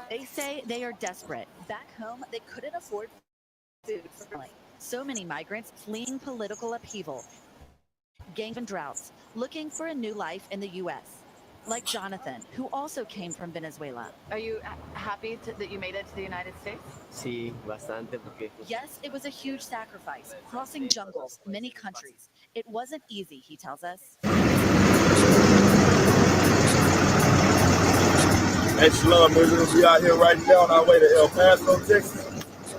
They say they are desperate. Back home, they couldn't afford food for family. So many migrants fleeing political upheaval, gangs and droughts, looking for a new life in the U.S. Like Jonathan, who also came from Venezuela. Are you happy that you made it to the United States? Sí, bastante, porque Yes, it was a huge sacrifice, crossing jungles, many countries. It wasn't easy, he tells us. Hey, Shalom, we out here right now on our way to El Paso, Texas.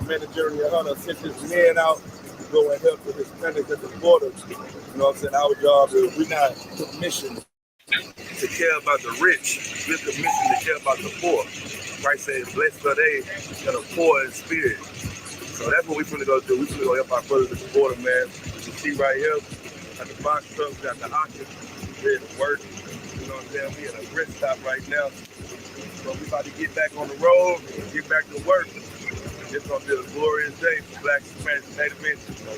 Manager YAHANNA sent his men out to go and help the Hispanics at the border. You know what I'm saying? Our job is we're not commissioned to care about the rich. We're commissioned to care about the poor. Christ said, blessed are they that are poor in spirit. So that's what we're going to go do. We're going to go help our brothers at the border, man. You see right here, got the box truck, got the oxygen, ready to work. You know what I'm saying? We at a rest stop right now. So we about to get back on the road, get back to work. It's going to be a glorious day for Black Spanish Native men. So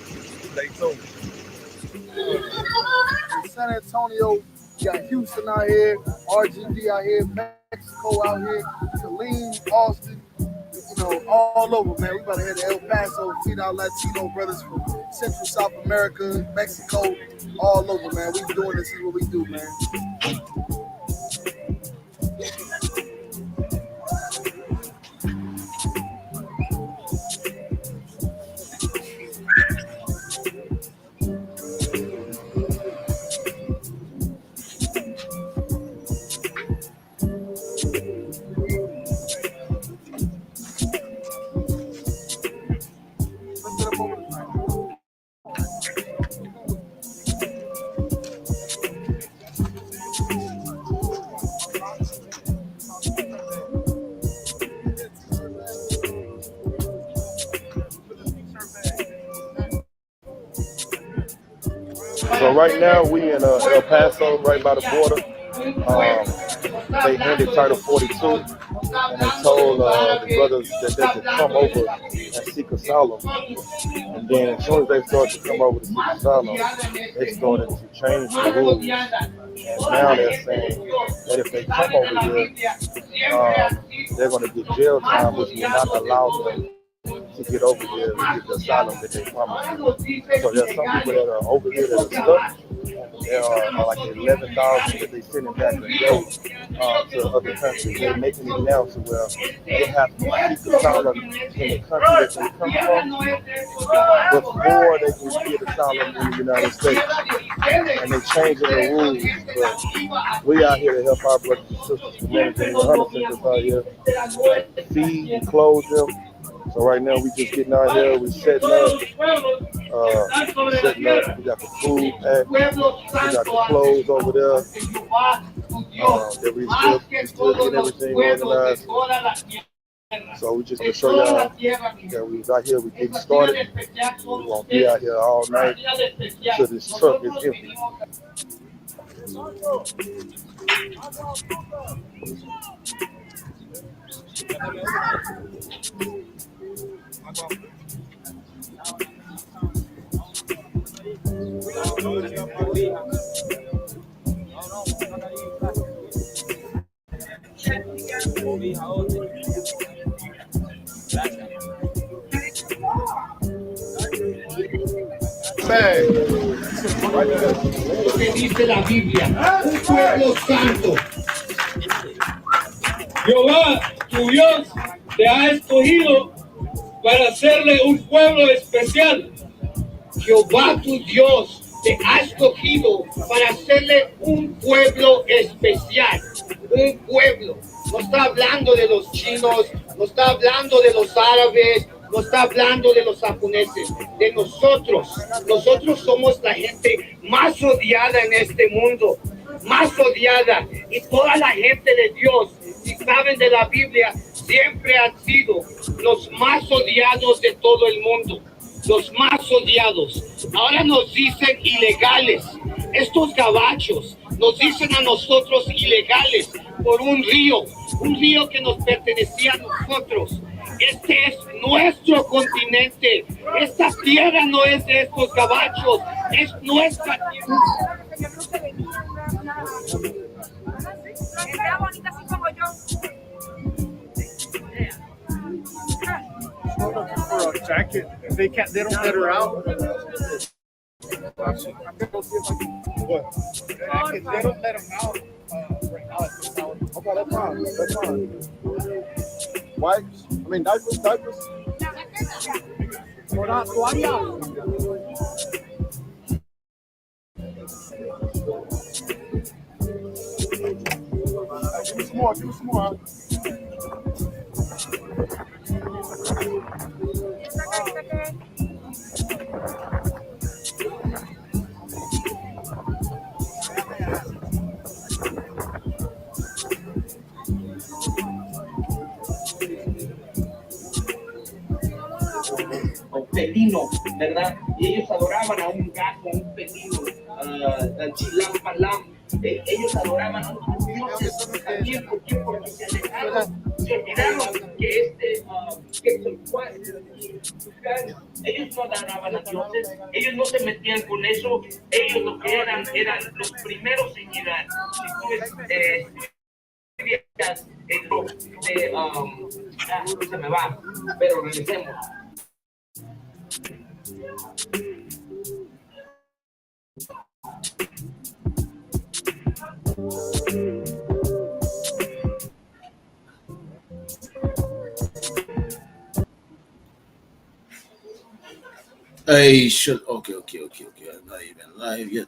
stay tuned. San Antonio, got Houston out here, RGD out here, Mexico out here, Saline, Austin, you know, all over, man. We about to head to El Paso, feed our Latino brothers from Central South America, Mexico, all over, man. We doing this is what we do, man. So right now we in El Paso, right by the border. They handed Title 42, and they told the brothers that they could come over and seek asylum. And then as soon as they started to come over to seek asylum, they started to change the rules. And now they're saying that if they come over here, they're going to get jail time, which will not allow them to get over here and get the asylum that they promised. So there's some people that are over here that are stuck. There are like 11,000 that they sending back a day to other countries. They're making it now to where they have to seek asylum in the country that they come from before they can get asylum in the United States. And they're changing the rules. But we out here to help our brothers and sisters. The manager YAHANNA sent us out here to feed and clothe them. So right now we just getting out here, we setting up. We got the food packed, we got the clothes over there. That we still getting everything organized. So we just to show y'all that we was out here, we getting started. We won't be out here all night until this truck is empty. Lo que dice la Biblia, un pueblo santo. Jehová, tu Dios, te ha escogido para hacerle un pueblo especial. Jehová, tu Dios, te ha escogido para hacerle un pueblo especial. Un pueblo. No está hablando de los chinos, no está hablando de los árabes, no está hablando de los japoneses, de nosotros. Nosotros somos la gente más odiada en este mundo, más odiada. Y toda la gente de Dios, si saben de la Biblia, siempre han sido los más odiados de todo el mundo. Los más odiados. Ahora nos dicen ilegales. Estos gabachos nos dicen a nosotros ilegales por un río que nos pertenecía a nosotros. Este es nuestro continente. Esta tierra no es de estos gabachos, es nuestra tierra. They don't let her out. What? If they don't let him out, right now, Okay, that's fine. That's fine. Wipes? I mean diapers? Diapers? Give me some more. Give me some more. Felino, ¿verdad? Y ellos adoraban a un gato, a un felino, Chilam Palam. Ellos adoraban a otros dioses también. ¿Por qué? Porque se alejaron, se olvidaron que ellos no adoraban a dioses, ellos no se metían con eso, ellos lo que eran los primeros en llegar. Se me va, pero regresemos. Hey, okay. I'm not even live yet.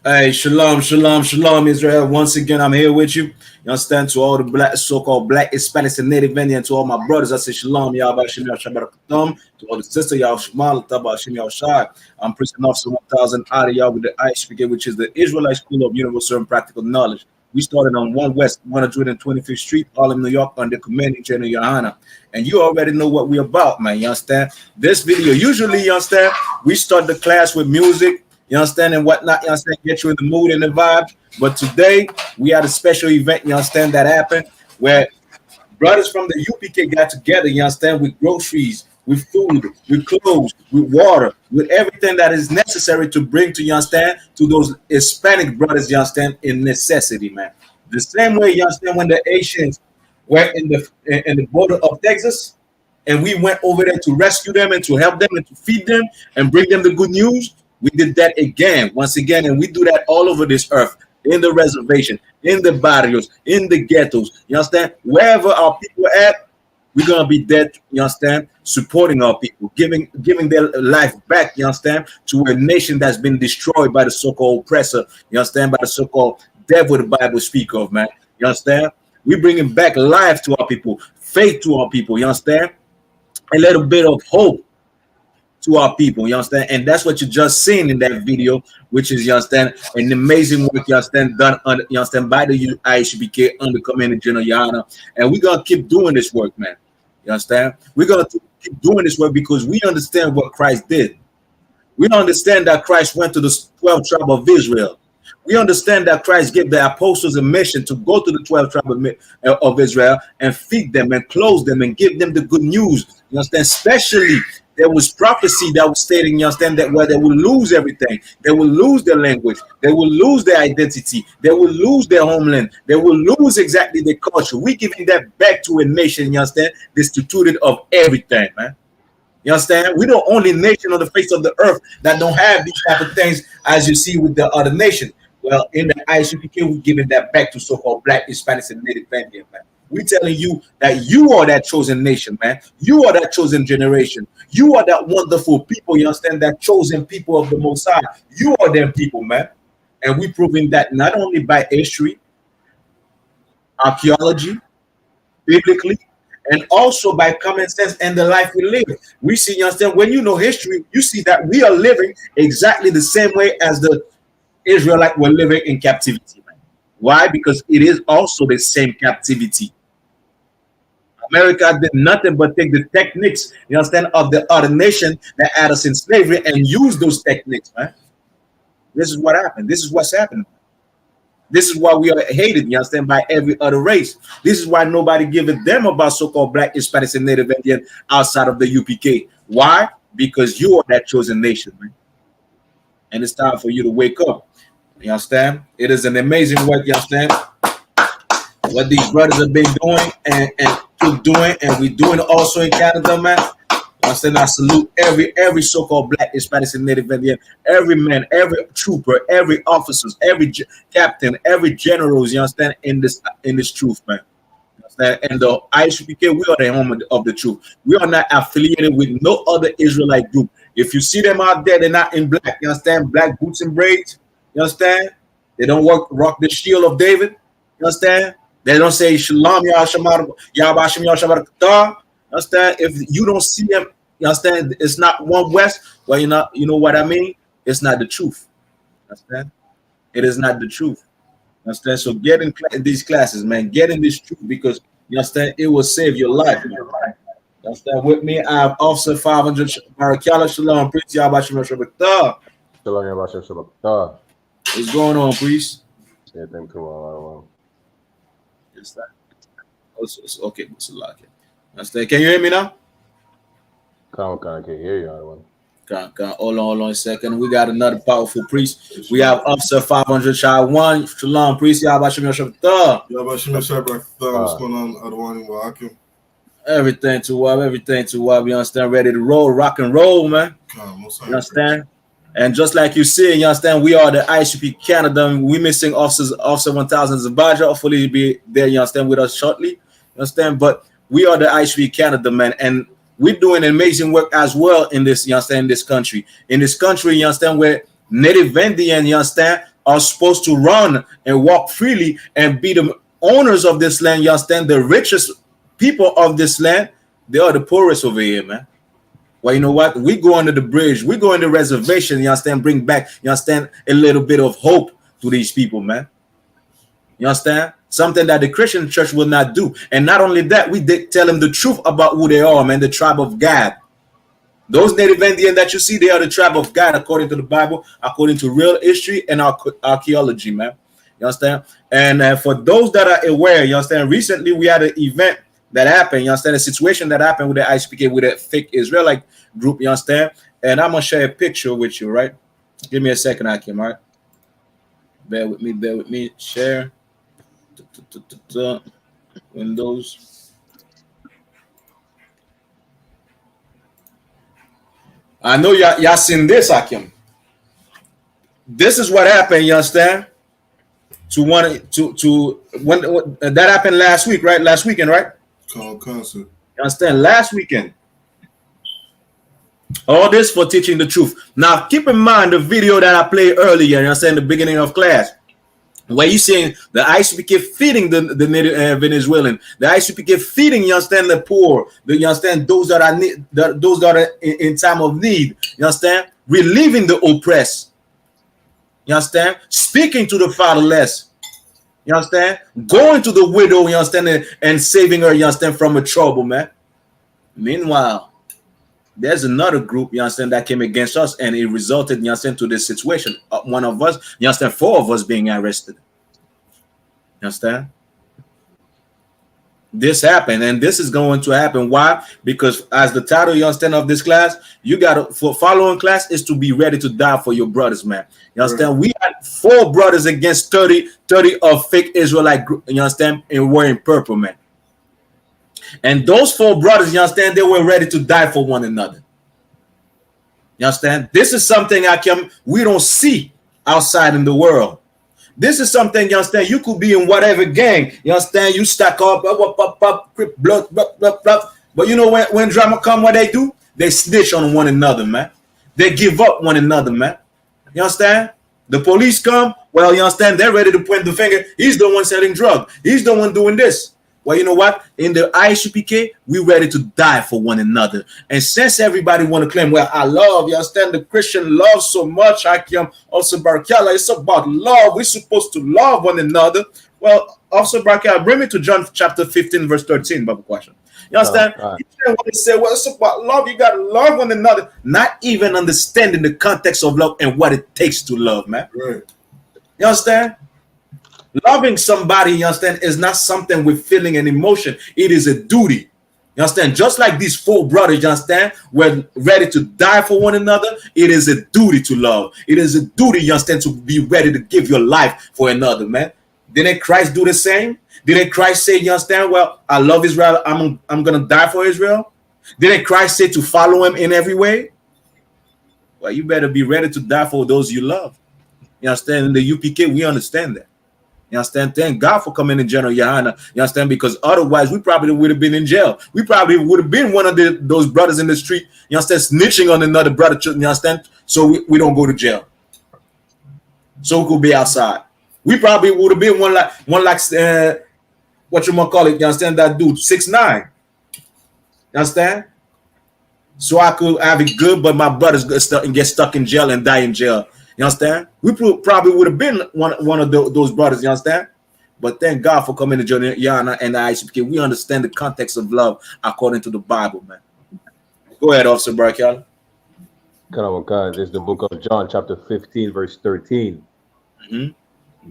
Hey, shalom, Israel. Once again, I'm here with you. You understand? To all the so-called black, Hispanics, and Native Indian, to all my brothers, I say shalom, Yahweh Shem Shabbat. To all the sisters, Yahweh Shemal, Taba Shem Shai. I'm Prison Officer 1000 out of y'all with the I.S.U.P.K, which is the Israelite School of Universal and Practical Knowledge. We started on 1 West 125th Street, Harlem, New York, under Commanding General YAHANNA. And you already know what we're about, man. You understand? This video, usually, you understand, we start the class with music, you understand, and whatnot, you understand, get you in the mood and the vibe. But today, we had a special event, you understand, that happened, where brothers from the UPK got together, you understand, with groceries, with food, with clothes, with water, with everything that is necessary to bring to, you understand, to those Hispanic brothers, you understand, in necessity, man. The same way, you understand, when the Asians were in the border of Texas, and we went over there to rescue them and to help them and to feed them and bring them the good news, we did that again, once again, and we do that all over this earth, in the reservation, in the barrios, in the ghettos, you understand? Wherever our people are at, we're gonna be there, you understand, supporting our people, giving their life back, you understand, to a nation that's been destroyed by the so-called oppressor, you understand, by the so-called devil the Bible speak of, man. You understand? We're bringing back life to our people, faith to our people, you understand? A little bit of hope to our people, you understand? And that's what you just seen in that video, which is, you understand, an amazing work, you understand, done under, you understand, by the I.S.U.P.K under Commanding General YAHANNA. And we're gonna keep doing this work, man. You understand? We're gonna keep doing this work because we understand what Christ did. We understand that Christ went to the 12 tribes of Israel. We understand that Christ gave the apostles a mission to go to the 12 tribes of Israel and feed them and clothe them and give them the good news. You understand? Especially there was prophecy that was stating, you understand, that where they will lose everything, they will lose their language, they will lose their identity, they will lose their homeland, they will lose exactly their culture. We're giving that back to a nation, you understand, destituted of everything, man. You understand? We're the only nation on the face of the earth that don't have these type of things as you see with the other nation. Well, in the I.S.U.P.K, we're giving that back to so-called black, Hispanics, and Native Indian, man. We're telling you that you are that chosen nation, man. You are that chosen generation. You are that wonderful people, you understand, that chosen people of the Most High. You are them people, man. And we're proving that not only by history, archaeology, biblically, and also by common sense and the life we live. We see, you understand, when you know history, you see that we are living exactly the same way as the Israelites were living in captivity, man. Why? Because it is also the same captivity. America did nothing but take the techniques, you understand, of the other nation that had us in slavery and use those techniques, man. This is what happened. This is what's happening. This is why we are hated, you understand, by every other race. This is why nobody give a damn about so-called black, Hispanics, and Native Indian outside of the UPK. Why? Because you are that chosen nation, man. And it's time for you to wake up. You understand? It is an amazing work, you understand? What these brothers have been doing, and still doing, and we're doing it also in Canada, man. I salute every so-called Black, Hispanic, and Native Indian, every man, every trooper, every officers, every captain, every generals. You understand in this truth, man. And the I.S.U.P.K, we are the home of the truth. We are not affiliated with no other Israelite group. If you see them out there, they're not in black. You understand? Black boots and braids. You understand? They don't rock the shield of David. You understand? They don't say Shalom, Yahbashim, Yahshabarakatah. You understand? If you don't see them, you understand? It's not one West. Well, you know what I mean? It's not the truth. You understand? It is not the truth. Understand? So get in these classes, man. Get in this truth because you understand it will save your life, man. You understand? With me, I have Officer 500 Barakala Shalom, Priest Yahbashim Shabbat. Shalom, Yahbashim Shabbat. What's going on, Priest? Yeah, thank you. Yes, that. Okay, understand? Can you hear me now? Can't hear you. Hold on a second. We got another powerful priest. We have Officer 500 Shah 1. Shalom, Priest Yahbashim Shabbat. Yahbashim Shabbat. What's going on, Adwani Wa'akim? Everything to what we understand, ready to roll, rock and roll, man. You understand? And just like you see, you understand, we are the I.S.U.P.K Canada. We missing Officer 1000 Zabaja. Hopefully he'll be there, you understand, with us shortly. You understand? But we are the I.S.U.P.K Canada, man. And we're doing amazing work as well in this, you understand, in this country. In this country, you understand, where Native Indian, you understand, are supposed to run and walk freely and be the owners of this land, you understand, the richest people of this land. They are the poorest over here, man. Well, you know what? We go under the bridge. We go on the reservation, you understand, bring back, you understand, a little bit of hope to these people, man. You understand? Something that the Christian church will not do. And not only that, we tell them the truth about who they are, man, the tribe of God. Those Native Indian that you see, they are the tribe of God, according to the Bible, according to real history and archaeology, man. You understand? And for those that are aware, you understand, recently we had an event that happened, you understand, a situation that happened with the I.S.U.P.K, with a fake Israelite group, you understand? And I'm going to share a picture with you, right? Give me a second, Akim, all right? Bear with me, share. Windows. I know y'all seen this, Akim. This is what happened, you understand? When that happened last week, right? Last weekend, right? Concert. You understand? Last weekend. All this for teaching the truth. Now, keep in mind the video that I played earlier, you understand, the beginning of class, where you saying the I.S.U.P.K feeding the native Venezuelan, the I.S.U.P.K feeding, you understand, the poor, you understand, those that are in time of need, you understand, relieving the oppressed, you understand, speaking to the fatherless, you understand, going to the widow, you understand, and saving her, you understand, from a trouble, man. Meanwhile, there's another group, you understand, that came against us, and it resulted, you understand, to this situation. One of us, you understand, 4 of us being arrested. You understand? This happened, and this is going to happen. Why? Because as the title, you understand, of this class, you got to, for following class, is to be ready to die for your brothers, man. You understand? We had 4 brothers against 30 of fake Israelite group, you understand, and wearing purple, man. And those 4 brothers, you understand, they were ready to die for one another. You understand? This is something we don't see outside in the world. This is something, you understand, you could be in whatever gang. You understand? You stack up, blood, but you know when drama come, what they do? They snitch on one another, man. They give up one another, man. You understand? The police come, well, you understand, they're ready to point the finger. He's the one selling drugs. He's the one doing this. Well, you know what? In the I.S.U.P.K, we're ready to die for one another. And since everybody want to claim, well, I love, you understand, the Christian love so much, also Barakala, it's about love. We're supposed to love one another. Well, also Barakala, bring me to John chapter 15, verse 13, Bible question. You understand? You say, well, it's about love. You got to love one another. Not even understanding the context of love and what it takes to love, man. Right. You understand? Loving somebody, you understand, is not something with feeling and emotion. It is a duty. You understand? Just like these 4 brothers, you understand, were ready to die for one another. It is a duty to love. It is a duty, you understand, to be ready to give your life for another, man. Didn't Christ do the same? Didn't Christ say, you understand? Well, I love Israel. I'm gonna die for Israel. Didn't Christ say to follow him in every way? Well, you better be ready to die for those you love. You understand? In the UPK, we understand that. You understand? Thank God for coming in General YAHANNA. You understand? Because otherwise, we probably would have been in jail. We probably would have been one of those brothers in the street, you understand, snitching on another brother, you understand? So we don't go to jail. So we could be outside. We probably would have been one like what you might call it, you understand? That dude, 6'9". You understand? So I could have it good, but my brothers get stuck in jail and die in jail. You understand? We probably would have been one of those brothers. You understand? But thank God for coming to YAHANNA and the I.S.U.P.K. We understand the context of love according to the Bible, man. Go ahead, Officer Barkel. This is the book of John, chapter 15, verse 13.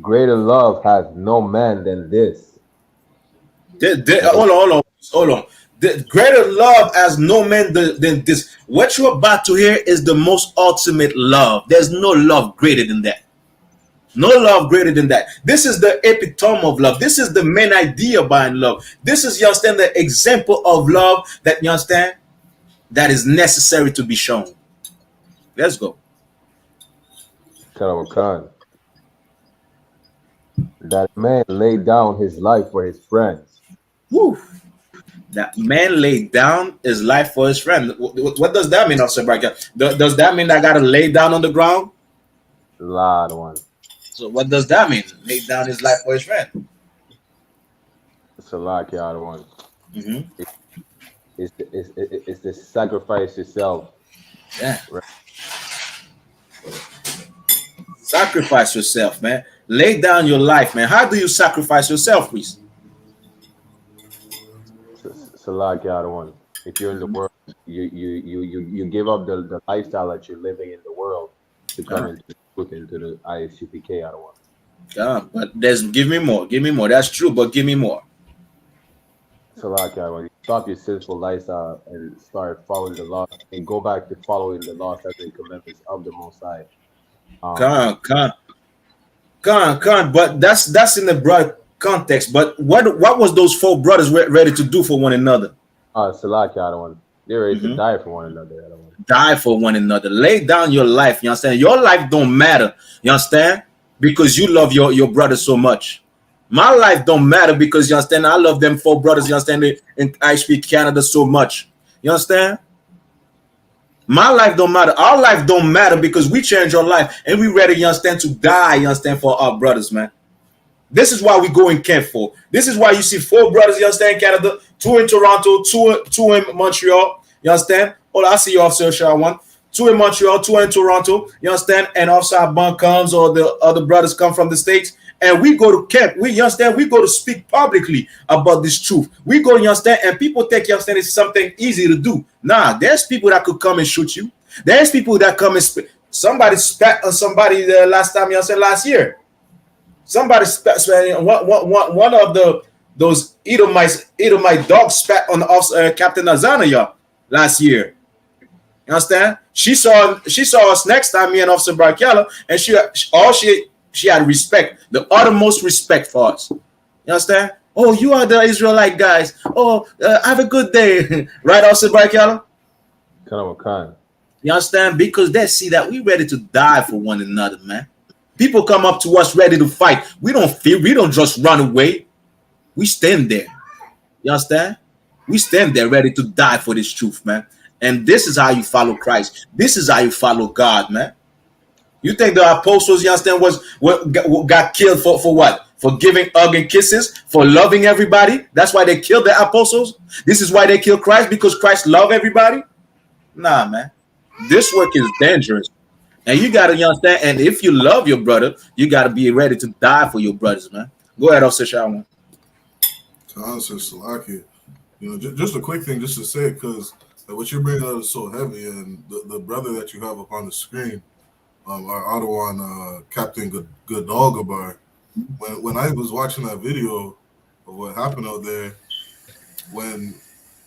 Greater love has no man than this. Hold on. The greater love has no man than this. What you're about to hear is the most ultimate love. There's no love greater than that. No love greater than that. This is the epitome of love. This is the main idea behind love. This is, you understand, the example of love that, you understand, that is necessary to be shown. Let's go. That man laid down his life for his friends. Woo. That man laid down his life for his friend. What does that mean, Officer Barker? Does that mean I gotta lay down on the ground? Lord one. So what does that mean? Lay down his life for his friend. It's a lot, one. It's to sacrifice yourself. Yeah. Right. Sacrifice yourself, man. Lay down your life, man. How do you sacrifice yourself, please? One. If you're in the world, you give up the lifestyle that you're living in the world to come into the I.S.U.P.K. one. Yeah, but give me more. Give me more. That's true, but give me more. When you stop your sinful lifestyle and start following the law and go back to following the laws and commandments of the Most High. But that's in the broad context. But what was those four brothers ready to do for one another? They're ready to die for one another. Die for one another. Lay down your life. You understand? Your life don't matter. You understand? Because you love your brother so much. My life don't matter because, you understand, I love them four brothers, you understand, in I.S.U.P.K Canada so much. You understand? My life don't matter. Our life don't matter because we change our life and we ready, you understand, to die, you understand, for our brothers, man. This is why we go in camp for. This is why you see four brothers, you understand, in Canada, two in Toronto, two in Montreal, you understand? Oh, I see you, Officer Shawan. Two in Montreal, two in Toronto, you understand? And Officer Bun comes, or the other brothers come from the States, and we go to camp. You understand? We go to speak publicly about this truth. We go, you understand? And people think, you understand, it's something easy to do. Nah, there's people that could come and shoot you. There's people that come and somebody spat on somebody the last time, you understand, last year. Somebody spat, one of those Edomite dogs spat on Captain Azana, y'all, last year. You understand? She saw us next time, me and Officer Barkella, and she had respect, the uttermost respect for us. You understand? Oh, you are the Israelite guys. Oh, have a good day. Right, Officer Barkella? You understand? Because they see that we ready to die for one another, man. People come up to us ready to fight. We don't fear. We don't just run away. We stand there. You understand? We stand there ready to die for this truth, man. And this is how you follow Christ. This is how you follow God, man. You think the apostles, you understand, got killed for what? For giving hug and kisses, for loving everybody? That's why they killed the apostles? This is why they killed Christ, because Christ loved everybody? Nah, man. This work is dangerous. And you got to understand, and if you love your brother, you got to be ready to die for your brothers, man. Go ahead, Officer Shawan. To answer Salaki, just a quick thing just to say, because what you're bringing out is so heavy, and the brother that you have up on the screen, our other one, Captain Good Doggabar, when I was watching that video of what happened out there, when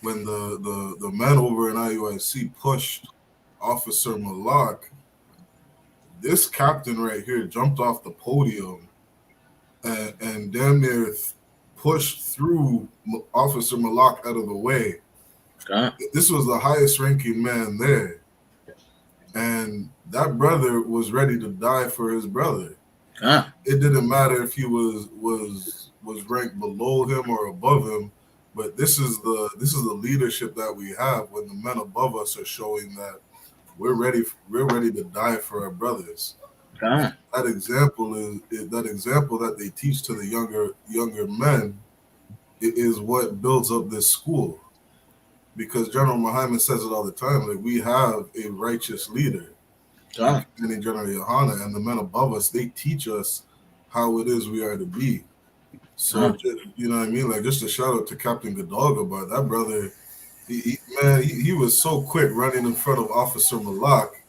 the men over in IUIC pushed Officer Malak, this captain right here jumped off the podium and damn near pushed through Officer Malak out of the way. This was the highest ranking man there. And that brother was ready to die for his brother. It didn't matter if he was ranked below him or above him, but this is the leadership that we have when the men above us are showing that we're ready to die for our brothers. That example that they teach to the younger men is what builds up this school. Because General Muhammad says it all the time, like we have a righteous leader. And General YAHANNA and the men above us, they teach us how it is we are to be. So you know what I mean? Like just a shout out to Captain Gadalga, but that brother, he was so quick running in front of Officer Malak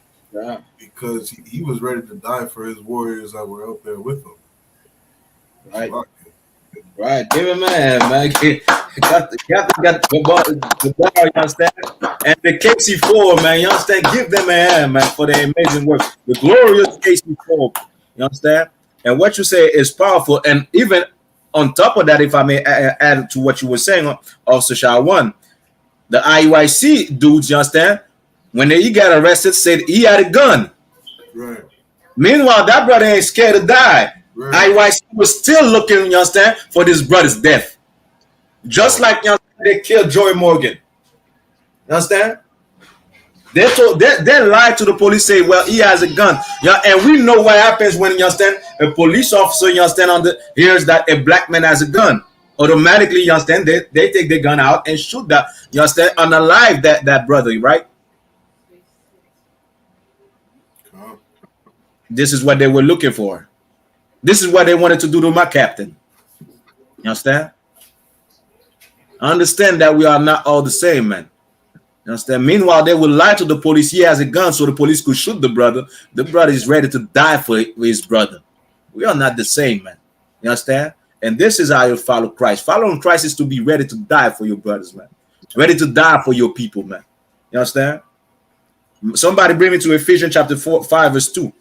because he was ready to die for his warriors that were out there with him. Right, give him a hand, man. Got the bar, you understand? And the KC4, man, you understand? Give them a hand, man, for their amazing work. The glorious KC4, you understand? And what you say is powerful. And even on top of that, if I may add to what you were saying, also Shawan, the IUIC dudes, you understand? When he got arrested, said he had a gun. Right. Meanwhile, that brother ain't scared to die. Right. IYC was still looking, you understand, for this brother's death. Just like, you understand, they killed Joey Morgan. You understand? They lied to the police, say, well, he has a gun. Yeah, and we know what happens when, you understand, a police officer, you understand, hears that a black man has a gun. Automatically, you understand, they take the gun out and shoot that, you understand, unalive that brother, right? This is what they were looking for. This is what they wanted to do to my captain. You understand? I understand that we are not all the same, man. You understand? Meanwhile, they will lie to the police. He has a gun, so the police could shoot the brother. The brother is ready to die for his brother. We are not the same, man. You understand? And this is how you follow Christ. Following Christ is to be ready to die for your brothers, man. Ready to die for your people, man. You understand? Somebody bring me to Ephesians chapter 5, verse 2.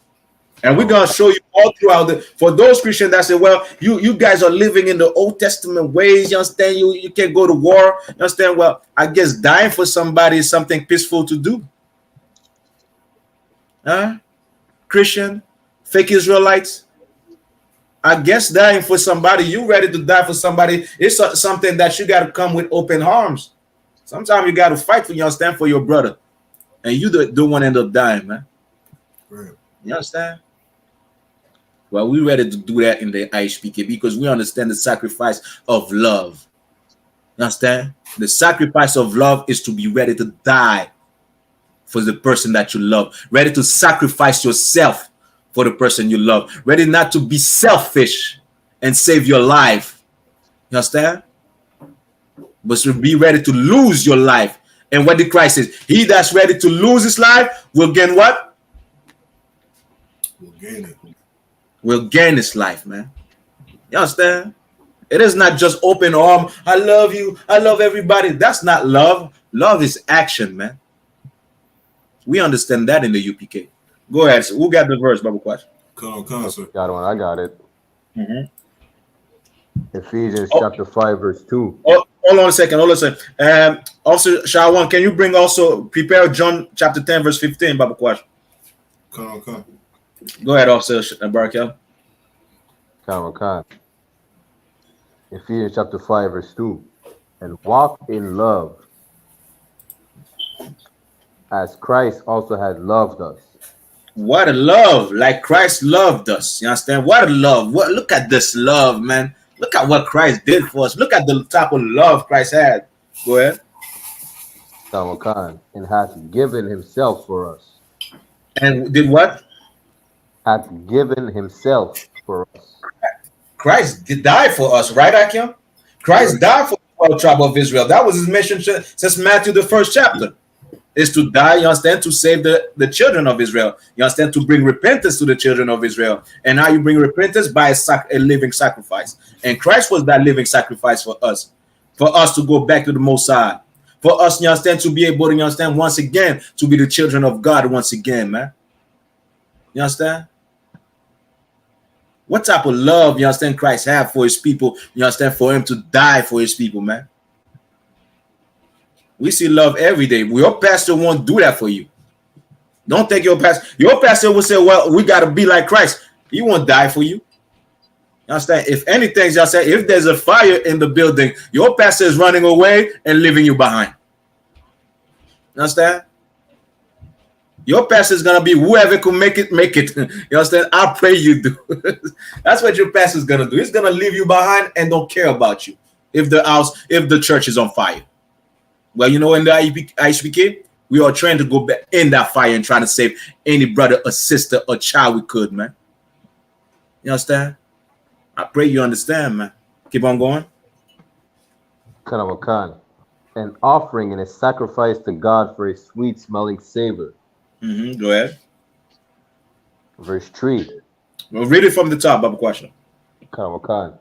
And we're going to show you all throughout for those Christians that say, well, you guys are living in the Old Testament ways. You understand? You can't go to war. You understand? Well, I guess dying for somebody is something peaceful to do. Christian, fake Israelites. I guess dying for somebody, you ready to die for somebody, it's something that you got to come with open arms. Sometimes you got to fight for, you understand, for your brother. And you don't want to end up dying, man. Right. You understand? Well, we're ready to do that in the I.S.U.P.K because we understand the sacrifice of love. You understand? The sacrifice of love is to be ready to die for the person that you love. Ready to sacrifice yourself for the person you love. Ready not to be selfish and save your life. You understand? But to be ready to lose your life. And what did Christ say? He that's ready to lose his life will gain what? Will gain it. Will gain his life, man. You understand? It is not just open arm. I love you. I love everybody. That's not love. Love is action, man. We understand that in the UPK. Go ahead. So who got the verse, Bible question? Come on, sir. Got one. I got it. Ephesians Oh. chapter 5, verse 2. Oh, hold on a second. Hold on a second. Also, Shawan, can you bring also prepare John chapter 10, verse 15, Bible question? Come. Go ahead, Officer Barakel. Come. Ephesians chapter 5, verse 2. And walk in love, as Christ also has loved us. What a love, like Christ loved us. You understand? What a love. What? Look at this love, man. Look at what Christ did for us. Look at the type of love Christ had. Go ahead. Khan, and hath given himself for us. And did what? Hath given himself for us. Christ did die for us, right, Akim? Christ died for the 12 tribe of Israel. That was his mission since Matthew, the 1st chapter. Is to die, you understand, to save the children of Israel. You understand, to bring repentance to the children of Israel. And how you bring repentance? By a living sacrifice. And Christ was that living sacrifice for us to go back to the Most High. For us, you understand, to be able to, you understand, once again, to be the children of God once again, man. You understand? What type of love, you understand, Christ have for his people, you understand, for him to die for his people, man? We see love every day. Your pastor won't do that for you. Don't think your pastor will say, well, we got to be like Christ. He won't die for you. You understand? If anything, y'all say, if there's a fire in the building, your pastor is running away and leaving you behind. You understand? Your pastor is going to be whoever can make it, make it. You understand? I pray you do. That's what your pastor is going to do. He's going to leave you behind and don't care about you if the church is on fire. Well, you know, in the I.S.U.P.K, we are trying to go back in that fire and try to save any brother or sister or child we could, man. You understand? I pray you understand, man. Keep on going. Khan. An offering and a sacrifice to God for a sweet smelling savor. Go ahead. Verse 3. Well, read it from the top, Baba Question. Khan.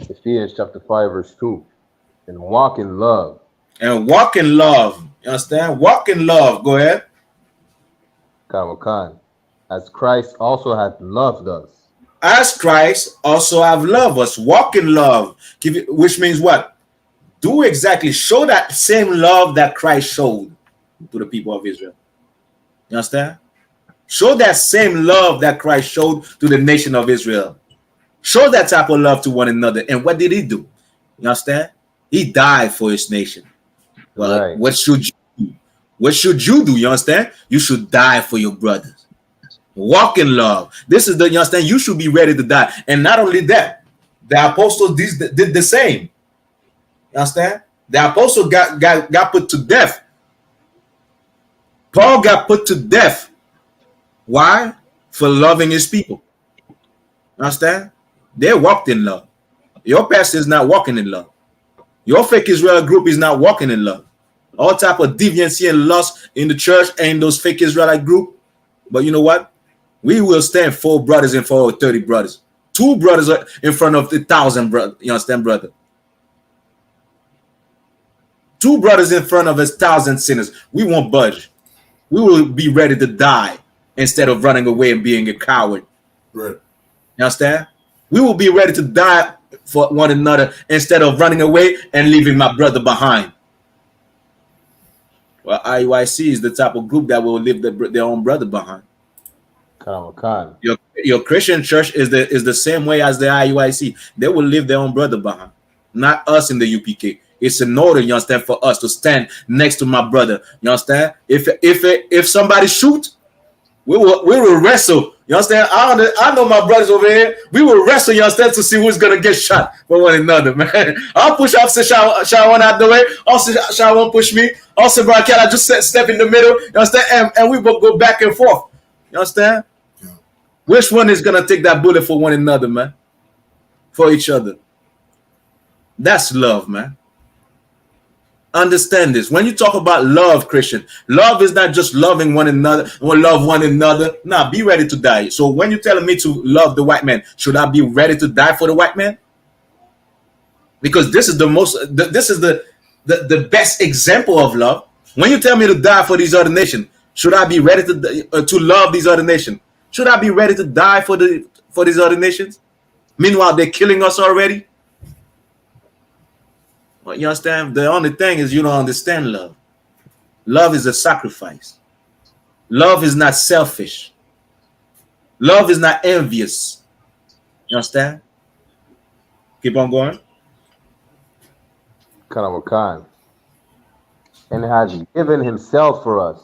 Ephesians chapter 5, verse 2. And walk in love. And walk in love. You understand? Walk in love. Go ahead. Khan. As Christ also hath loved us. As Christ also have loved us. Walk in love. Which means what? Do exactly. Show that same love that Christ showed to the people of Israel. You understand? Show that same love that Christ showed to the nation of Israel. Show that type of love to one another. And what did he do? You understand? He died for his nation. Well, right. What should you do? What should you do? You understand? You should die for your brothers. Walk in love. This is you understand? You should be ready to die. And not only that, the apostles did the same. You understand? The apostle got put to death. Paul got put to death. Why? For loving his people. Understand? They walked in love. Your pastor is not walking in love. Your fake Israel group is not walking in love. All type of deviancy and lust in the church and those fake Israelite group. But you know what? We will stand 4 brothers and 30 brothers. 2 brothers in front of 1,000 brothers. You understand, brother? 2 brothers in front of 1,000 sinners. We won't budge. We will be ready to die instead of running away and being a coward. Right. You understand? We will be ready to die for one another instead of running away and leaving my brother behind. Well, IUIC is the type of group that will leave their own brother behind. Your Christian church is the same way as the IUIC. They will leave their own brother behind. Not us in the UPK. It's an order, you understand, for us to stand next to my brother. You understand? If somebody shoot, we will wrestle. You understand? I know my brothers over here. We will wrestle, you understand, to see who's gonna get shot for one another, man. I'll push Officer Shawan out the way. Officer Shawan push me. Officer Brian, can I just step in the middle? You understand? And we will go back and forth. You understand? Yeah. Which one is gonna take that bullet for one another, man? For each other. That's love, man. Understand this. When you talk about love, Christian, love is not just loving one another or love one another. Nah, be ready to die. So when you're telling me to love the white man, should I be ready to die for the white man? Because this is the best example of love. When you tell me to die for these other nations, should I be ready to love these other nations? Should I be ready to die for these other nations? Meanwhile, they're killing us already. Well, you understand? The only thing is you don't understand love. Love is a sacrifice. Love is not selfish. Love is not envious. You understand? Keep on going. Khan. And has given himself for us.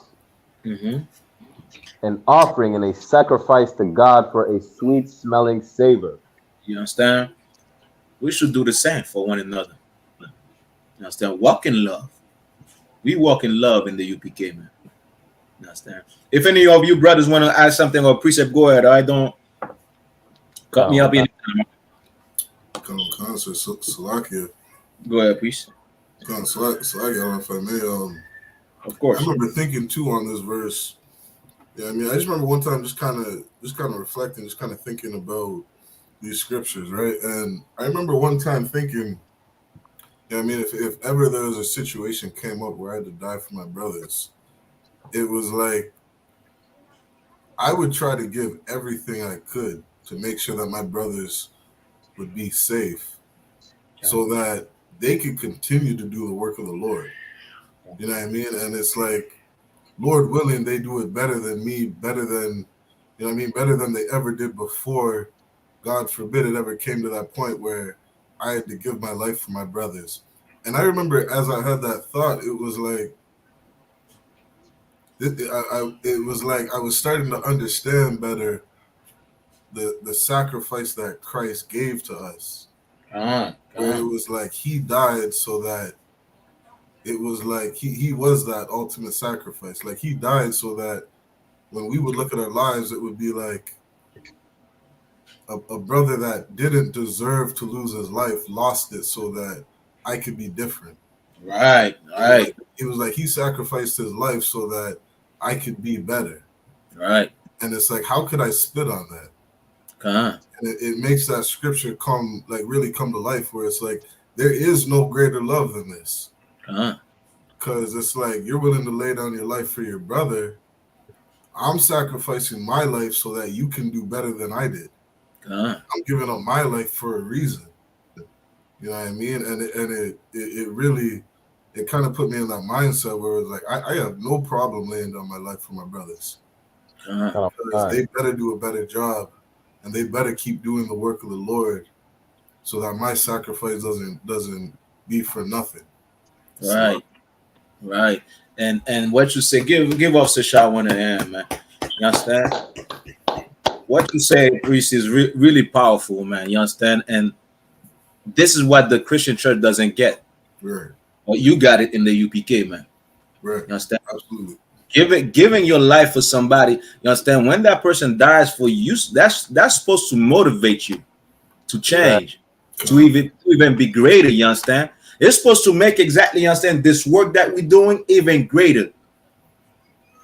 An offering and a sacrifice to God for a sweet smelling savor. You understand? We should do the same for one another. You understand? Walk in love. We walk in love in the UPK, man. You understand? If any of you brothers want to add something or precept, go ahead. I don't cut me up in. Salakia. Go ahead, please. Salakia, if I may. Of course. I remember thinking too on this verse. Yeah, I mean, I just remember one time just kind of reflecting, just kind of thinking about these scriptures, right? And I remember one time thinking, yeah, I mean, if ever there was a situation came up where I had to die for my brothers, it was like I would try to give everything I could to make sure that my brothers would be safe, so that they could continue to do the work of the Lord. You know what I mean? And it's like, Lord willing, they do it better than me, better than, you know what I mean, better than they ever did before. God forbid it ever came to that point where I had to give my life for my brothers. And I remember as I had that thought, it was like, it was like I was starting to understand better the sacrifice that Christ gave to us. Where it was like he died so that it was like he was that ultimate sacrifice. Like he died so that when we would look at our lives, it would be like a brother that didn't deserve to lose his life lost it so that I could be different. Right. It was like he sacrificed his life so that I could be better. Right. And it's like, how could I spit on that? And it makes that scripture really come to life, where it's like, there is no greater love than this. Because it's like, you're willing to lay down your life for your brother. I'm sacrificing my life so that you can do better than I did. I'm giving up my life for a reason. You know what I mean? And it really, it kind of put me in that mindset where it was like, I have no problem laying down my life for my brothers. Because they better do a better job, and they better keep doing the work of the Lord, so that my sacrifice doesn't be for nothing. Right. And what you say, give us a shot one hand, man. You understand? What you say, priest, is really powerful, man. You understand? And this is what the Christian church doesn't get. Right. Well, you got it in the UPK, man. Right. You understand? Absolutely. Giving your life for somebody, you understand? When that person dies for you, that's supposed to motivate you to change, to even be greater. You understand? It's supposed to make exactly, you understand, this work that we're doing even greater.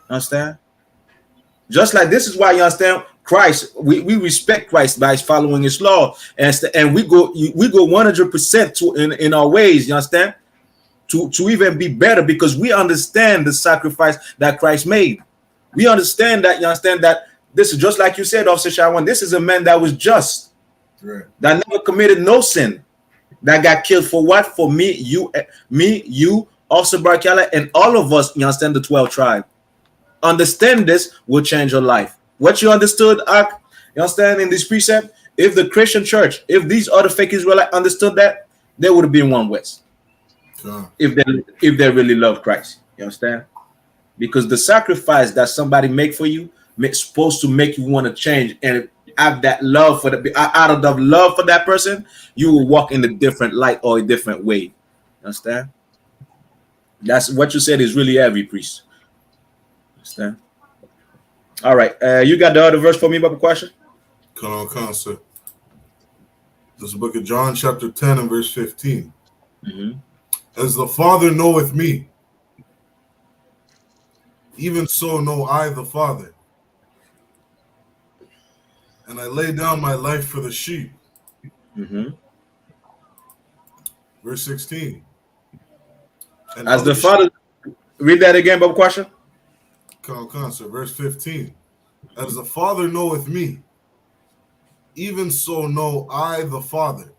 Understand? Just like this is why, you understand, Christ, we respect Christ by following his law, and we go 100% in our ways, you understand, to even be better, because we understand the sacrifice that Christ made. We understand that, you understand, that this is just like you said, Officer Shawan, this is a man that was just, that never committed no sin, that got killed for what? For me, you, Officer Barkala, and all of us, you understand, the 12 tribe. Understand this will change your life. What you understood, Ak, you understand, in this precept, if the Christian church, if these other fake Israelites understood that, they would have been one West. If they really love Christ, you understand? Because the sacrifice that somebody make for you is supposed to make you want to change and have that love for out of the love for that person, you will walk in a different light or a different way. You understand? That's what you said is really heavy, priest. Understand? All right. You got the other verse for me about the question? Come on, sir. This is the book of John, chapter 10 and verse 15. As the Father knoweth me, even so know I the Father. And I lay down my life for the sheep. Verse 16. And as the Father, read that again, Bob question. Come on, sir. Verse 15. As the Father knoweth me, even so know I the Father.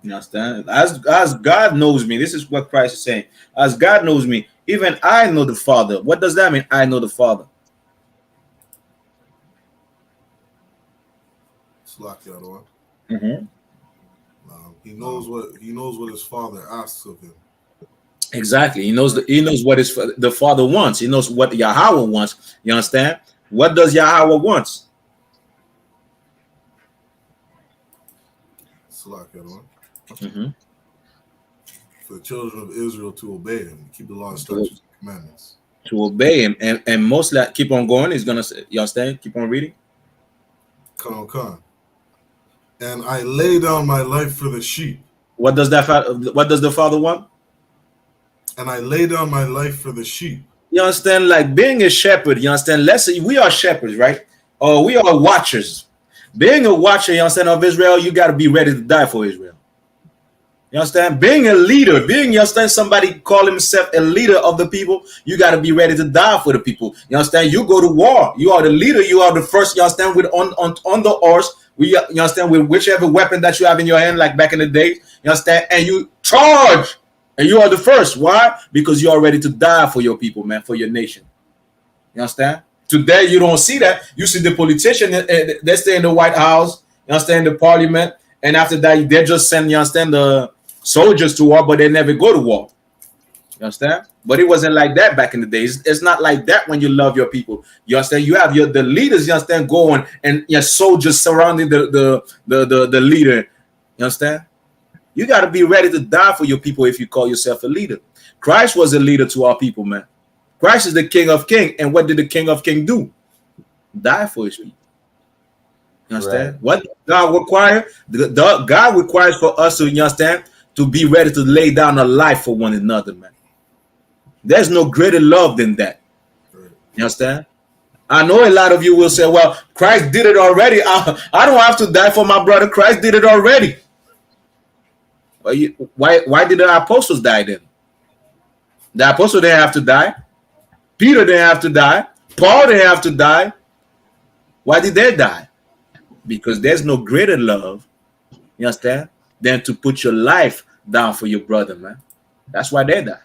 You understand? As God knows me, this is what Christ is saying. As God knows me, even I know the Father. What does that mean? I know the Father. He knows what his Father asks of him. Exactly. He knows what the Father wants. He knows what Yahweh wants. You understand? What does Yahweh wants? For the children of Israel to obey him, keep the law and statutes and commandments. To obey him, and mostly keep on going. He's gonna say, you understand? Keep on reading. Come. And I lay down my life for the sheep. What does the Father want? And I lay down my life for the sheep. You understand? Like being a shepherd, you understand? Let's say we are shepherds, right? Or we are watchers. Being a watcher, you understand, of Israel, you got to be ready to die for Israel. You understand? Being a leader, you understand, somebody call himself a leader of the people, you got to be ready to die for the people. You understand? You go to war. You are the leader. You are the first, you understand, with on the horse you understand, with whichever weapon that you have in your hand, like back in the day, you understand, and you charge, and you are the first. Why? Because you are ready to die for your people, man, for your nation. You understand? Today, you don't see that. You see the politician, they stay in the White House, you understand, the parliament, and after that, they just send, you understand, the soldiers to war, but they never go to war. You understand? But it wasn't like that back in the days. It's not like that when you love your people. You understand? You have the leaders, you understand, going, and your soldiers surrounding the leader. You understand? You got to be ready to die for your people if you call yourself a leader. Christ was a leader to our people, man. Christ is the King of Kings. And what did the King of Kings do? Die for his people. You understand? Right. What God requires? God requires for us to, you understand, to be ready to lay down a life for one another, man. There's no greater love than that. You understand? I know a lot of you will say, well, Christ did it already. I don't have to die for my brother. Christ did it already. Why did the apostles die then? The apostles didn't have to die. Peter didn't have to die. Paul didn't have to die. Why did they die? Because there's no greater love, you understand, than to put your life down for your brother, man. That's why they die.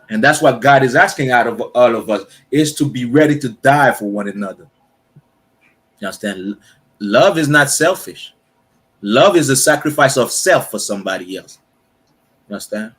And that's what God is asking out of all of us, is to be ready to die for one another. You understand? Love is not selfish. Love is a sacrifice of self for somebody else. You understand?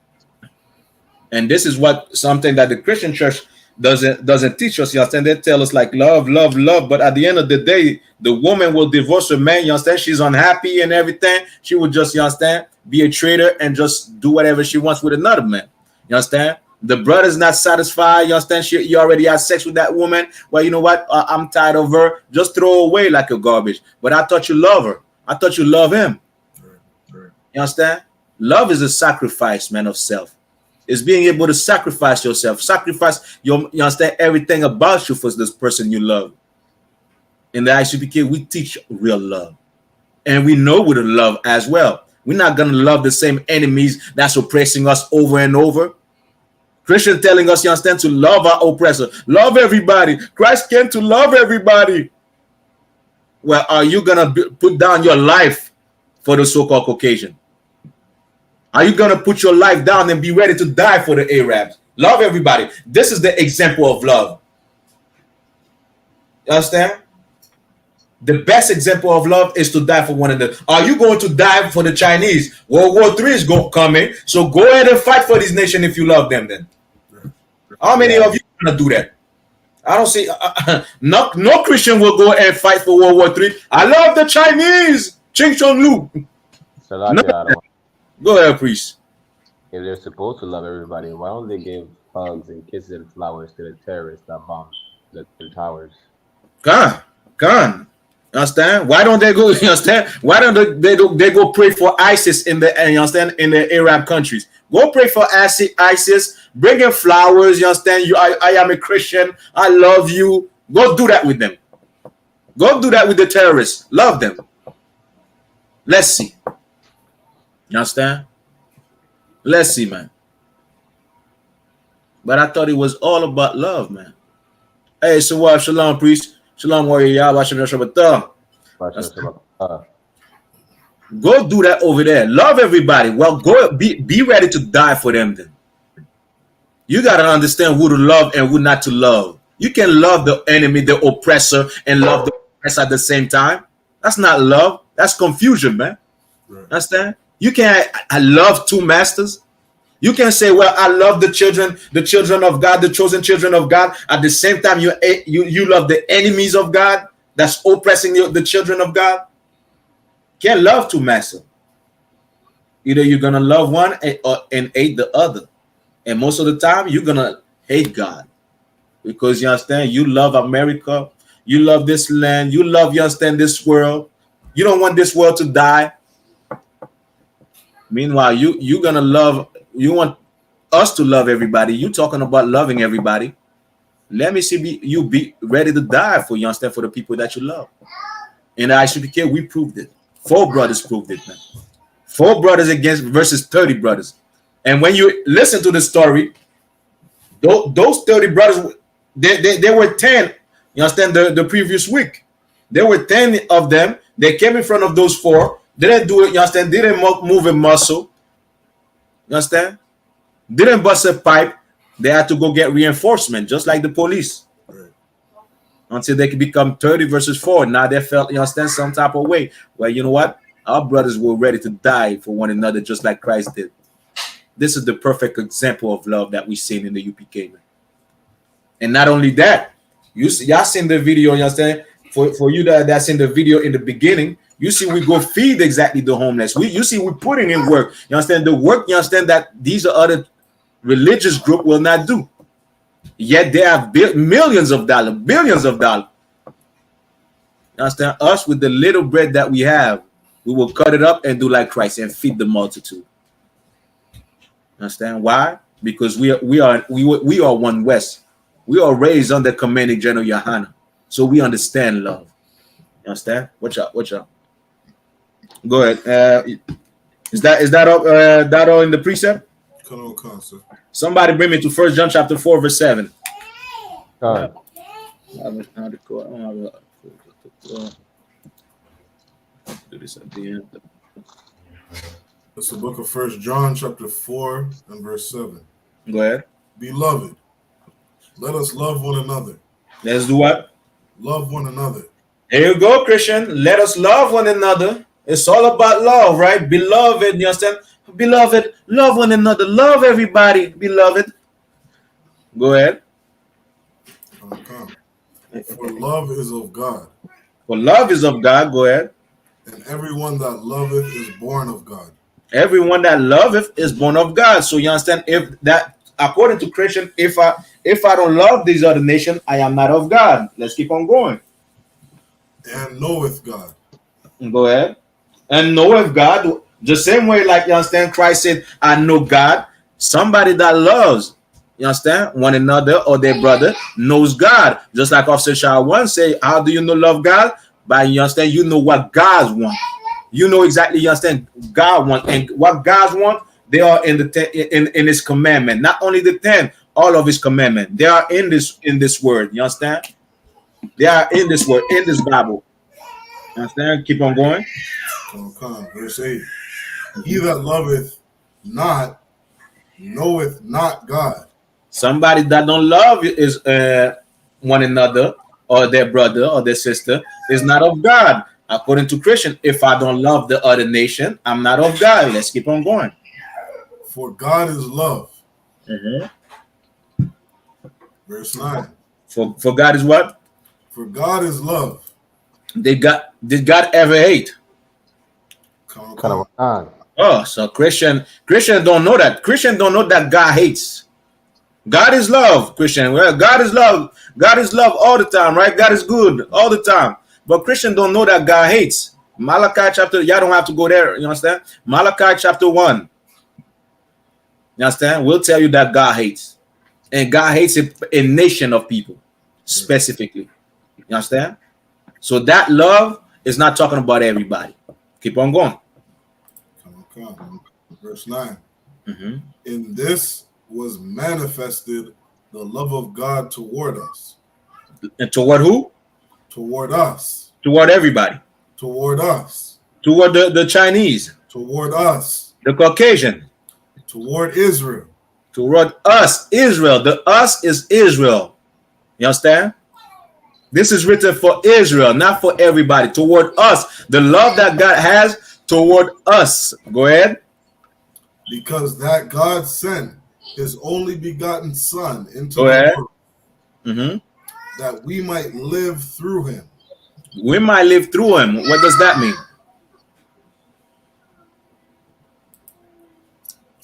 And this is what something that the Christian church doesn't teach us. You understand? They tell us like love, love, love. But at the end of the day, the woman will divorce her man. You understand? She's unhappy and everything. She will just, you understand, be a traitor and just do whatever she wants with another man. You understand? The brother's not satisfied. You understand? You already had sex with that woman. Well, you know what? I'm tired of her. Just throw her away like a garbage. But I thought you love her. I thought you love him. You understand? Love is a sacrifice, man, of self. It's being able to sacrifice yourself. Sacrifice you understand, everything about you for this person you love. In the ISUPK, we teach real love. And we know what to love as well. We're not going to love the same enemies that's oppressing us over and over. Christian telling us, you understand, to love our oppressor. Love everybody. Christ came to love everybody. Well, are you going to put down your life for the so-called Caucasian? Are you going to put your life down and be ready to die for the Arabs? Love everybody. This is the example of love. You understand? The best example of love is to die for one another. Are you going to die for the Chinese? World War III is coming. So go ahead and fight for this nation if you love them then. How many of you are going to do that? I don't see. No Christian will go and fight for World War III. I love the Chinese. Ching Chong Lu. No. Go ahead, priest. If they're supposed to love everybody, why don't they give hugs and kisses and flowers to the terrorists that bombed the towers? Gone. Understand? Why don't they go? You understand? Why don't they go pray for ISIS in the, you understand, in the Arab countries? Go pray for ISIS. Bring them flowers. You understand? I am a Christian. I love you. Go do that with them. Go do that with the terrorists. Love them. Let's see. You understand? Let's see, man. But I thought it was all about love, man. Hey, so what? Shalom, priest. Shalom, warrior. Go do that over there. Love everybody. Well, go be ready to die for them then. You got to understand who to love and who not to love. You can love the enemy, the oppressor, and love the oppressor at the same time. That's not love. That's confusion, man. Right. Understand? You can't I love two masters. You can say, well, I love the children of God, the chosen children of God. At the same time, you love the enemies of God that's oppressing the children of God. Can't love two masters. Either you're going to love one and hate the other. And most of the time, you're going to hate God. Because, you understand, you love America. You love this land. You love, you understand, this world. You don't want this world to die. Meanwhile, you're going to love, you want us to love everybody. You talking about loving everybody. Let me see you be ready to die for, you understand, for the people that you love. In the I.S.U.P.K, we proved it. 4 brothers proved it, man. 4 brothers against versus 30 brothers. And when you listen to the story, those 30 brothers, they were 10. You understand, the previous week. There were 10 of them. They came in front of those four. Didn't do it. You understand? Didn't move a muscle. You understand? Didn't bust a pipe. They had to go get reinforcement, just like the police. Right. Until they could become 30 versus 4. Now they felt, you understand, some type of way. Well, you know what? Our brothers were ready to die for one another, just like Christ did. This is the perfect example of love that we've seen in the UPK, man. And not only that, y'all seen the video, you understand? For you that's in the video in the beginning, you see we go feed exactly the homeless. You see we're putting in work. You understand the work, you understand that these are other religious group will not do. Yet they have millions of dollars, billions of dollars. You understand? Us with the little bread that we have, we will cut it up and do like Christ and feed the multitude. Understand why? Because we are one West. We are raised under commanding General YAHANNA, so we understand love. You understand? Watch out! Watch out! Go ahead. Is that all in the precept? Come on, sir. Somebody bring me to 1 John chapter 4 verse 7. Do this at the end. It's the book of 1 John chapter 4 and verse 7. Go ahead. Beloved, let us love one another. Let's do what? Love one another. Here you go, Christian. Let us love one another. It's all about love, right? Beloved, you understand? Beloved, love one another. Love everybody, beloved. Go ahead. For love is of God. For love is of God. Go ahead. And everyone that loveth is born of God. Everyone that loveth is born of God. So you understand, if that, according to Christian, if I don't love these other nations, I am not of God. Let's keep on going. And knoweth God. Go ahead. And knoweth God. The same way, like you understand, Christ said, I know God. Somebody that loves, you understand, one another or their brother knows God. Just like Officer Shah once say, how do you know love God? By, you understand, you know what God wants. You know exactly, you understand, God wants. And what God wants, they are in the in his commandment. Not only the 10, all of his commandment. They are in this word. You understand? They are in this word, in this Bible. You understand? Keep on going. Come. Verse 8. He that loveth not knoweth not God. Somebody that don't love is one another or their brother or their sister is not of God. According to Christian, if I don't love the other nation, I'm not of God. Let's keep on going. For God is love. Verse 9. For God is what? For God is love. Did God ever hate? Come. Oh, so Christian don't know that. Christian don't know that God hates. God is love, Christian. Well, God is love. God is love all the time, right? God is good all the time. But Christian don't know that God hates. Malachi chapter, y'all don't have to go there, you understand? Malachi chapter 1. You understand? We'll tell you that God hates. And God hates a nation of people, specifically. You understand? So that love is not talking about everybody. Keep on going. Come. Verse 9. In this was manifested the love of God toward us. And toward who? Toward us. Toward everybody. Toward us. Toward the Chinese. Toward us. The Caucasian. Toward Israel. Toward us, Israel. The us is Israel. You understand? This is written for Israel, not for everybody. Toward us. The love that God has toward us. Go ahead. Because that God sent his only begotten Son into the world, that we might live through him. We might live through him. What does that mean?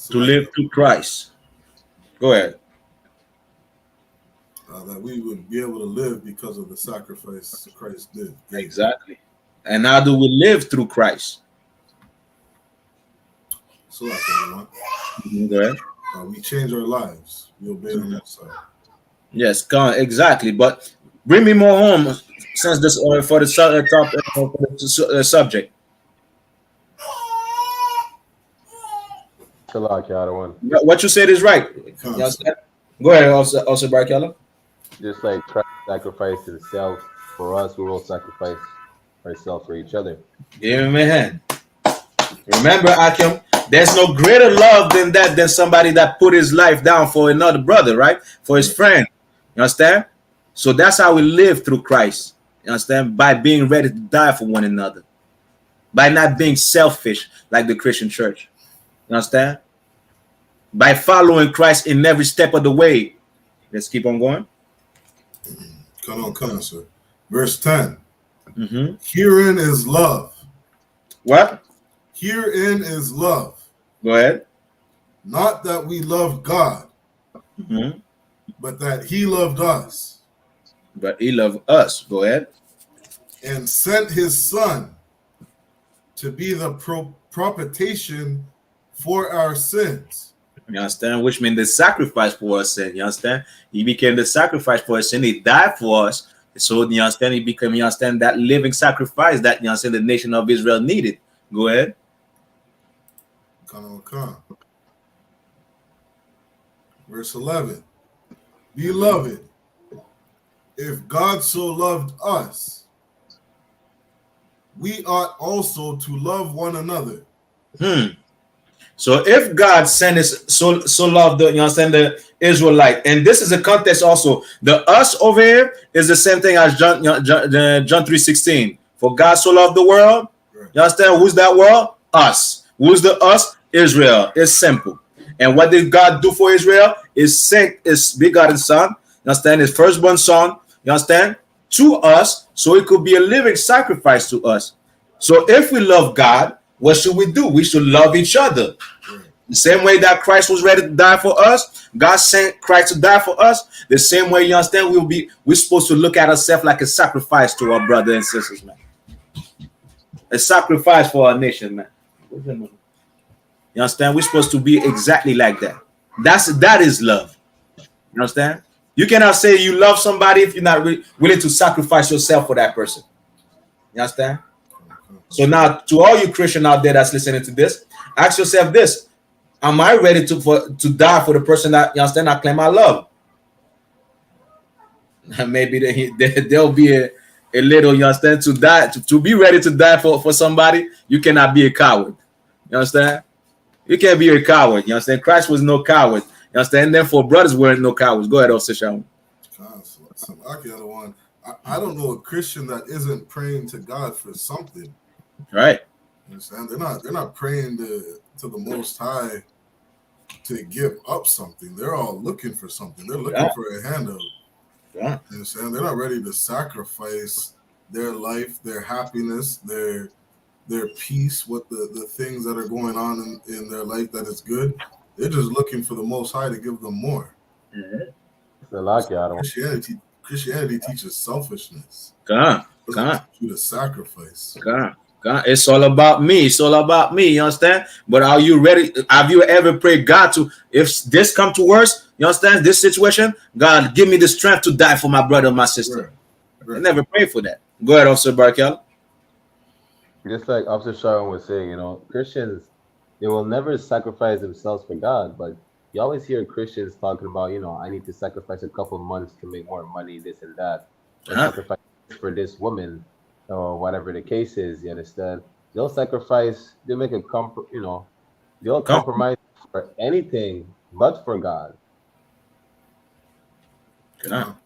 To live through Christ. Go ahead. That we would be able to live because of the sacrifice Christ did. Exactly. And how do we live through Christ? So go ahead. We change our lives. We obey on that side. Yes, exactly. But bring me more home since this for the subject. What you said is right. Go ahead, also Barkella. Just like Christ sacrificed himself for us, we will sacrifice ourselves for each other. Amen. Remember, Akim, there's no greater love than that, than somebody that put his life down for another brother, right? For his friend. You understand? So that's how we live through Christ. You understand? By being ready to die for one another. By not being selfish like the Christian church. You understand? By following Christ in every step of the way. Let's keep on going. Come on, sir. Verse 10. Herein is love. What? Herein is love. Go ahead. Not that we loved God, but that he loved us. But he loved us. Go ahead. And sent his son to be the propitiation for our sins. You understand? Which means the sacrifice for our sin. You understand? He became the sacrifice for our sin. He died for us. So you understand? He became, you understand, that living sacrifice that, you understand, the nation of Israel needed. Go ahead. Come. Verse 11. Beloved, if God so loved us, we ought also to love one another. So if God sent his so loved the, you understand, the Israelite, and this is a context also. The us over here is the same thing as John 3:16. For God so loved the world. You understand? Who's that world? Us. Who's the us? Israel. It's simple. And what did God do for Israel? Is sent his begotten son. You understand? His firstborn son. You understand? To us, so it could be a living sacrifice to us. So if we love God, what should we do? We should love each other. The same way that Christ was ready to die for us, God sent Christ to die for us. The same way, you understand, we're supposed to look at ourselves like a sacrifice to our brothers and sisters, man. A sacrifice for our nation, man. You understand? We're supposed to be exactly like that. That is love. You understand? You cannot say you love somebody if you're not willing to sacrifice yourself for that person. You understand? So now, to all you Christians out there that's listening to this, ask yourself this: am I ready to die for the person that, you understand, I claim I love? Maybe there'll be a little, you understand, to die, to be ready to die for somebody. You cannot be a coward. You understand? You can't be a coward. You understand? Christ was no coward. You understand? And therefore, brothers weren't no cowards. Go ahead, Officer Shalom. I don't know a Christian that isn't praying to God for something. Right. You understand? They're not praying to the Most High to give up something. They're all looking for something. They're looking for a handout. Yeah. You understand? They're not ready to sacrifice their life, their happiness, their peace, what the things that are going on in their life that is good. They're just looking for the Most High to give them more. Christianity teaches selfishness. You to sacrifice. It's all about me. It's all about me. You understand? But are you ready? Have you ever prayed God to, if this come to worse, you understand, this situation, God, give me the strength to die for my brother or my sister. Right. I never prayed for that. Go ahead, Officer Barkel. Just like Officer Sharon was saying, you know, Christians, they will never sacrifice themselves for God, but you always hear Christians talking about, you know, I need to sacrifice a couple months to make more money, this and that. Or sacrifice for this woman, or whatever the case is, you understand? They'll sacrifice, they'll make a they'll compromise for anything but for God. You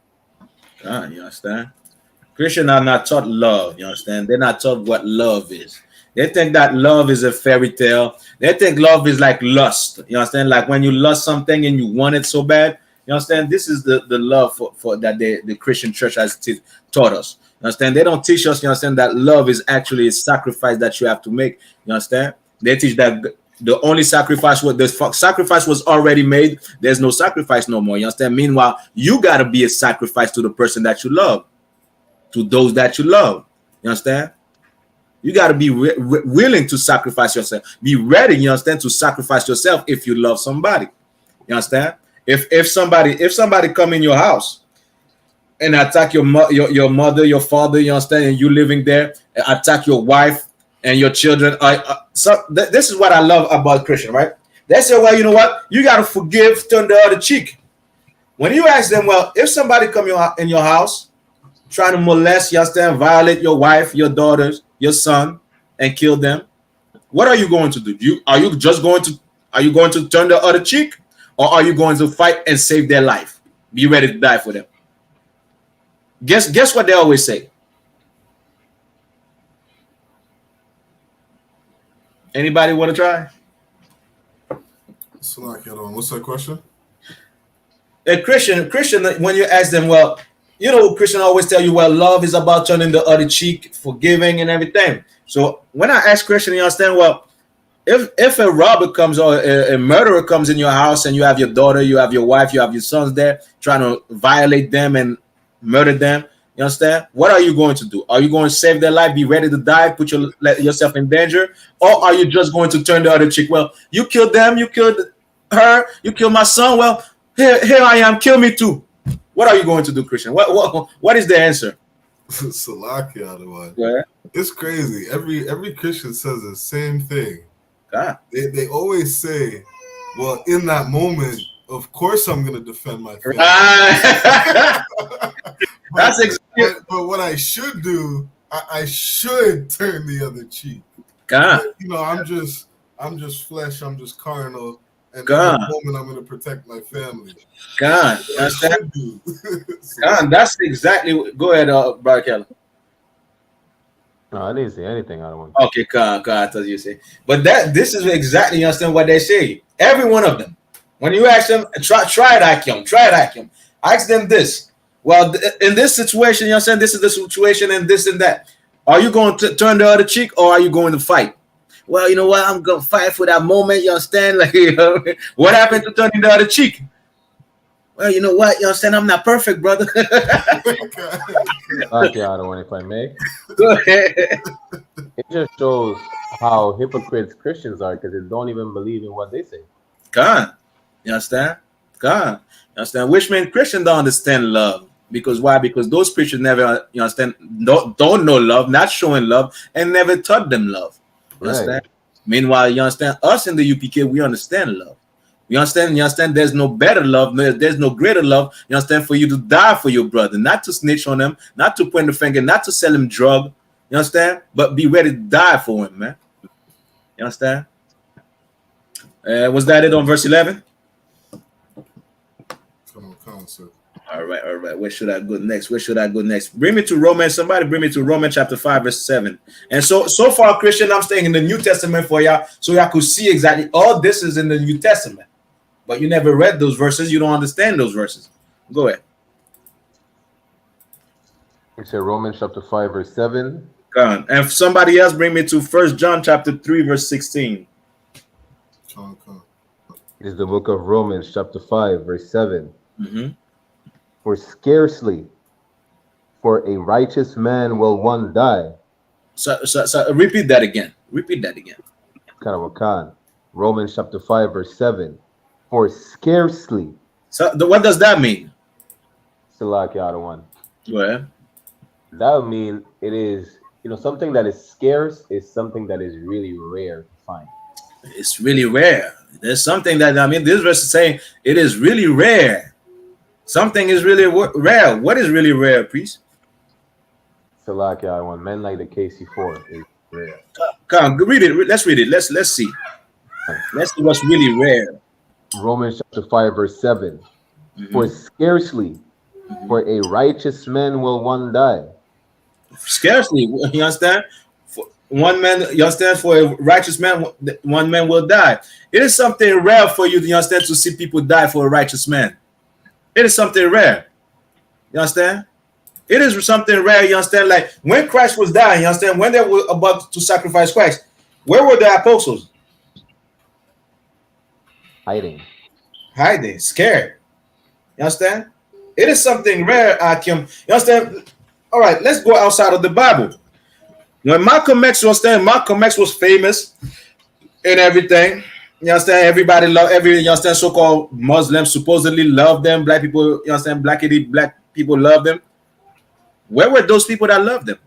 understand? Christians are not taught love, you understand? They're not taught what love is. They think that love is a fairy tale. They think love is like lust. You understand? Like when you lust something and you want it so bad. You understand? This is the love for that the Christian church has taught us. You understand? They don't teach us, you understand, that love is actually a sacrifice that you have to make. You understand? They teach that the only sacrifice, the sacrifice was already made. There's no sacrifice no more. You understand? Meanwhile, you got to be a sacrifice to the person that you love, to those that you love. You understand? You got to be willing to sacrifice yourself. Be ready, you understand, to sacrifice yourself if you love somebody. You understand? If somebody come in your house and attack your mother, your father, you understand, and you living there, attack your wife and your children. This is what I love about Christian, right? They say, well, you know what? You got to forgive, turn the other cheek. When you ask them, well, if somebody come in your house trying to molest, you understand, violate your wife, your daughters, your son, and kill them, what are you going to do? Are you going to turn the other cheek, or are you going to fight and save their life? Be ready to die for them. Guess what they always say. Anybody want to try? What's that question? A Christian, when you ask them, well, Christian always tell you, well, love is about turning the other cheek, forgiving and everything. So when I ask Christian, you understand, well, if a robber comes or a murderer comes in your house and you have your daughter, you have your wife, you have your sons there, trying to violate them and murder them, you understand? What are you going to do? Are you going to save their life, be ready to die, put yourself in danger? Or are you just going to turn the other cheek? Well, you killed them, you killed her, you killed my son. Well, here I am, kill me too. What are you going to do, Christian? What is the answer? Salakia, yeah. It's crazy. Every Christian says the same thing. God. They always say, well, in that moment, of course I'm going to defend my family. That's exactly. But what I should do, I should turn the other cheek. God. But, I'm just flesh. I'm just carnal. And God. in the moment, I'm going to protect my family. God. God, that's exactly. Go ahead, Brother Kelly. No, I didn't say anything. I don't want. Okay, God, I thought you say. But this is exactly, you understand what they say. Every one of them. When you ask them, try it, Akim. Ask them this. Well, in this situation, you understand, this is the situation and this and that. Are you going to turn the other cheek or are you going to fight? Well, you know what? I'm going to fight for that moment, you understand? Like, what happened to turning the other cheek? Well, you know what? You understand? I'm not perfect, brother. Okay, I don't want, if I may. Go ahead. It just shows how hypocrites Christians are because they don't even believe in what they say. God, you understand? God, you understand? Which means Christians don't understand love. Because why? Because those Christians never, you understand, don't know love, not showing love, and never taught them love. You understand? Meanwhile, you understand, us in the UPK, we understand love. You understand, there's no better love, there's no greater love, you understand, for you to die for your brother, not to snitch on him, not to point the finger, not to sell him drug, you understand, but be ready to die for him, man. You understand? Was that it on verse 11? Come on, sir. All right. Where should I go next? Bring me to Romans. Somebody bring me to Romans chapter 5, verse 7. And so far, Christian, I'm staying in the New Testament for y'all, so y'all could see exactly all this is in the New Testament. But you never read those verses. You don't understand those verses. Go ahead. It's Romans chapter 5, verse 7. Go on. And somebody else bring me to 1 John chapter 3, verse 16. Come. It's the book of Romans chapter 5, verse 7. Mm-hmm. For scarcely for a righteous man will one die. So repeat that again. Karawakan. Romans chapter 5, verse 7. For scarcely. So what does that mean? Salaki Adawan. Well, That would mean it is, something that is scarce is something that is really rare to find. it's really rare. There's something that, this verse is saying it is really rare. Something is really rare. What is really rare, priest? Salaki Adawan. Men like the KC4 is rare. Come, read it. Let's read it. Let's see. Let's see what's really rare. Romans chapter 5, verse 7. Mm-hmm. For scarcely for a righteous man will one die. Scarcely, you understand? For one man, you understand? For a righteous man, one man will die. It is something rare for you, you understand, to see people die for a righteous man. It is something rare. You understand? It is something rare, you understand? Like when Christ was dying, you understand? When they were about to sacrifice Christ, where were the apostles? Hiding, Scared. You understand? It is something rare, Akim. You understand? All right, let's go outside of the Bible. When Malcolm X was famous and everything. You understand? Everybody you understand, so-called Muslims supposedly love them. Black people, you understand, black people love them. Where were those people that loved them?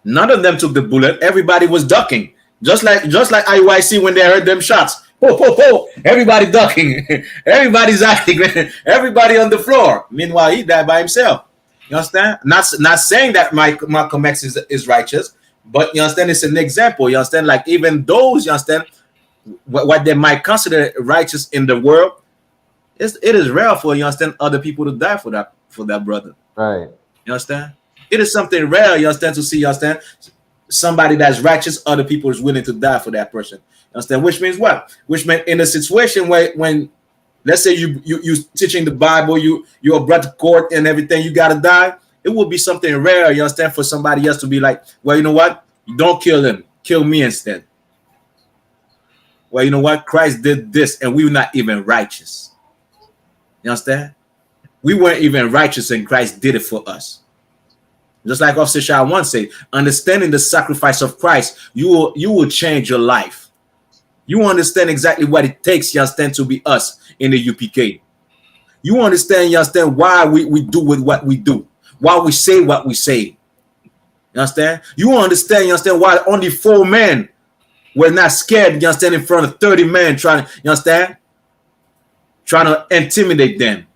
None of them took the bullet. Everybody was ducking. Just like IYC when they heard them shots. Everybody ducking. Everybody's acting. Everybody on the floor. Meanwhile, he died by himself. You understand? Not saying that Malcolm X is righteous, but you understand it's an example. You understand? Like even those, you understand, what they might consider righteous in the world, it is rare for, you understand, other people to die for that brother. Right. You understand? It is something rare, you understand, to see, you understand, somebody that's righteous, other people is willing to die for that person. You understand? Which means what? Which means in a situation where when let's say you teaching the Bible, you're brought to court and everything, you gotta die. It would be something rare, you understand, for somebody else to be like, well, you know what? Don't kill him, kill me instead. Well, you know what? Christ did this, and we were not even righteous. You understand? We weren't even righteous, and Christ did it for us. Just like Officer Shah once said, understanding the sacrifice of Christ, you will change your life. You understand exactly what it takes, you understand, to be us in the UPK. You understand why we do with what we do, why we say what we say. You understand? You understand why only 4 men were not scared, you understand, in front of 30 men trying to intimidate them.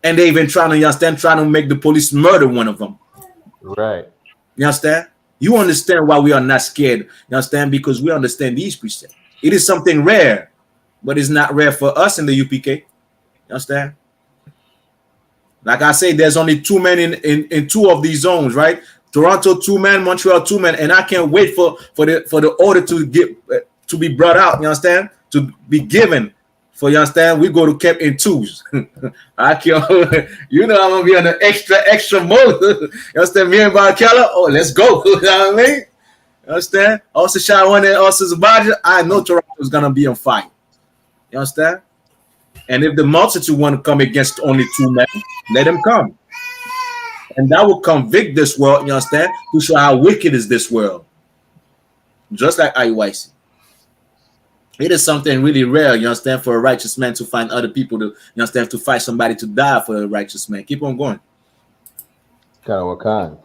And they even trying to make the police murder one of them. Right. You understand? You understand why we are not scared. You understand? Because we understand these precepts. It is something rare, but it's not rare for us in the UPK. You understand? Like I say, there's only 2 men in 2 of these zones, right? Toronto 2 men, Montreal 2 men, and I can't wait for the order to be brought out. You understand? To be given. For, you understand, we go to camp in 2s. I can't, you know, I'm gonna be on an extra mode. You understand? Me and Bob Keller, oh, let's go. You know what I mean? You understand? Also, Shawan and also Zabaja, I know Toronto is gonna be on fire. You understand? And if the multitude want to come against only 2 men, let them come. And that will convict this world, you understand, to show how wicked is this world. Just like IYC. It is something really rare, you understand, for a righteous man to find other people to, you understand, to fight somebody to die for a righteous man. Keep on going. Kanawakan.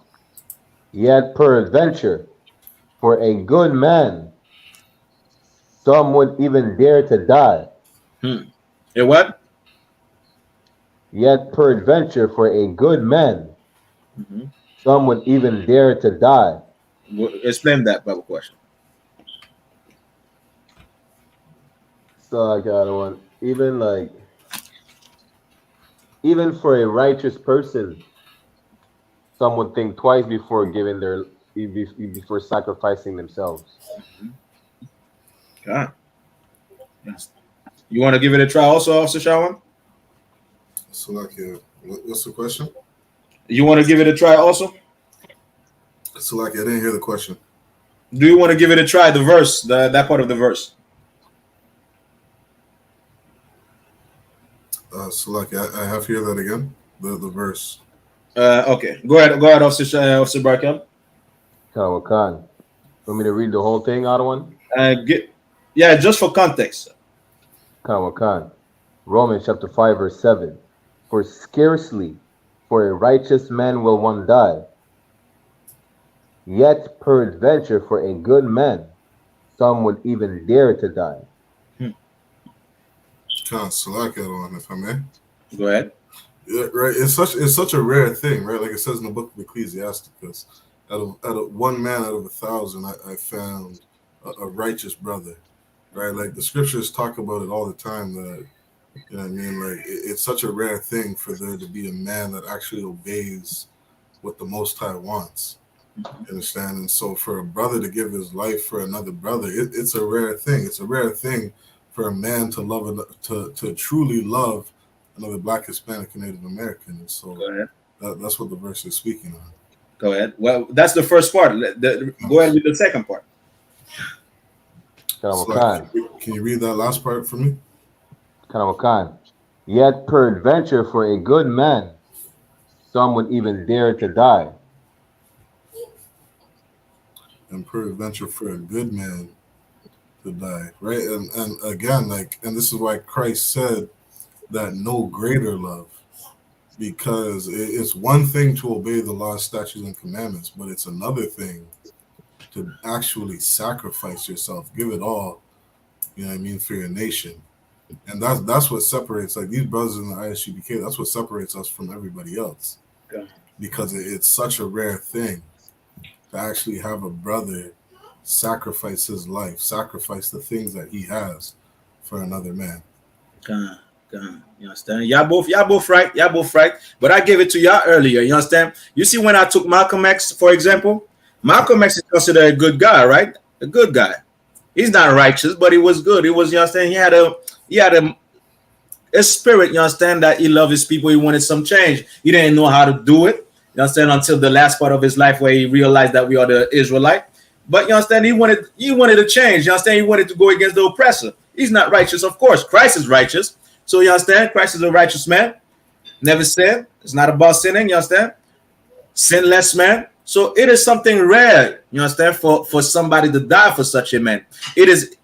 Yet peradventure, for a good man, some would even dare to die. A what? Yet peradventure, for a good man, some would even dare to die. Explain that Bible question. So I got one. Even for a righteous person, some would think twice before before sacrificing themselves. God. Yes. You want to give it a try also, Officer Shawan? So, like, what's the question? You want to give it a try also? So, like, I didn't hear the question. Do you want to give it a try, the verse, that part of the verse? So, like, I have to hear that again, the verse. Okay, go ahead, Officer Barkel. Khan. Want me to read the whole thing, Adawan? Yeah, just for context. Khan. Romans chapter 5, verse 7. For scarcely for a righteous man will one die, yet peradventure for a good man, some would even dare to die. So, like, if I may. Go ahead. Yeah, right. It's such a rare thing, right? Like it says in the book of Ecclesiasticus, out of 1 man out of 1,000, I found a righteous brother, right? Like the scriptures talk about it all the time. That, you know what I mean? Like it's such a rare thing for there to be a man that actually obeys what the Most High wants. You understand? And so for a brother to give his life for another brother, it's a rare thing. It's a rare thing for a man to love to truly love another Black, Hispanic, and Native American. And so that's what the verse is speaking on. Go ahead. Well, that's the first part. Go ahead with the second part. So, can you read that last part for me? Khan. Yet peradventure for a good man, some would even dare to die. And peradventure for a good man to die, right? And again, and this is why Christ said that no greater love, because it's one thing to obey the law, statutes, and commandments, but it's another thing to actually sacrifice yourself, give it all You know what I mean, for your nation. And that's what separates, like, these brothers in the I.S.U.P.K, that's what separates us from everybody else. Okay. Because it's such a rare thing to actually have a brother sacrifice his life, sacrifice the things that he has for another man. You understand? Y'all both right. Y'all both right. But I gave it to y'all earlier. You understand? You see, when I took Malcolm X, for example, Malcolm X is considered a good guy, right? A good guy. He's not righteous, but he was good. He was, you understand? He had a spirit, you understand, that he loved his people. He wanted some change. He didn't know how to do it, you understand, until the last part of his life where he realized that we are the Israelite. But you understand, he wanted to change. You understand, he wanted to go against the oppressor. He's not righteous, of course. Christ is righteous. So you understand, Christ is a righteous man. Never sinned. It's not about sinning, you understand? Sinless man. So it is something rare, you understand, for somebody to die for such a man. It is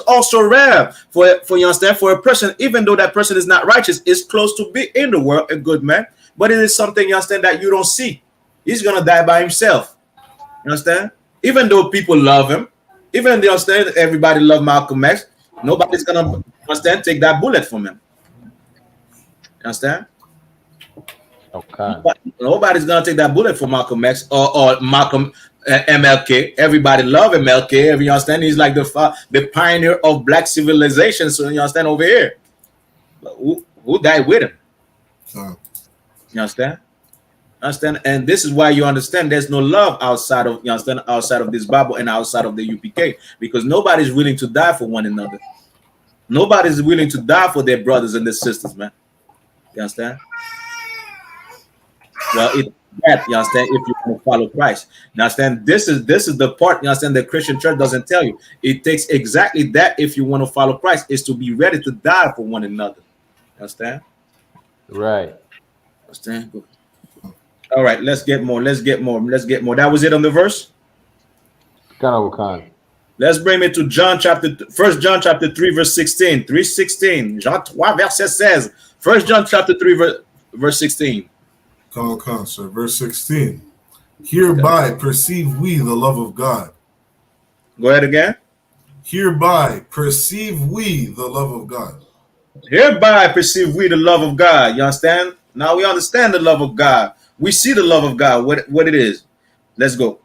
also rare for you understand, for a person, even though that person is not righteous, is close to be in the world a good man. But it is something, you understand, that you don't see. He's gonna die by himself. You understand? Even though people love him, even though, you understand, everybody love Malcolm X, nobody's gonna, you understand, take that bullet from him. You understand? Okay. Nobody's gonna take that bullet for Malcolm X or Malcolm MLK. Everybody love MLK. You understand? He's like the pioneer of black civilization. So you understand over here. Who died with him? You understand? Understand? And this is why you understand there's no love outside of, you understand, outside of this Bible and outside of the UPK, because nobody's willing to die for one another. Nobody's willing to die for their brothers and their sisters, man. You understand? Well, it's that, you understand, if you want to follow Christ. You understand? This is the part, you understand, the Christian church doesn't tell you. It takes exactly that, if you want to follow Christ, is to be ready to die for one another. You understand? Right. Understand? Good. All right, let's get more. That was it on the verse? Let's bring it to First John chapter 3, verse 16. 3:16. Jean 3, verset 16. First John chapter 3, verse 16. Come, sir. Verse 16. Hereby perceive we the love of God. Go ahead again. Hereby perceive we the love of God. Hereby perceive we the love of God. You understand? Now we understand the love of God. We see the love of God, what it is. Let's go.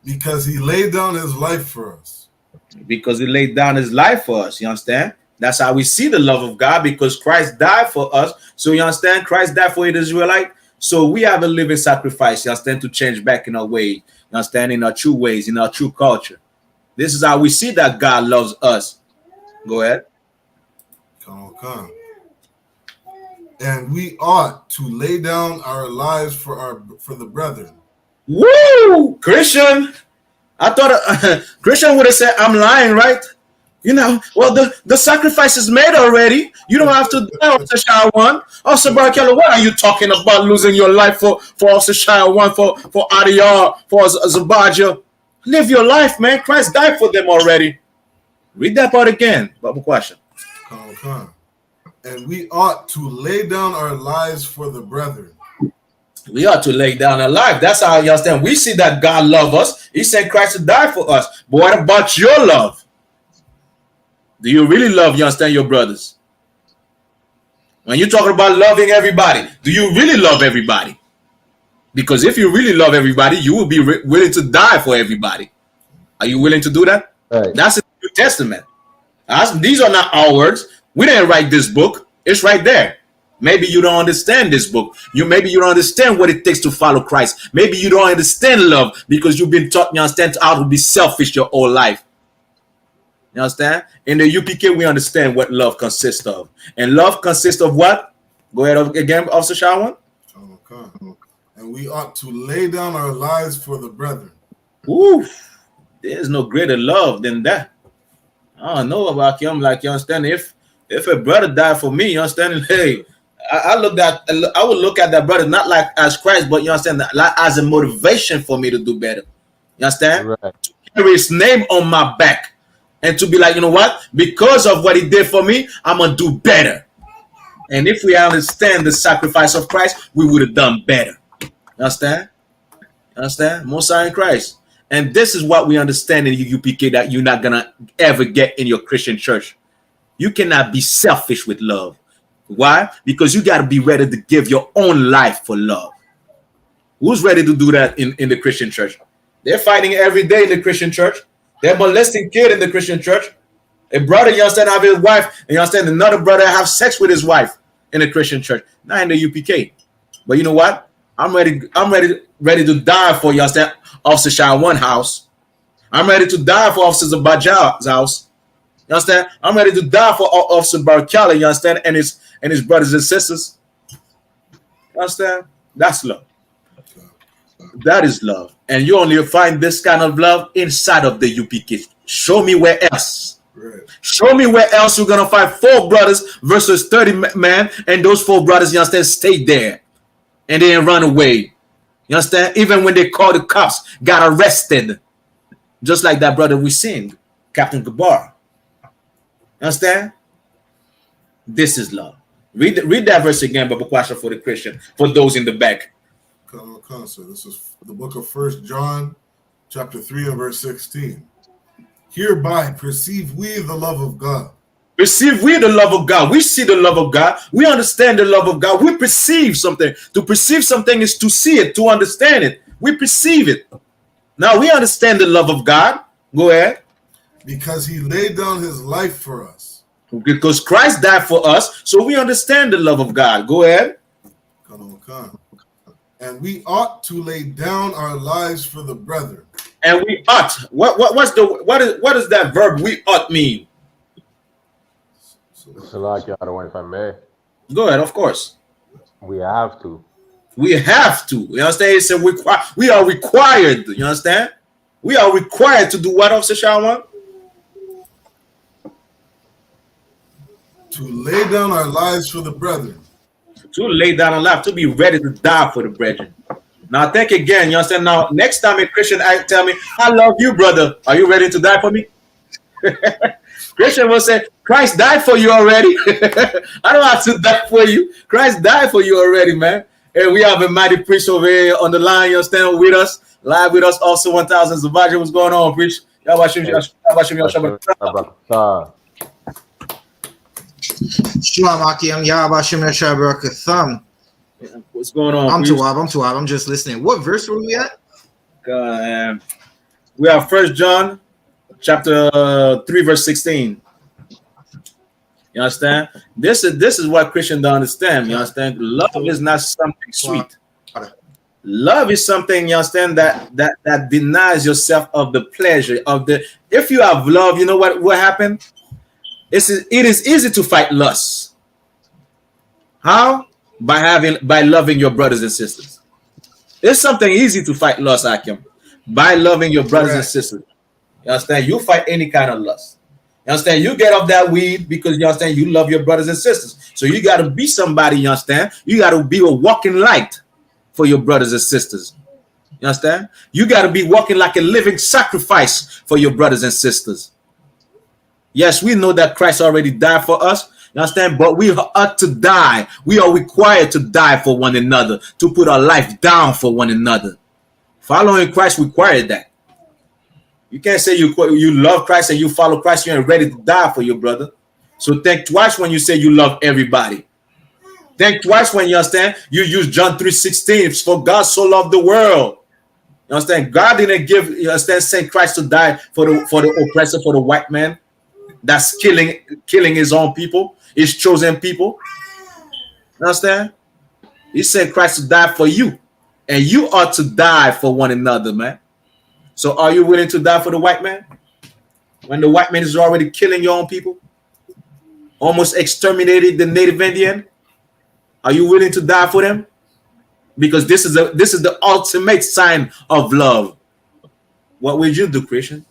Because he laid down his life for us. Because he laid down his life for us. You understand? That's how we see the love of God, because Christ died for us. So you understand? Christ died for the Israelite. So we have a living sacrifice, you understand, to change back in our ways. You understand? In our true ways, in our true culture. This is how we see that God loves us. Go ahead. Come. And we ought to lay down our lives for the brethren. Woo! Christian. I thought Christian would have said, I'm lying, right? You know, well, the sacrifice is made already. You don't have to die, Officer Shire 1. Officer Barakella, what are you talking about losing your life for Officer Shire 1, for Adiyar, for Zabaja? Live your life, man. Christ died for them already. Read that part again. Babu question. Come. And we ought to lay down our lives for the brethren. We ought to lay down our life. That's how you understand. We see that God loves us. He sent Christ to die for us. But what about your love? Do you really love, you understand, your brothers? When you're talking about loving everybody, do you really love everybody? Because if you really love everybody, you will be willing to die for everybody. Are you willing to do that? Right. That's in the New Testament. These are not our words. We didn't write this book. It's right there. Maybe you don't understand this book. Maybe you don't understand what it takes to follow Christ. Maybe you don't understand love because you've been taught, you understand, how to be selfish your whole life. You understand? In the UPK, we understand what love consists of. And love consists of what? Go ahead again, Officer Shawan. Okay. And we ought to lay down our lives for the brethren. Ooh, there's no greater love than that. I don't know about you. I'm like, you understand? If a brother died for me, you understand? Hey, I would look at that brother not like as Christ, but you understand, like as a motivation for me to do better. You understand? Right. To carry his name on my back and to be like, you know what? Because of what he did for me, I'm gonna do better. And if we understand the sacrifice of Christ, we would have done better. You understand? You understand? Most are in Christ. And this is what we understand in UPK that you're not gonna ever get in your Christian church. You cannot be selfish with love. Why? Because you got to be ready to give your own life for love. Who's ready to do that in the Christian church? They're fighting every day in the Christian church. They're molesting kids in the Christian church. A brother, you understand, have his wife, and you understand another brother have sex with his wife in the Christian church, not in the UPK. But you know what? I'm ready to die for, you understand, Officer Shawan house. I'm ready to die for Officer Zabajah's house. You understand? I'm ready to die for Officer Barakali, you understand, and his brothers and sisters. You understand? That's love. That is love. And you only find this kind of love inside of the UPK. Show me where else. Right. Show me where else you're going to find 4 brothers versus 30 men, and those 4 brothers, you understand, stay there and they didn't run away. You understand? Even when they called the cops, got arrested. Just like that brother we seen, Captain Gabar. Understand? This is love. Read that verse again, Baba Kwasha, for the Christian, for those in the back. So this is the book of 1 John, chapter 3 and verse 16. Hereby perceive we the love of God. Perceive we the love of God. We see the love of God. We understand the love of God. We perceive something. To perceive something is to see it, to understand it. We perceive it. Now we understand the love of God. Go ahead. Because he laid down his life for us. Because Christ died for us, so we understand the love of God. Go ahead. And we ought to lay down our lives for the brethren. And we ought. What does that verb we ought mean? If I may. Go ahead, of course. We have to. We have to. You understand? He said we are required. You understand? We are required to do what, Officer Shawan? To lay down our lives for the brethren. To lay down our life, to be ready to die for the brethren. Now think again, you understand? Now, next time a Christian tell me, I love you, brother. Are you ready to die for me? Christian will say, Christ died for you already. I don't have to die for you. Christ died for you already, man. And we have a mighty priest over here on the line, you understand, with us, live with us, also 1000 Zavaja. What's going on, preach? Shalom, Akim. Yahbashim Yashabarakat. What's going on? I'm Tawab. I'm just listening. What verse were we at? We are 1 John chapter 3, verse 16. You understand? This is what Christians don't understand. You understand? Love is not something sweet. Love is something, you understand, that denies yourself of the pleasure of the. If you have love, you know what happened? It is easy to fight lust. How? By loving your brothers and sisters. It's something easy to fight lust, Akim. By loving your brothers and sisters. You understand? You fight any kind of lust. You understand? You get off that weed because you understand you love your brothers and sisters. So you got to be somebody, you understand? You got to be a walking light for your brothers and sisters. You understand? You got to be walking like a living sacrifice for your brothers and sisters. Yes, we know that Christ already died for us. You understand? But we ought to die. We are required to die for one another, to put our life down for one another. Following Christ required that. You can't say you love Christ and you follow Christ, you ain't ready to die for your brother. So think twice when you say you love everybody. Think twice when you understand you use John 3:16. For God so loved the world. You understand? God didn't give, you understand, send Christ to die for the oppressor, for the white man that's killing his own people, his chosen people. You understand? He sent Christ to die for you, and you ought to die for one another, man. So are you willing to die for the white man when the white man is already killing your own people, almost exterminated the native Indian? Are you willing to die for them? Because this is the ultimate sign of love. What would you do, Christian?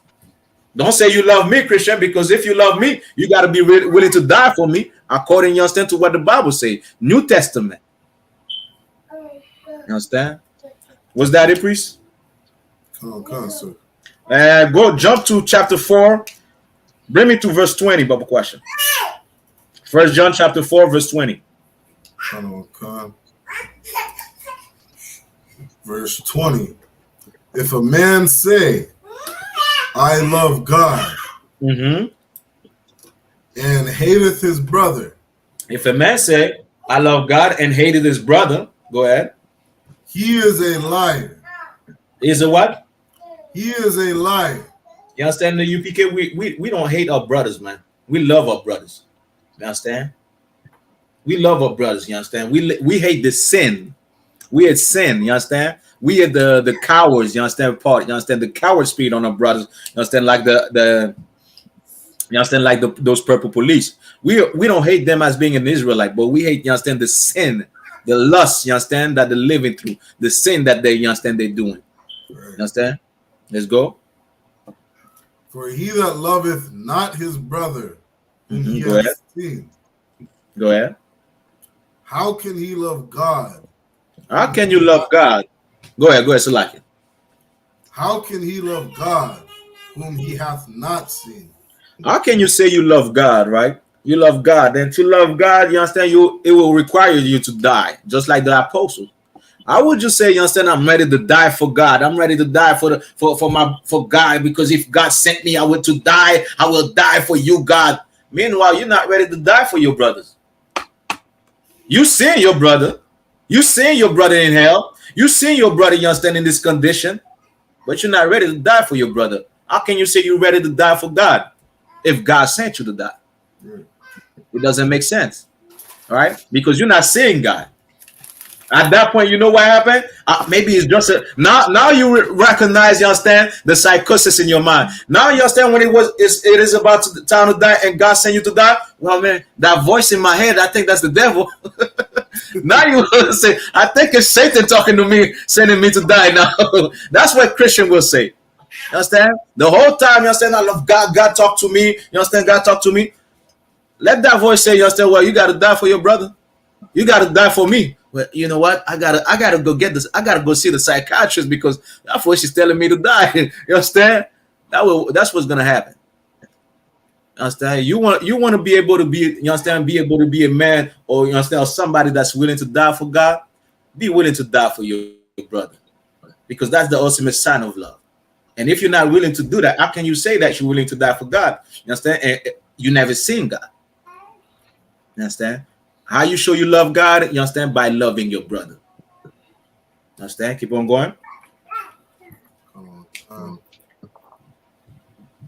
Don't say you love me, Christian, because if you love me, you got to be willing to die for me, according, you understand, to what the Bible says. New Testament. You understand? Was that it, priest? Come on, sir. Go jump to chapter 4. Bring me to verse 20, Baba question. 1 John chapter 4, verse 20. Verse 20. If a man say, I love God, Mm-hmm. and hateth his brother, If a man say, I love God and hated his brother, go ahead. he is a liar. Is it what? He is a liar. You understand the UPK? We don't hate our brothers, man. We love our brothers. You understand? We love our brothers. You understand? We hate the sin. We hate sin. You understand? We hate the cowards. You understand? Part. You understand the coward spirit on our brothers. You understand? Like the you understand? Like those purple police. We don't hate them as being an Israelite, but we hate. You understand the sin, the lust. You understand that they're living through, the sin that they. You understand they're doing. You understand? Let's go. For he that loveth not his brother whom he Go hath ahead. seen, Go ahead. how can he love God? How can you love God? Go ahead, Salaki. How can he love God whom he hath not seen? How can you say you love God, right? You love God. And to love God, you understand, it will require you to die, just like the apostles. How would you say, you understand, I'm ready to die for God? I'm ready to die for God, because if God sent me, I will to die. I will die for you, God. Meanwhile, you're not ready to die for your brothers. You seen your brother. You seen your brother in hell. You seen your brother, you understand, in this condition, but you're not ready to die for your brother. How can you say you're ready to die for God if God sent you to die? It doesn't make sense, all right? Because you're not seeing God. At that point, you know what happened? Maybe it's just now you recognize, you understand, the psychosis in your mind. Now you understand when it is about the time to die and God sent you to die. Well, man, that voice in my head, I think that's the devil. Now you say, I think it's Satan talking to me, sending me to die now. That's what Christian will say. You understand? The whole time, you understand, I love God. God talk to me. You understand? God talk to me. Let that voice say, you understand, well, you got to die for your brother. You got to die for me. Well, you know what? I gotta go get this. I gotta go see the psychiatrist because that voice is telling me to die. You understand? That's what's gonna happen. You understand? You want to be able to be. You understand? Be able to be a man, or you understand, or somebody that's willing to die for God. Be willing to die for your brother, because that's the ultimate sign of love. And if you're not willing to do that, how can you say that you're willing to die for God? You understand? And you never seen God. You understand? How you show you love God? You understand? By loving your brother. Understand? Keep on going.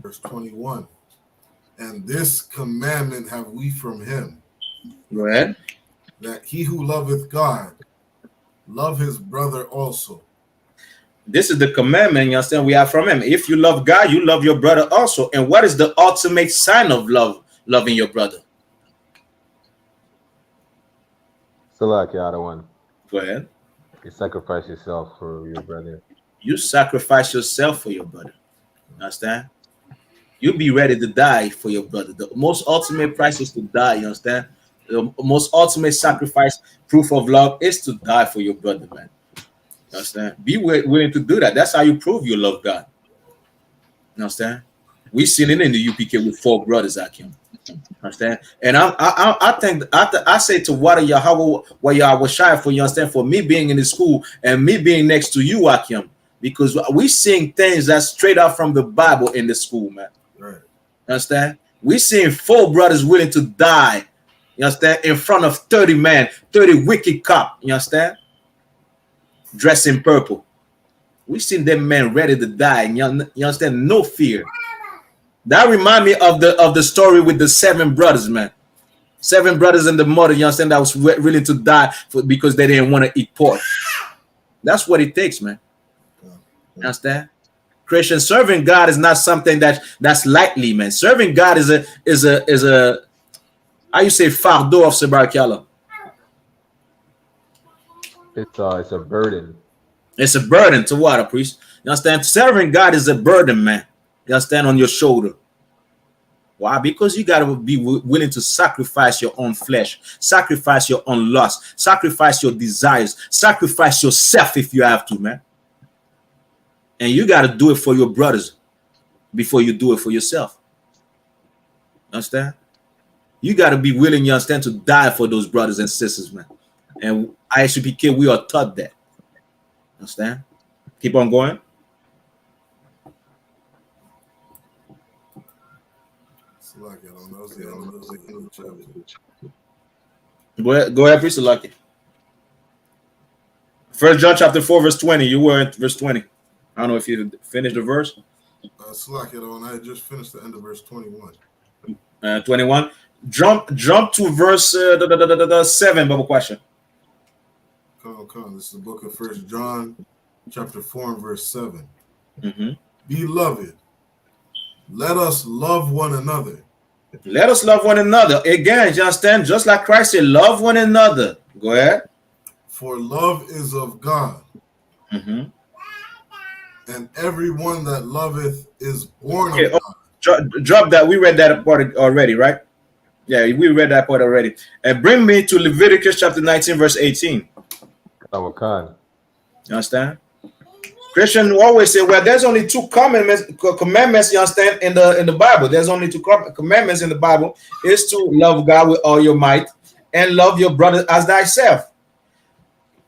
Verse 21. And this commandment have we from him. Go ahead. That he who loveth God, love his brother also. This is the commandment, you understand, we have from him. If you love God, you love your brother also. And what is the ultimate sign of love? Loving your brother. Salak, the other one. Go ahead. You sacrifice yourself for your brother. You sacrifice yourself for your brother. Understand? You'll be ready to die for your brother. The most ultimate price is to die. You understand? The most ultimate sacrifice, proof of love, is to die for your brother, man. You understand? Be willing to do that. That's how you prove you love God. You understand? We seen it in the UPK with 4 brothers, Akim. Understand? And I think I say to what y'all was shy for, you understand, for me being in the school and me being next to you, Akim, because we seeing things that's straight out from the Bible in the school, man. Right. Understand? We seeing 4 brothers willing to die, you understand, in front of 30 men, 30 wicked cop, you understand, dressed in purple. We seen them men ready to die, and you understand, no fear. That remind me of the story with the 7 brothers, man. 7 brothers and the mother, you understand, that was willing to die because they didn't want to eat pork. That's what it takes, man. You understand? Christian, serving God is not something that's lightly, man. Serving God is a how you say fardeau of Sebarakala? It's a burden. It's a burden to what, a priest? You understand? Serving God is a burden, man. You understand, on your shoulder. Why? Because you got to be willing to sacrifice your own flesh, sacrifice your own lust, sacrifice your desires, sacrifice yourself if you have to, man. And you got to do it for your brothers before you do it for yourself. Understand? You got to be willing, you understand, to die for those brothers and sisters, man. And I.S.U.P.K, we are taught that. Understand? Keep on going. Select it on. That was the end of the chapter. Go ahead, please, Lucky. 1 John chapter 4, verse 20. You were at verse 20. I don't know if you finished the verse. Select it on. I just finished the end of verse 21. 21. Jump to verse 7, Bible question. Come. This is the book of 1 John chapter 4 and verse 7. Mm-hmm. Beloved, let us love one another. Let us love one another. Again, you understand? Just like Christ said, love one another. Go ahead. For love is of God. Mm-hmm. And everyone that loveth is born of God. Drop that. We read that part already, right? Yeah, we read that part already. And bring me to Leviticus chapter 19, verse 18. You understand? Christian always say, well, there's only two commandments, you understand, in the Bible. There's only two commandments in the Bible, is to love God with all your might and love your brother as thyself.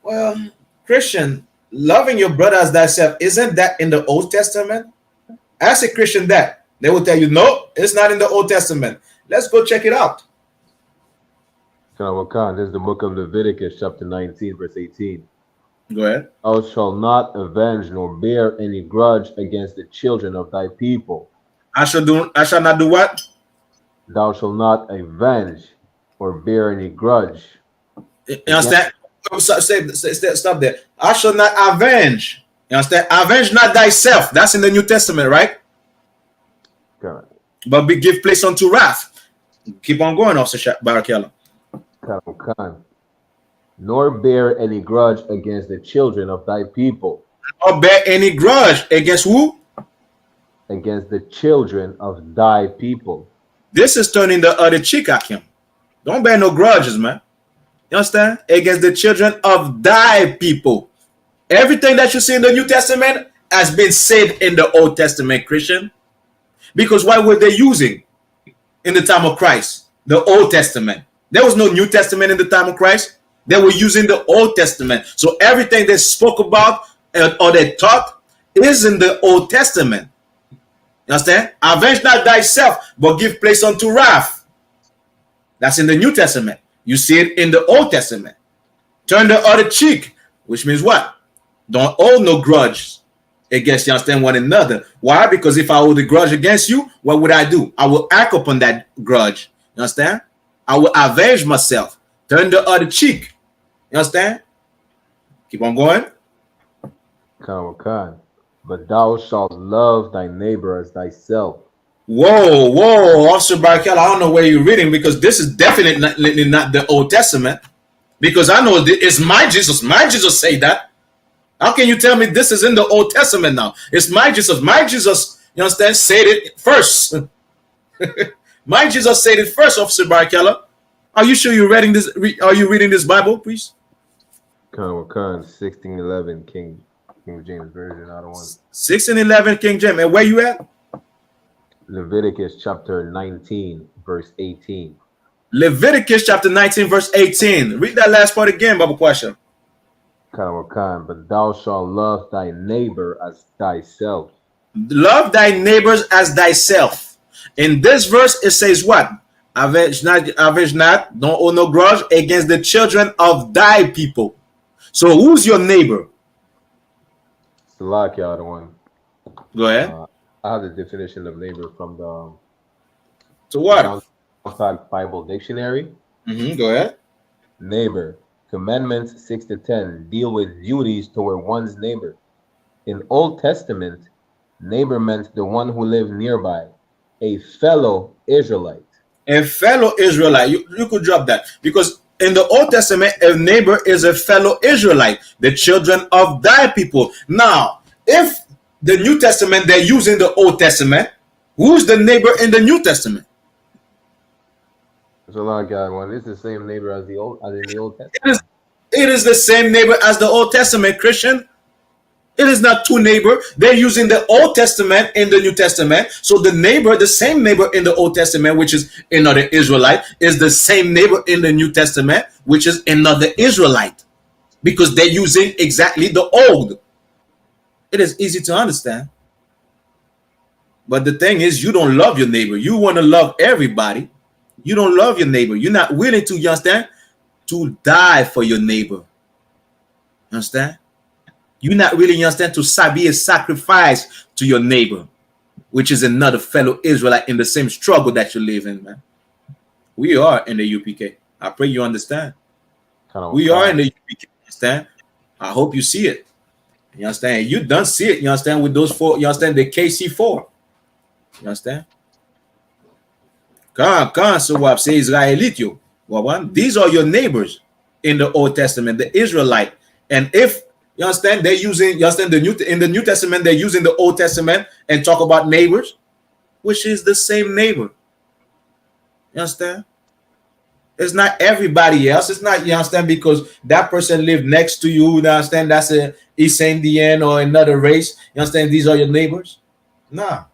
Well, Christian, loving your brother as thyself, isn't that in the Old Testament? Ask a Christian that. They will tell you, no, it's not in the Old Testament. Let's go check it out. This is the book of Leviticus, chapter 19, verse 18. Go ahead. Thou shalt not avenge nor bear any grudge against the children of thy people. I shall not do what? Thou shalt not avenge or bear any grudge. You understand? Stop there. I shall not avenge. You understand? Avenge not thyself. That's in the New Testament, right? Correct. But give place unto wrath. Keep on going, Officer Barakela. Nor bear any grudge against the children of thy people. Nor bear any grudge against who? Against the children of thy people. This is turning the other cheek at him. Don't bear no grudges, man. You understand? Against the children of thy people. Everything that you see in the New Testament has been said in the Old Testament, Christian. Because what were they using in the time of Christ? The Old Testament. There was no New Testament in the time of Christ. They were using the Old Testament. So everything they spoke about or they taught is in the Old Testament. You understand? Avenge not thyself, but give place unto wrath. That's in the New Testament. You see it in the Old Testament. Turn the other cheek, which means what? Don't hold no grudge against, you understand, one another. Why? Because if I hold a grudge against you, what would I do? I will act upon that grudge. You understand? I will avenge myself. Turn the other cheek. You understand? Keep on going. But thou shalt love thy neighbor as thyself. Whoa, Officer Barkel, I don't know where you're reading, because this is definitely not the Old Testament. Because I know it's my Jesus. My Jesus say that. How can you tell me this is in the Old Testament now? It's my Jesus. My Jesus, you understand, said it first. My Jesus said it first, Officer Barkella. Are you sure you're reading this? Are you reading this Bible, please? 1611 King James Version, I don't want 1611 King James. And where you at? Leviticus chapter 19, verse 18. Leviticus chapter 19, verse 18. Read that last part again, Bible question. But thou shalt love thy neighbor as thyself. Love thy neighbors as thyself. In this verse, it says what? Avenge not, don't owe no grudge against the children of thy people. So who's your neighbor? Like the other one. Go ahead. I have the definition of neighbor from the to what? Bible Dictionary. Go ahead. Neighbor. Commandments 6 to 10 deal with duties toward one's neighbor. In Old Testament, neighbor meant the one who lived nearby, a fellow Israelite. A fellow Israelite. You could drop that, because in the Old Testament, a neighbor is a fellow Israelite, the children of thy people. Now, if the New Testament, they're using the Old Testament, who's the neighbor in the New Testament? So like one, it's the same neighbor as in the Old Testament. It is the same neighbor as the Old Testament, Christian. It is not two neighbors. They're using the Old Testament in the New Testament. So the neighbor, the same neighbor in the Old Testament, which is another Israelite, is the same neighbor in the New Testament, which is another Israelite. Because they're using exactly the old. It is easy to understand. But the thing is, you don't love your neighbor. You want to love everybody. You don't love your neighbor. You're not willing to, you understand, to die for your neighbor. You understand? You're not really, you understand, to be a sacrifice to your neighbor, which is another fellow Israelite in the same struggle that you live in, man. We are in the UPK. I pray you understand. We are in the UPK. Understand? I hope you see it. You understand? You don't see it. You understand? With those four, you understand the KC4. You understand? So what say Israelite you? These are your neighbors in the Old Testament, the Israelite. And if you understand, they're using, you understand, in the New Testament, they're using the Old Testament and talk about neighbors, which is the same neighbor. You understand? It's not everybody else. It's not, you understand, because that person lived next to you. You understand? That's a East Indian or another race. You understand? These are your neighbors. Nah.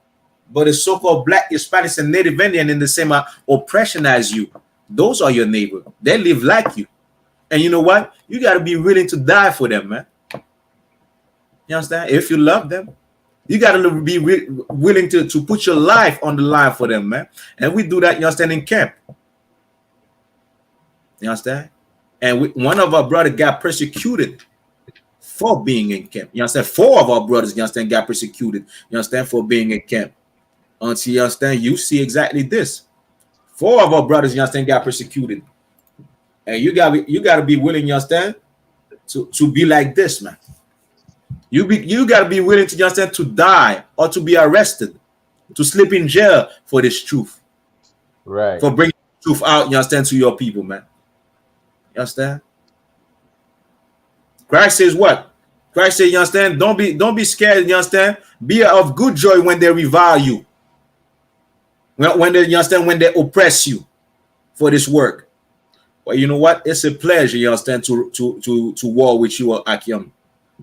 But the so-called Black, Hispanics, and Native Indian in the same oppression as you, those are your neighbor. They live like you. And you know what? You got to be willing to die for them, man. You understand? If you love them, you got to be willing to put your life on the line for them, man. And we do that, you understand, in camp. You understand? And one of our brothers got persecuted for being in camp. You understand? 4 of our brothers, you understand, got persecuted. You understand? For being in camp. Until you understand, you see exactly this. 4 of our brothers, you understand, got persecuted. And you got to be willing, you understand, to be like this, man. You got to be willing to, you understand, to die or to be arrested, to sleep in jail for this truth. Right. For bringing the truth out, you understand, to your people, man. You understand? Christ says what? Christ says, you understand, don't be scared, you understand? Be of good joy when they revile you. When they, you understand, when they oppress you for this work. Well, you know what? It's a pleasure, you understand, to war with you, Akim.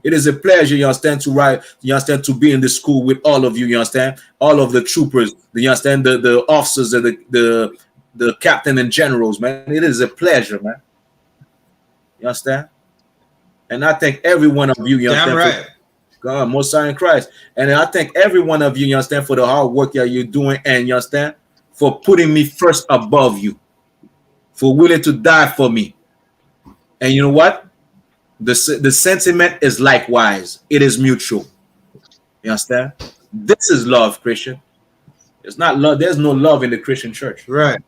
It is a pleasure, you understand, to ride, you understand, to be in the school with all of you, you understand, all of the troopers, you understand, the officers and the captain and generals, man. It is a pleasure, man. You understand? And I thank every one of you, you understand, Damn right. God, most high in Christ. And I thank every one of you, you understand, for the hard work that you're doing, and you understand, for putting me first above you, for willing to die for me. And you know what? The sentiment is likewise. It is mutual. You understand? This is love, Christian. It's not love. There's no love in the Christian church. Right.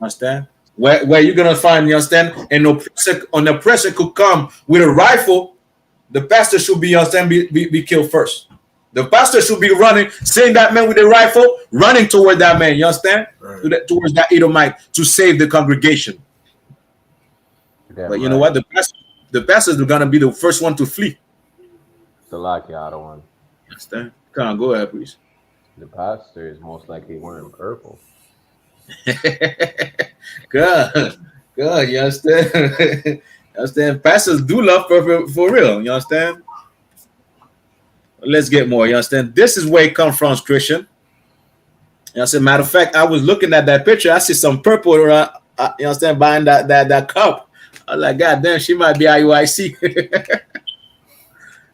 Understand? Where you're gonna find, you understand, an oppressor could come with a rifle, the pastor should be, you understand, be killed first. The pastor should be running, seeing that man with a rifle, running toward that man, you understand? Right. Towards that Edomite to save the congregation. But you know what? The pastors are gonna be the first one to flee. The lucky other one. Understand? Come on, go ahead, please. The pastor is most likely wearing purple. Good, you understand? You understand? Pastors do love purple for real, you understand? Let's get more, you understand? This is where it comes from, Christian. You understand? Matter of fact, I was looking at that picture, I see some purple around, you understand, behind that cup. I was like, God damn, she might be IUIC.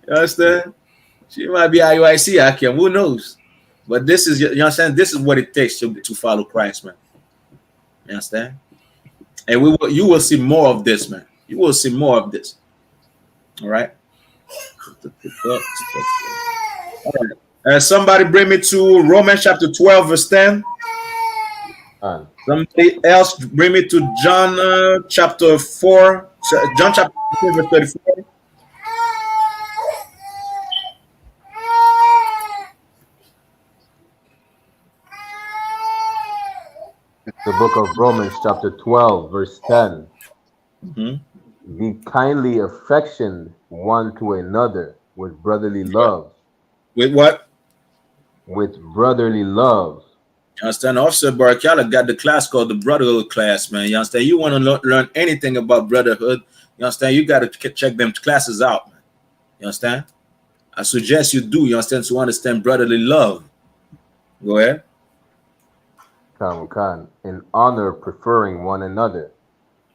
You understand? She might be IUIC, Akim, who knows? But this is, you understand, this is what it takes to follow Christ, man. You understand? And you will see more of this, man. You will see more of this. All right? All right. Somebody bring me to Romans chapter 12, verse 10. Somebody else bring me to John chapter 4. John chapter 4, verse 34. The book of Romans chapter 12, verse 10. Mm-hmm. Be kindly affectioned one to another with brotherly love. With what? With brotherly love. You understand? Officer Barakala got the class called the brotherhood class, man. You understand? You want to learn anything about brotherhood, you understand? You got to check them classes out, man. You understand? I suggest you do, you understand, to understand brotherly love. Go ahead. In honor, preferring one another.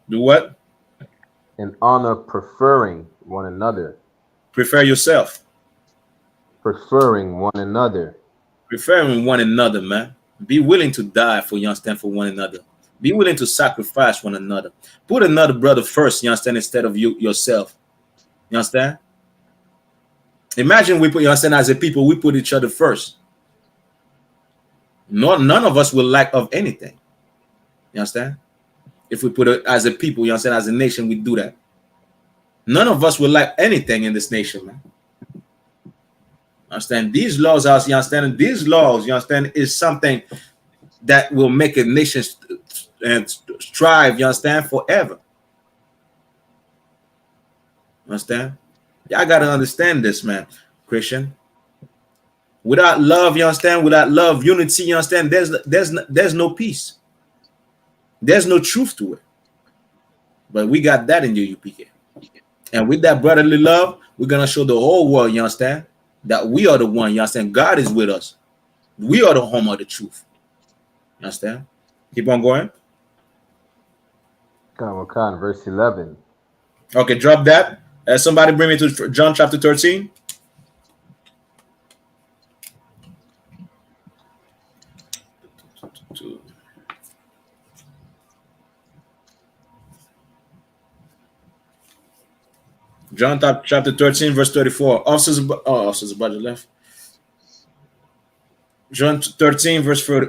Do what? In honor, preferring one another. Prefer yourself. Preferring one another. Preferring one another, man. Be willing to die for, you understand, for one another. Be willing to sacrifice one another. Put another brother first, you understand, instead of yourself. You understand? Imagine we put, you understand, as a people, we put each other first. None of us will lack of anything. You understand? If we put it as a people, you understand, as a nation, we do that. None of us will lack anything in this nation, man. Understand? These laws, you understand? These laws, you understand, is something that will make a nation strive, you understand, forever. Understand? Y'all gotta understand this, man, Christian. Without love, you understand, without love, unity, you understand, there's no peace. There's no truth to it. But we got that in UPK. And with that brotherly love, we're gonna show the whole world, you understand, that we are the one, you understand, God is with us. We are the home of the truth. You understand? Keep on going. Khan, verse 11. Okay, drop that. Somebody bring me to John chapter 13. John chapter 13, verse 34. Officers budget left. John 13, verse 34.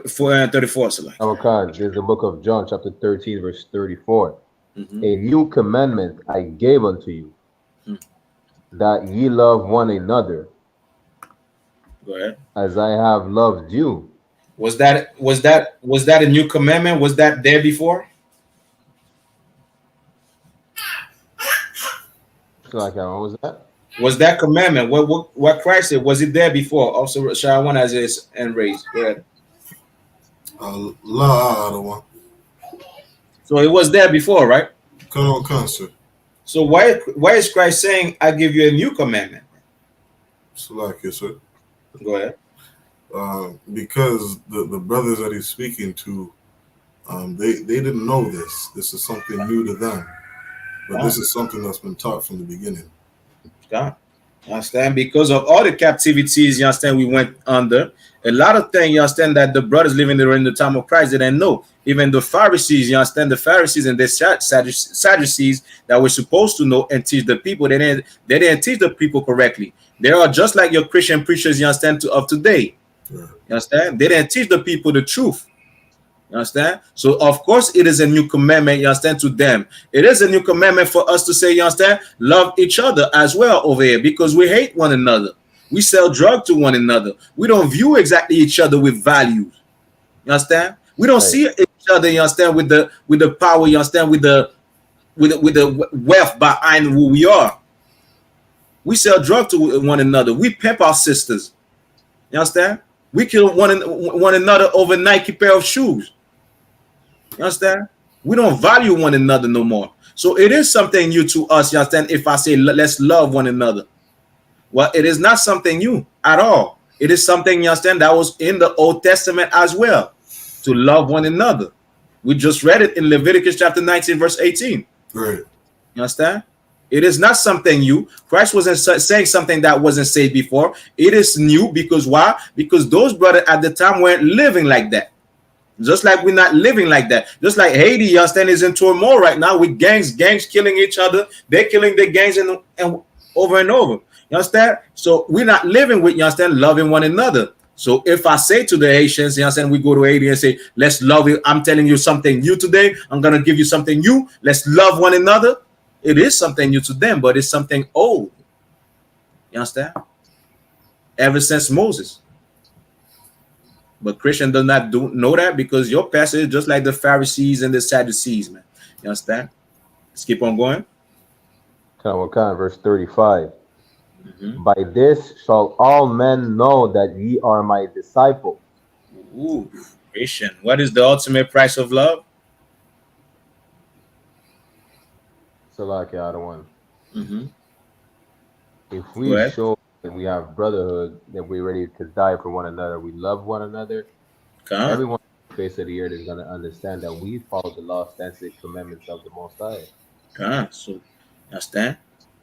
Khan, this is the book of John, chapter 13, verse 34. Mm-hmm. A new commandment I gave unto you, that ye love one another. Go ahead. As I have loved you. Was that a new commandment? Was that there before? What was that? Was that commandment? What Christ said? Was it there before? Also, shall one as is and raised. Go ahead. So it was there before, right? Come on, sir. So why is Christ saying, "I give you a new commandment"? Sir. Go ahead. Because the brothers that he's speaking to, they didn't know this. This is something new to them. But this is something that's been taught from the beginning. God. You understand? Because of all the captivities, you understand, we went under. A lot of things, you understand, that the brothers living during the time of Christ didn't know. Even the Pharisees, you understand, the Pharisees and the Sadducees that were supposed to know and teach the people, they didn't teach the people correctly. They are just like your Christian preachers, you understand, of today. Yeah. You understand? They didn't teach the people the truth. You understand? So, of course, it is a new commandment, you understand, to them. It is a new commandment for us to say, you understand, love each other as well over here, because we hate one another. We sell drugs to one another. We don't view exactly each other with values. You understand? We don't see each other, you understand, with the power, you understand, with the wealth behind who we are. We sell drugs to one another. We pimp our sisters. You understand? We kill one another over Nike pair of shoes. You understand? We don't value one another no more. So it is something new to us, you understand, if I say let's love one another. Well, it is not something new at all. It is something, you understand, that was in the Old Testament as well, to love one another. We just read it in Leviticus chapter 19, verse 18. Right. You understand? It is not something new. Christ wasn't saying something that wasn't said before. It is new because why? Because those brothers at the time weren't living like that. Just like we're not living like that. Just like Haiti, you understand, is in turmoil right now with gangs killing each other. They're killing their gangs and over and over. You understand? So we're not living with, you understand, loving one another. So if I say to the Haitians, you understand, we go to Haiti and say, let's love you. I'm telling you something new today. I'm going to give you something new. Let's love one another. It is something new to them, but it's something old. You understand? Ever since Moses. But Christian does not know that, because your pastor is just like the Pharisees and the Sadducees, man. You understand? Let's keep on going. Verse 35. By this shall all men know that ye are my disciples. Ooh, Christian. What is the ultimate price of love? If we show that we have brotherhood, that we're ready to die for one another, we love one another, everyone on the face of the earth is going to understand that we follow the law, statutes, and commandments of the Most High. So, understand?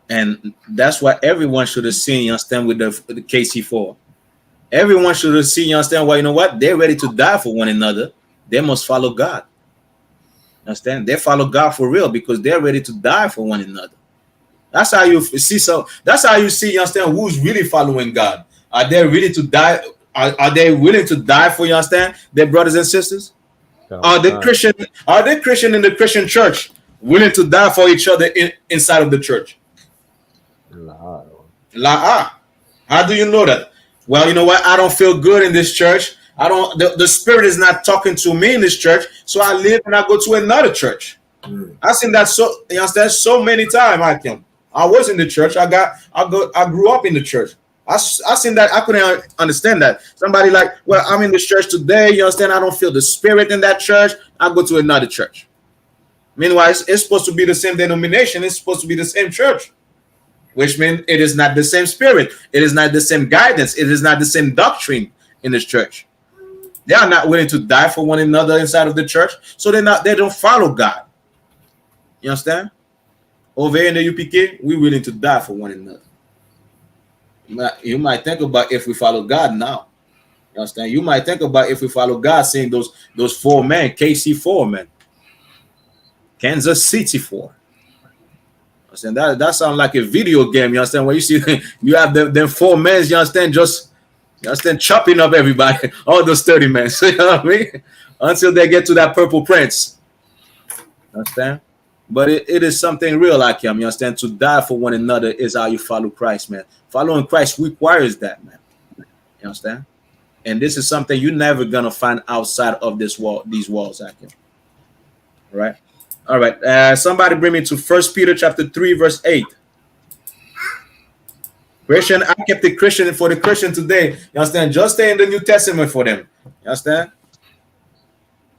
And that's what everyone should have seen, you understand, with the KC4. Everyone should see, you understand, well, you know what? They're ready to die for one another. They must follow God. Understand? They follow God for real because they're ready to die for one another. That's how you see. So that's how you see, you understand, who's really following God. Are they ready to die? Are they willing to die for, you understand, their brothers and sisters? Are they Christian? Are they Christian in the Christian church willing to die for each other inside of the church? How do you know that? Well, you know what? I don't feel good in this church. I don't. The spirit is not talking to me in this church, so I leave and I go to another church. I've seen that you understand, so many times. I was in the church. I grew up in the church. I seen that. I couldn't understand that. Somebody like, well, I'm in this church today. You understand? I don't feel the spirit in that church. I go to another church. Meanwhile, it's supposed to be the same denomination. It's supposed to be the same church, which means it is not the same spirit. It is not the same guidance. It is not the same doctrine in this church. They are not willing to die for one another inside of the church, so they don't follow God. You understand? Over here in the UPK, we're willing to die for one another. You might think about if we follow God now. You understand? You might think about if we follow God, saying those 4 men, KC 4 men, Kansas City 4. Understand? That sounds like a video game. You understand? Where you see you have them 4 men, you understand, just chopping up everybody, all those 30 men. So, you know what I mean? Until they get to that purple prince. Understand? But it is something real, like him. You understand? To die for one another is how you follow Christ, man. Following Christ requires that, man. You understand? And this is something you're never gonna find outside of these walls, like him. Right? All right. Somebody bring me to 1 Peter chapter 3, verse 8. Christian, I kept the Christian for the Christian today. You understand? Just stay in the New Testament for them. You understand?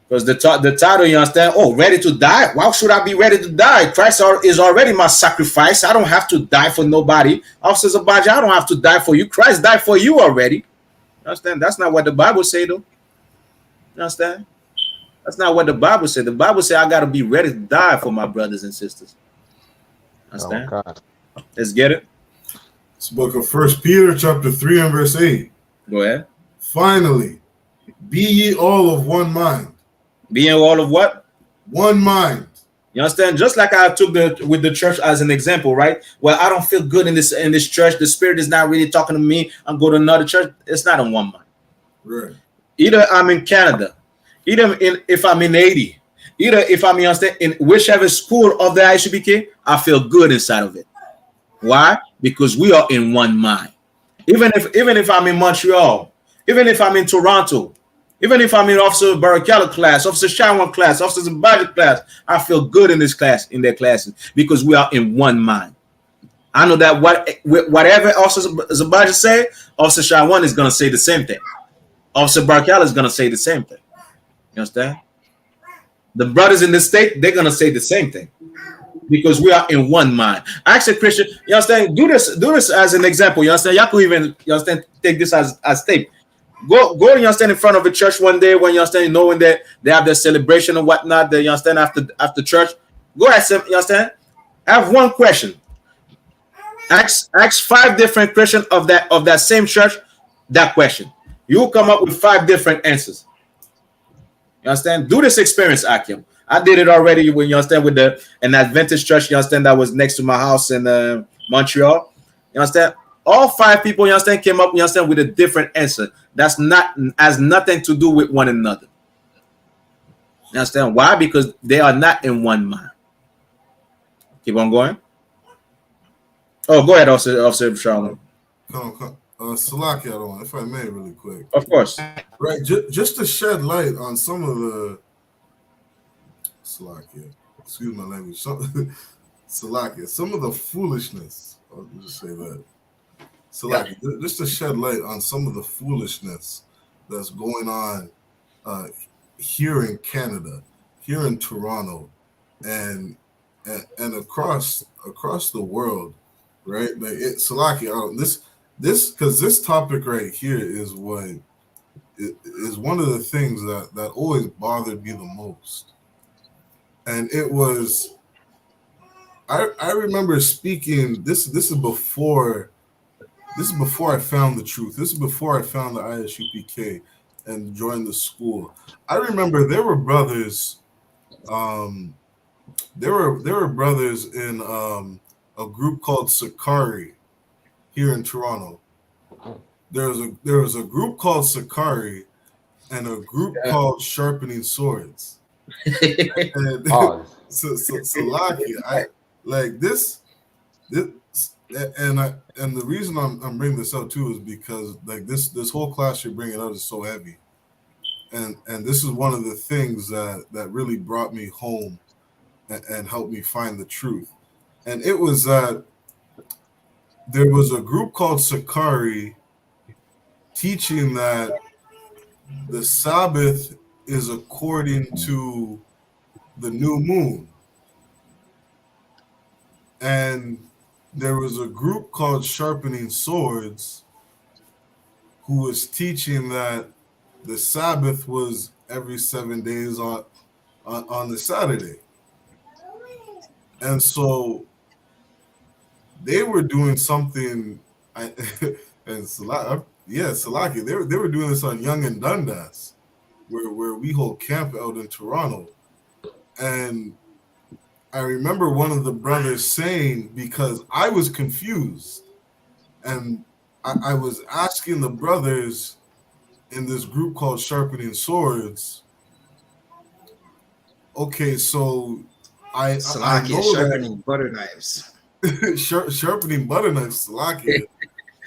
Because the title, you understand? Oh, ready to die? Why should I be ready to die? Christ is already my sacrifice. I don't have to die for nobody. Officers of Baja, I don't have to die for you. Christ died for you already. You understand? That's not what the Bible say, though. You understand? That's not what the Bible said. The Bible said I got to be ready to die for my brothers and sisters. Understand? Oh, let's get it. It's the book of 1 Peter chapter 3 and verse 8. Go ahead. Finally, be ye all of one mind. Being all of what? One mind. You understand? Just like I took with the church as an example, right? Well, I don't feel good in this church. The spirit is not really talking to me. I'm going to another church. It's not in one mind. Right. Either I'm in Canada, if I'm in Haiti, either if I'm in whichever school of the I.S.U.P.K, I feel good inside of it. Why? Because we are in one mind. Even if I'm in Montreal, even if I'm in Toronto, even if I'm in Officer Barakala class, Officer Shawan class, Officer Zabadi class, I feel good in their classes because we are in one mind. I know that whatever Officer Zabadi say, Officer Shawan is going to say the same thing. Officer Barakala is going to say the same thing. You understand? The brothers in the state, they're going to say the same thing because we are in one mind. Actually, Christian, you understand? Do this as an example. You understand? You could even, you understand, take this as tape. Go, you understand, in front of a church one day when you understand, knowing that they have their celebration and whatnot, that you understand after church. Go ask them, you understand? Have one question. Ask 5 different Christians of that same church that question. You'll come up with 5 different answers. You understand? Do this experience, Akim. I did it already when you understand with an Adventist church, you understand, that was next to my house in Montreal. You understand? All 5 people, you understand, came up, you understand, with a different answer. Has nothing to do with one another. You understand? Why? Because they are not in one mind. Keep on going. Oh, go ahead, Officer Charlotte. Salakia, if I may, really quick. Of course. Right, just to shed light on some of the Salakia, excuse my language. Salakia, some of the foolishness. I'll just say that. Salakia, just to shed light on some of the foolishness that's going on here in Canada, here in Toronto, and across the world, right? Like Salakia, this topic right here is one of the things that always bothered me the most. And it was, I remember speaking, this is before This is before I found the truth. This is before I found the I.S.U.P.K and joined the school. I remember there were brothers. There were brothers in a group called Sakari here in Toronto. There was a group called Sakari and a group called Sharpening Swords. And so lucky, I like this, and the reason I'm bringing this up too is because like this whole class you're bringing out is so heavy, and this is one of the things that really brought me home and helped me find the truth, and it was that there was a group called Sakari teaching that the Sabbath is according to the new moon. And there was a group called Sharpening Swords who was teaching that the Sabbath was every 7 days on the Saturday. And so they were doing something, Salaki, they were doing this on Young and Dundas, where we hold camp out in Toronto. And I remember one of the brothers saying, because I was confused, and I was asking the brothers in this group called Sharpening Swords, okay, so I know sharpening butter knives. Sharpening butter knives, Salaki,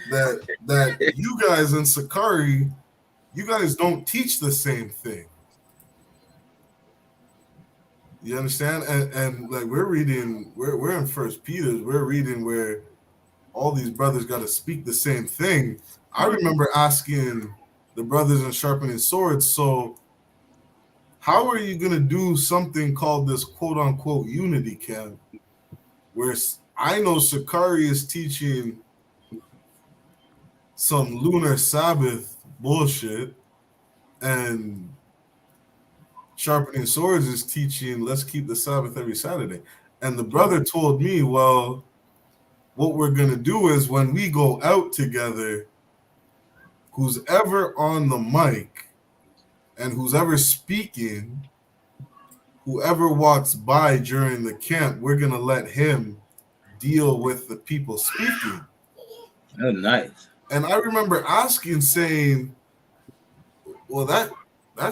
that you guys in Sakari, you guys don't teach the same thing. You understand? And like we're reading, we're in First Peter, we're reading where all these brothers got to speak the same thing. I remember asking the brothers in Sharpening Swords, so how are you going to do something called this quote unquote unity camp, where I know Sakari is teaching some lunar Sabbath bullshit, and Sharpening Swords is teaching let's keep the Sabbath every Saturday. And the brother told me, well, what we're going to do is when we go out together, who's ever on the mic and who's ever speaking, whoever walks by during the camp, we're going to let him deal with the people speaking. Oh, nice. And I remember asking, saying, well, that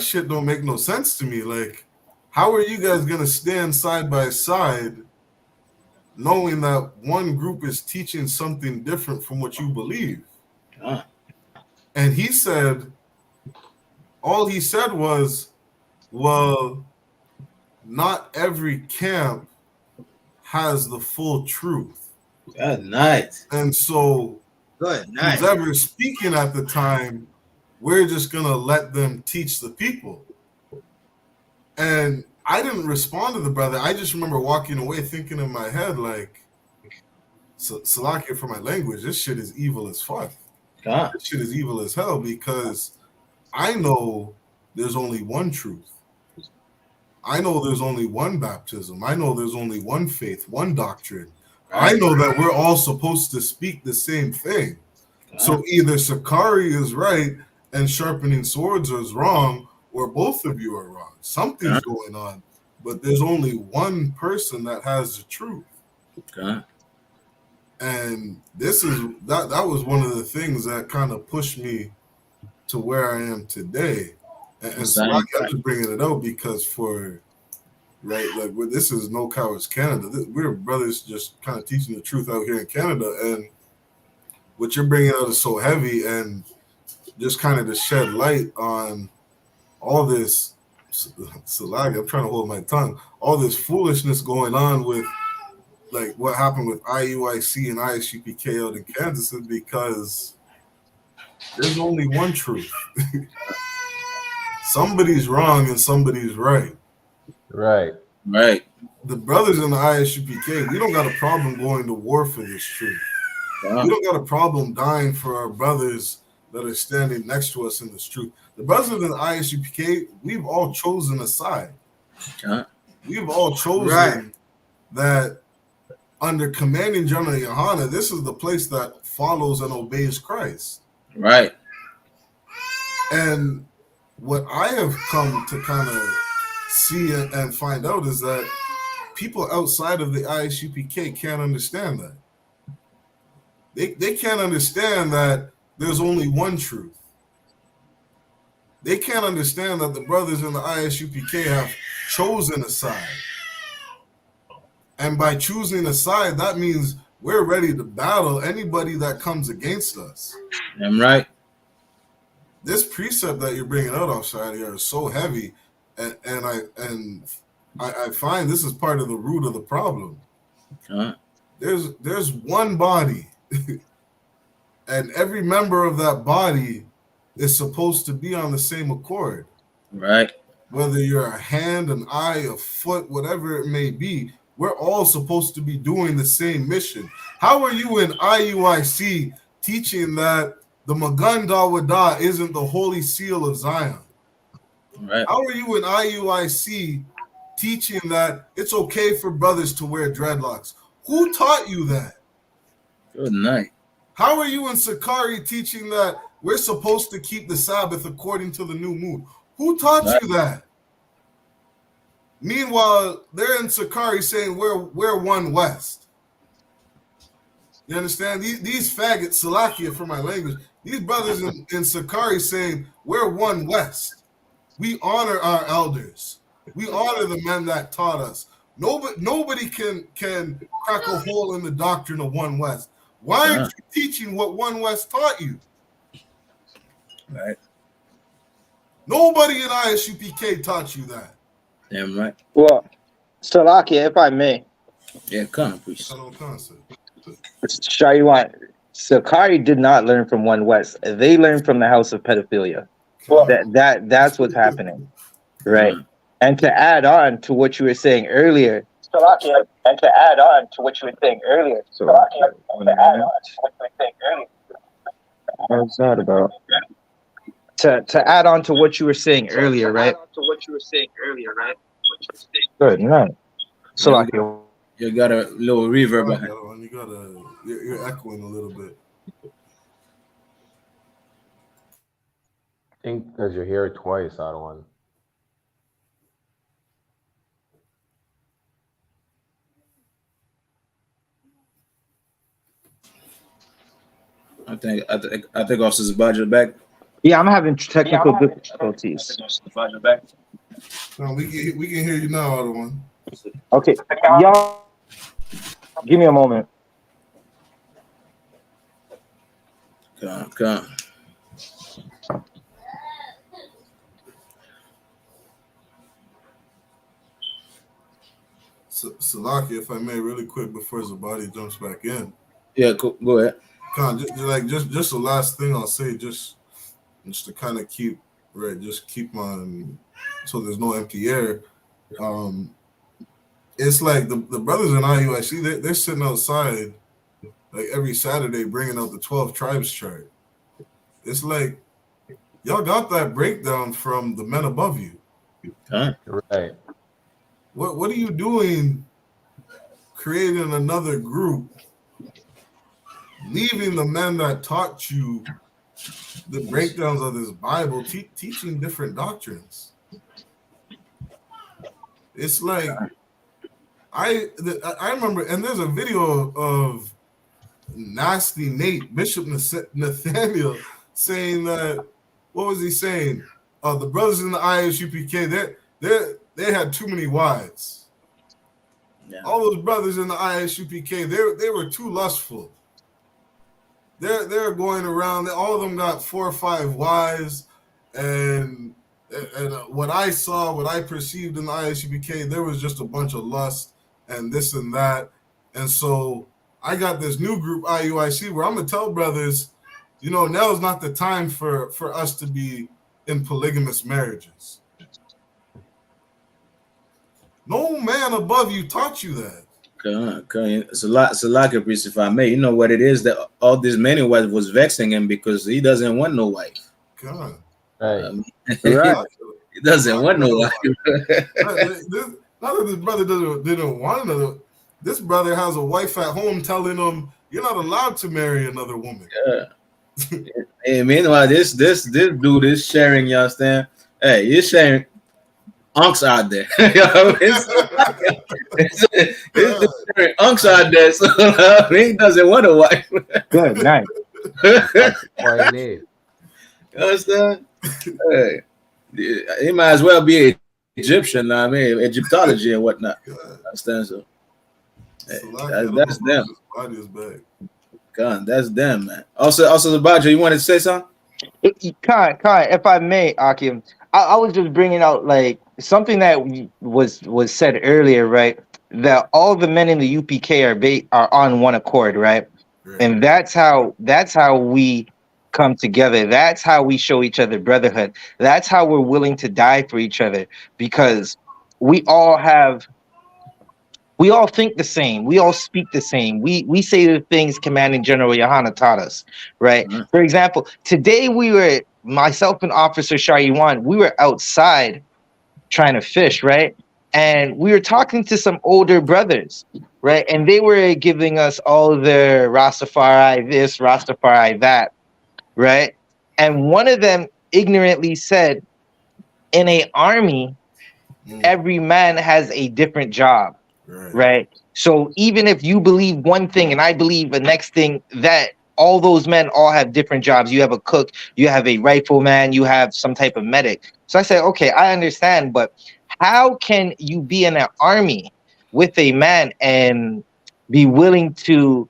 shit don't make no sense to me. Like, how are you guys going to stand side by side knowing that one group is teaching something different from what you believe? And he said, all he said was, well, not every camp has the full truth. That's nice. And so who's ever speaking at the time, we're just going to let them teach the people. And I didn't respond to the brother. I just remember walking away thinking in my head, like, Salakia for my language, this shit is evil as fuck. This shit is evil as hell, because I know there's only one truth. I know there's only one baptism. I know there's only one faith, one doctrine. I know that we're all supposed to speak the same thing. So either Sakari is right and Sharpening Swords is wrong, or both of you are wrong. Something's going on, but there's only one person that has the truth. And this is that was one of the things that kind of pushed me to where I am today. And so I got to bringing it out because this is No Cowards Canada. We're brothers just kind of teaching the truth out here in Canada, and what you're bringing out is so heavy, and just kind of to shed light on all this. I'm trying to hold my tongue. All this foolishness going on with like what happened with IUIC and I.S.U.P.K out in Kansas is because there's only one truth. Somebody's wrong and somebody's right. Right. The brothers in the I.S.U.P.K, we don't got a problem going to war for this truth. We don't got a problem dying for our brothers that are standing next to us in this truth. The brothers in the I.S.U.P.K, we've all chosen a side. We've all chosen that under commanding General YAHANNA, this is the place that follows and obeys Christ. Right. And what I have come to kind of see and find out is that people outside of the I.S.U.P.K can't understand that. They can't understand that there's only one truth. They can't understand that the brothers in the I.S.U.P.K have chosen a side. And by choosing a side, that means we're ready to battle anybody that comes against us. I'm right. This precept that you're bringing out outside here is so heavy, and I find this is part of the root of the problem. There's one body, and every member of that body is supposed to be on the same accord. Right. Whether you're a hand, an eye, a foot, whatever it may be, we're all supposed to be doing the same mission. How are you in IUIC teaching that the Magan Dawada isn't the holy seal of Zion? Right. How are you in IUIC teaching that it's okay for brothers to wear dreadlocks? Who taught you that? Good night. How are you in Sakari teaching that we're supposed to keep the Sabbath according to the new moon? Who taught you that? Meanwhile, they're in Sakari saying we're one West. You understand? These faggots, Salakia for my language, these brothers in Sakari saying we're one West. We honor our elders. We honor the men that taught us. Nobody can crack a hole in the doctrine of one West. Why aren't you teaching what one West taught you? Right. Nobody in I.S.U.P.K taught you that. Damn right. Well, Salakia, if I may. Yeah, come, please. Shaiwan, Sakari did not learn from One West. They learned from the house of pedophilia. Well, that's what's happening, right? And to add on to what you were saying earlier, Salakia, and to add on to what you were saying earlier, Salakia, and to add on to what you were saying earlier. What's that about? To add on to what you were saying earlier, right? Good, no. Salakia. You got a little reverb behind. You're echoing a little bit. I think because you're here twice, I don't want. I think Officer's budget back. Yeah, I'm having technical difficulties. No, we can hear you now, other one. Okay, y'all, give me a moment. Come. Salaki, if I may, really quick before Zabadi jumps back in. Yeah, cool. Go ahead. Just the last thing I'll say, just to kind of keep on, so there's no empty air. It's like the brothers in IUIC, they're sitting outside like every Saturday bringing out the 12 tribes chart. It's like y'all got that breakdown from the men above you. Right. What are you doing creating another group, leaving the men that taught you the breakdowns of this Bible, teaching different doctrines? It's like I remember, and there's a video of Nasty Nate, Bishop Nathaniel, saying that, what was he saying? The brothers in the I.S.U.P.K, they had too many wives. Yeah. All those brothers in the I.S.U.P.K, they were too lustful. They're going around. All of them got 4 or 5 wives, and what I saw, what I perceived in the I.S.U.P.K, there was just a bunch of lust and this and that. And so I got this new group, IUIC, where I'm gonna tell brothers, now is not the time for us to be in polygamous marriages. No man above you taught you that. It's a lot of priest, if I may. You know what it is, that all this many wives was vexing him because he doesn't want no wife. God. Right. He doesn't want no wife. Not that this brother didn't want another. This brother has a wife at home telling him you're not allowed to marry another woman. Yeah. And meanwhile, this dude is sharing. You understand? Hey, he's sharing unks out there. You know, it's sharing unks out there. So he doesn't want a wife. Good night. That's all you need. You understand? Hey, he might as well be Egyptian. I mean, Egyptology and whatnot. Understand? So hey, that's them. Body is back. God, that's them, man. Also, Zabajo, you wanted to say something? Khan, if I may, Akim, I was just bringing out like something that was said earlier, right? That all the men in the UPK are on one accord, right? And that's how we come together. That's how we show each other brotherhood. That's how we're willing to die for each other, because we all think the same. We all speak the same. We say the things Commanding General Yahanna taught us, right? Mm-hmm. For example, today myself and Officer Shariwan, we were outside trying to fish, right? And we were talking to some older brothers, right? And they were giving us all their Rastafari this, Rastafari that, right? And one of them ignorantly said, in an army, every man has a different job. Right. So even if you believe one thing and I believe the next thing, that all those men all have different jobs. You have a cook, you have a rifleman, you have some type of medic. So I said, okay, I understand, but how can you be in an army with a man and be willing to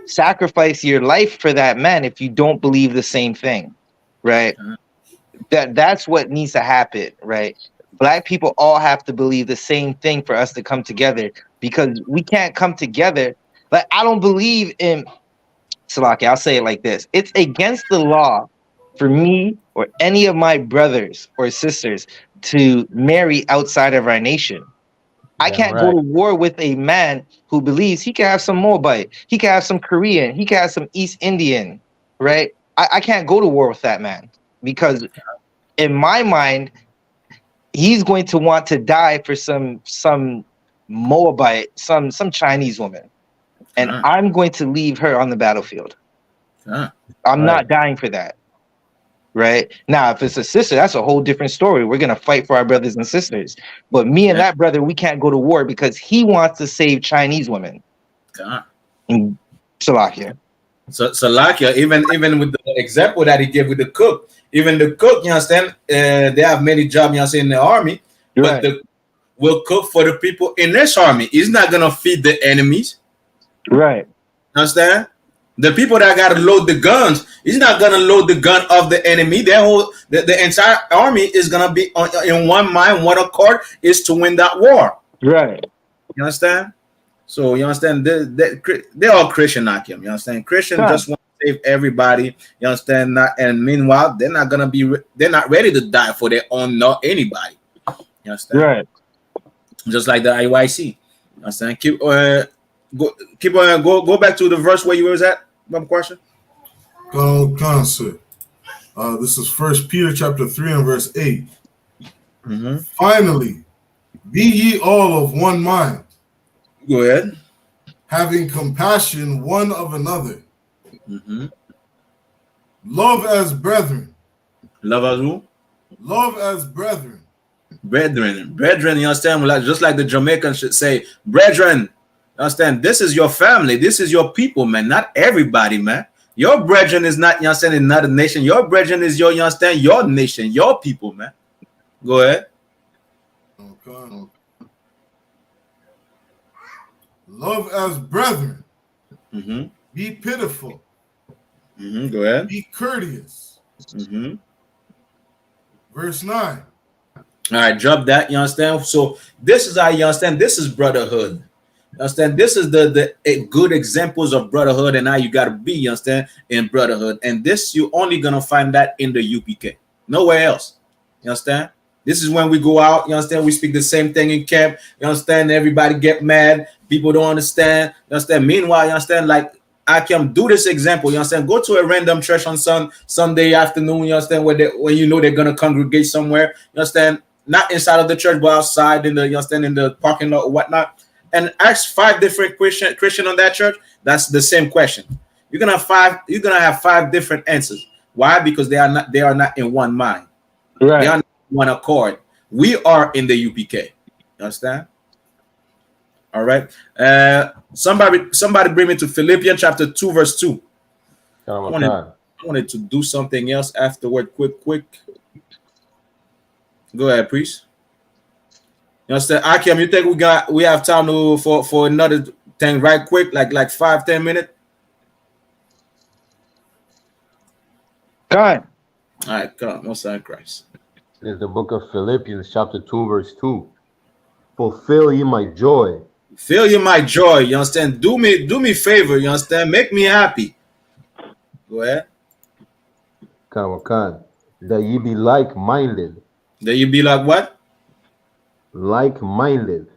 sacrifice your life for that man if you don't believe the same thing? Right. That's what needs to happen. Right. Black people all have to believe the same thing for us to come together, because we can't come together. Like, I don't believe in Salaki. I'll say it like this. It's against the law for me or any of my brothers or sisters to marry outside of our nation. I can't go to war with a man who believes he can have some Moabite, he can have some Korean, he can have some East Indian, right? I can't go to war with that man, because in my mind, he's going to want to die for some Moabite, some Chinese woman, and I'm going to leave her on the battlefield. I'm not dying for that. Right now, if it's a sister, that's a whole different story. We're gonna fight for our brothers and sisters. But me and that brother, we can't go to war because he wants to save Chinese women. Salakia. So Salakia, even with the example that he gave with the cook, even the cook, you understand, they have many jobs, you understand, in the army, but will cook for the people in this army. He's not gonna feed the enemies. Right. Understand? The people that gotta load the guns, he's not gonna load the gun of the enemy. The entire army is gonna be in one mind, one accord, is to win that war. Right. You understand? So you understand, they're all Christian, Akim. You understand? Christians just want to save everybody. You understand? And meanwhile, they're not ready to die for their own, not anybody. You understand? Right. Just like the IYC. You understand? Go back to the verse where you was at. Question. Sir. This is 1 Peter chapter 3 and verse 8. Mm-hmm. Finally, be ye all of one mind. Go ahead. Having compassion one of another. Mm-hmm. Love as brethren. Love as who? Love as brethren. Brethren, you understand? Just like the Jamaicans should say, brethren. Understand? This is your family. This is your people, man. Not everybody, man. Your brethren is not, you understand, another nation. Your brethren is your, you understand, your nation, your people, man. Go ahead. Okay. Love as brethren. Mm-hmm. Be pitiful. Mm-hmm. Go ahead. Be courteous. Mm-hmm. Verse 9. All right, drop that. You understand? So this is how you understand. This is brotherhood. You understand? This is the good examples of brotherhood and how you got to be, you understand, in brotherhood. And this, you're only going to find that in the UPK. Nowhere else. You understand? This is when we go out, you understand, we speak the same thing in camp. You understand? Everybody get mad. People don't understand. You understand? Meanwhile, you understand, like, I can do this example. You understand? Go to a random church on Sunday afternoon, you understand, when you know they're going to congregate somewhere. You understand? Not inside of the church, but outside in the, you understand, in the parking lot or whatnot. and ask 5 different Christian on that church, that's the same question. You're gonna have 5 different answers. Why? Because they are not in one mind. Right. They are not in one accord. We are in the UPK. You understand? All right. Somebody bring me to Philippians chapter 2, verse 2. I wanted to do something else afterward. Quick. Go ahead, priest. You understand? Akim, you think we have time for another thing right quick, like 5-10 minutes? Come. All right, come. Most high Christ. It's the book of Philippians, chapter 2, verse 2. Fulfill ye my joy. Fill you my joy. You understand? Do me favor. You understand? Make me happy. Go ahead. Khan. That ye be like-minded. That you be like what? Like-minded.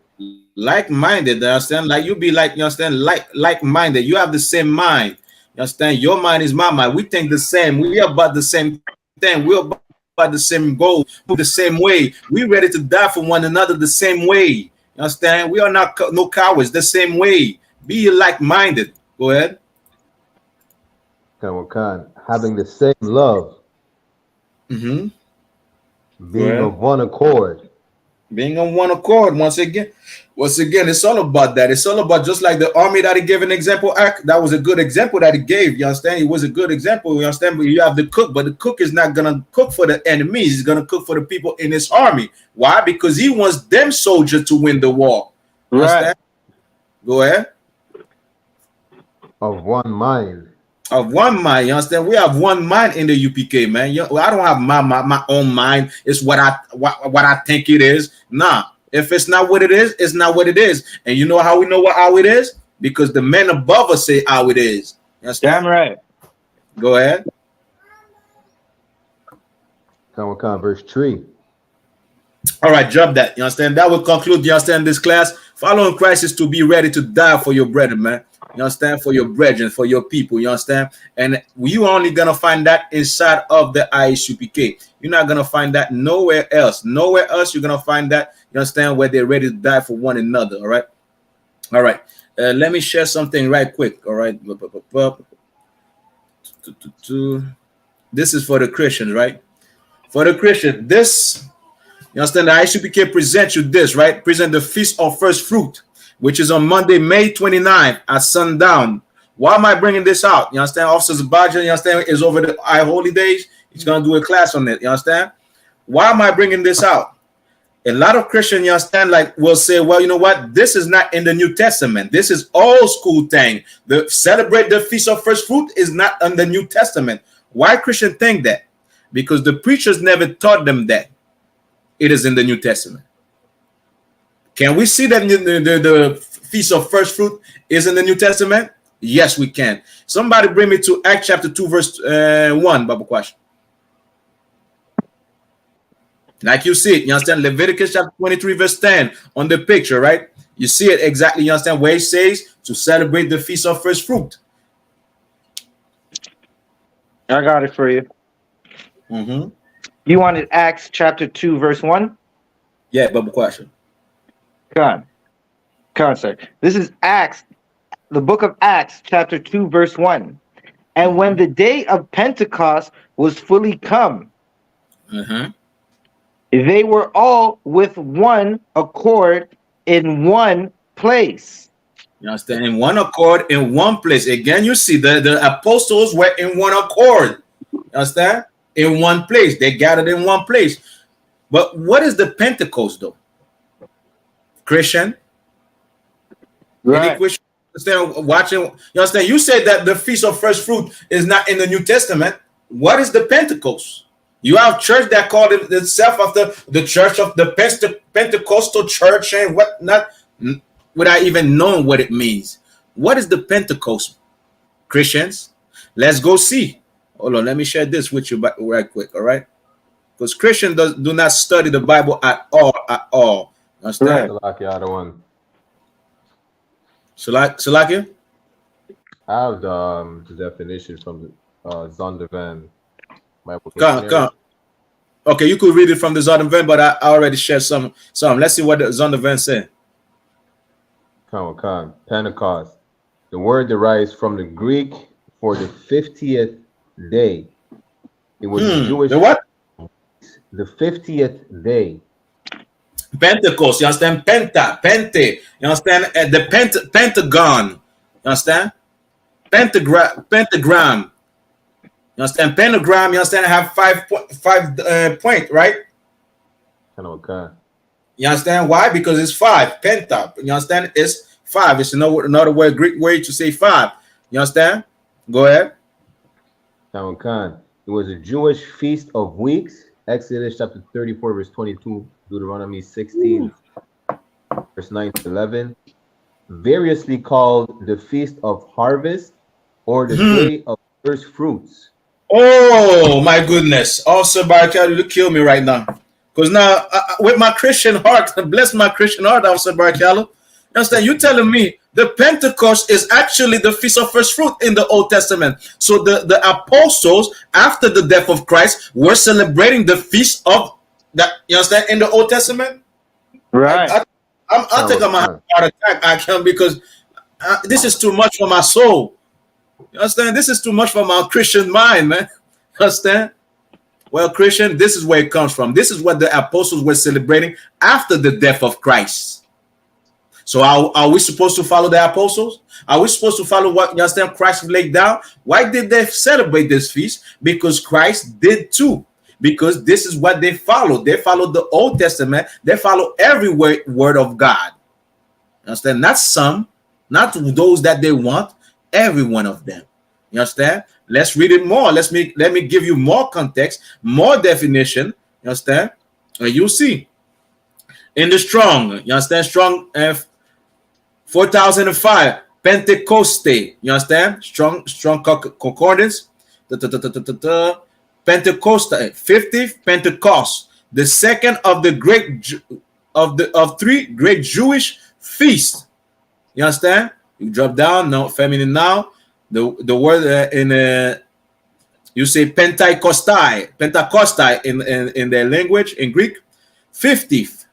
Like-minded. You understand? Like you be like, you understand? Like-minded. You have the same mind. You understand? Your mind is my mind. We think the same. We are about the same thing. We're about the same goal. Move the same way. We ready to die for one another the same way. You understand? We are not no cowards. The same way. Be like-minded. Go ahead. Khan. Having the same love. Mm-hmm. Being of one accord. Being on one accord. Once again, it's all about that. It's all about just like the army that he gave an example. That was a good example that he gave. You understand? It was a good example. You understand? But you have the cook, but the cook is not gonna cook for the enemies. He's gonna cook for the people in his army. Why? Because he wants them soldiers to win the war. You understand? Go ahead. Of one mind. Of one mind, you understand? We have one mind in the UPK, man. I don't have my own mind. It's what I think it is. Nah, if it's not what it is, it's not what it is. And you know how we know how it is? Because the men above us say how it is. You understand? Damn right. Go ahead. Khan, verse 3. All right, drop that. You understand? That will conclude, you understand, this class. Following Christ is to be ready to die for your brethren, man. You understand? For your brethren, for your people. You understand? And you only gonna find that inside of the I.S.U.P.K. You're not gonna find that nowhere else. Nowhere else you're gonna find that. You understand? Where they're ready to die for one another. All right. All right. Let me share something right quick. All right. This is for the Christians, right? For the Christian, this. You understand? The I.S.U.P.K. presents you this, right? Present the Feast of First Fruit, which is on Monday, May 29th at sundown. Why am I bringing this out? You understand? Officers Baja, you understand, is over the holy days. He's going to do a class on it. You understand? Why am I bringing this out? A lot of Christians, you understand, like will say, well, you know what? This is not in the New Testament. This is old school thing. The celebrate the Feast of First Fruit is not in the New Testament. Why Christians think that? Because the preachers never taught them that it is in the New Testament. Can we see that the Feast of First Fruit is in the New Testament? Yes, we can. Somebody bring me to Acts chapter 2, verse 1, Baba Kwash. Like you see it, you understand? Leviticus chapter 23, verse 10 on the picture, right? You see it exactly, you understand, where it says to celebrate the Feast of First Fruit. I got it for you. Mm-hmm. You wanted Acts chapter 2, verse 1? Yeah, Baba Kwash. Sir. This is Acts, the book of Acts, chapter 2, verse 1. And when the day of Pentecost was fully come, they were all with one accord in one place. You understand? In one accord, in one place. Again, you see the apostles were in one accord. You understand? In one place. They gathered in one place. But what is the Pentecost, though? Christian? Right. Any Christian understand watching? You understand? You said that the Feast of First Fruit is not in the New Testament. What is the Pentecost? You have church that called itself after the church of the Pentecostal church and whatnot, without even knowing what it means. What is the Pentecost, Christians? Let's go see. Hold on, let me share this with you right quick, all right? Because Christians do not study the Bible at all. Understand? Right. The other one. Salakia? I have the definition from the Zondervan Bible. Come. Okay, you could read it from the Zondervan, but I already shared some. Let's see what the Zondervan said. Pentecost. The word derives from the Greek for the 50th day. It was a Jewish. The what? The 50th day. Pentecost. You understand? Pente. You understand? The pentagon. You understand? Pentagram. You understand? Pentagram. You understand? Have five point, right? Okay. You understand why? Because it's 5. Penta. You understand? It's 5. It's another word, Greek word to say 5. You understand? Go ahead. It was a Jewish feast of weeks. Exodus chapter 34, verse 22. Deuteronomy 16, verse 9 to 11. Variously called the Feast of Harvest or the Day of First Fruits. Oh, my goodness. Also, Barakah, you kill me right now. Because now, with my Christian heart, bless my Christian heart, also, Barakah. You understand? You telling me the Pentecost is actually the Feast of First Fruit in the Old Testament. So the apostles, after the death of Christ, were celebrating the Feast of that. You understand? In the Old Testament? Right. I think I'm a heart attack. I can, because this is too much for my soul. You understand? This is too much for my Christian mind, man. You understand? Well, Christian, this is where it comes from. This is what the apostles were celebrating after the death of Christ. So are we supposed to follow the apostles? Are we supposed to follow what, you understand, Christ laid down? Why did they celebrate this feast? Because Christ did too. Because this is what they followed. They followed the Old Testament. They follow every word of God. Understand? Not some, not those that they want, every one of them. You understand? Let's read it more. Let me give you more context, more definition. You understand? And you'll see. In the Strong, you understand? Strong 4005, Pentecoste. You understand? Strong concordance. Pentecost, 50th Pentecost, the second of the great of 3 great Jewish feasts. You understand? You drop down, no feminine now. The word you say Pentecosti in their language, in Greek. 50th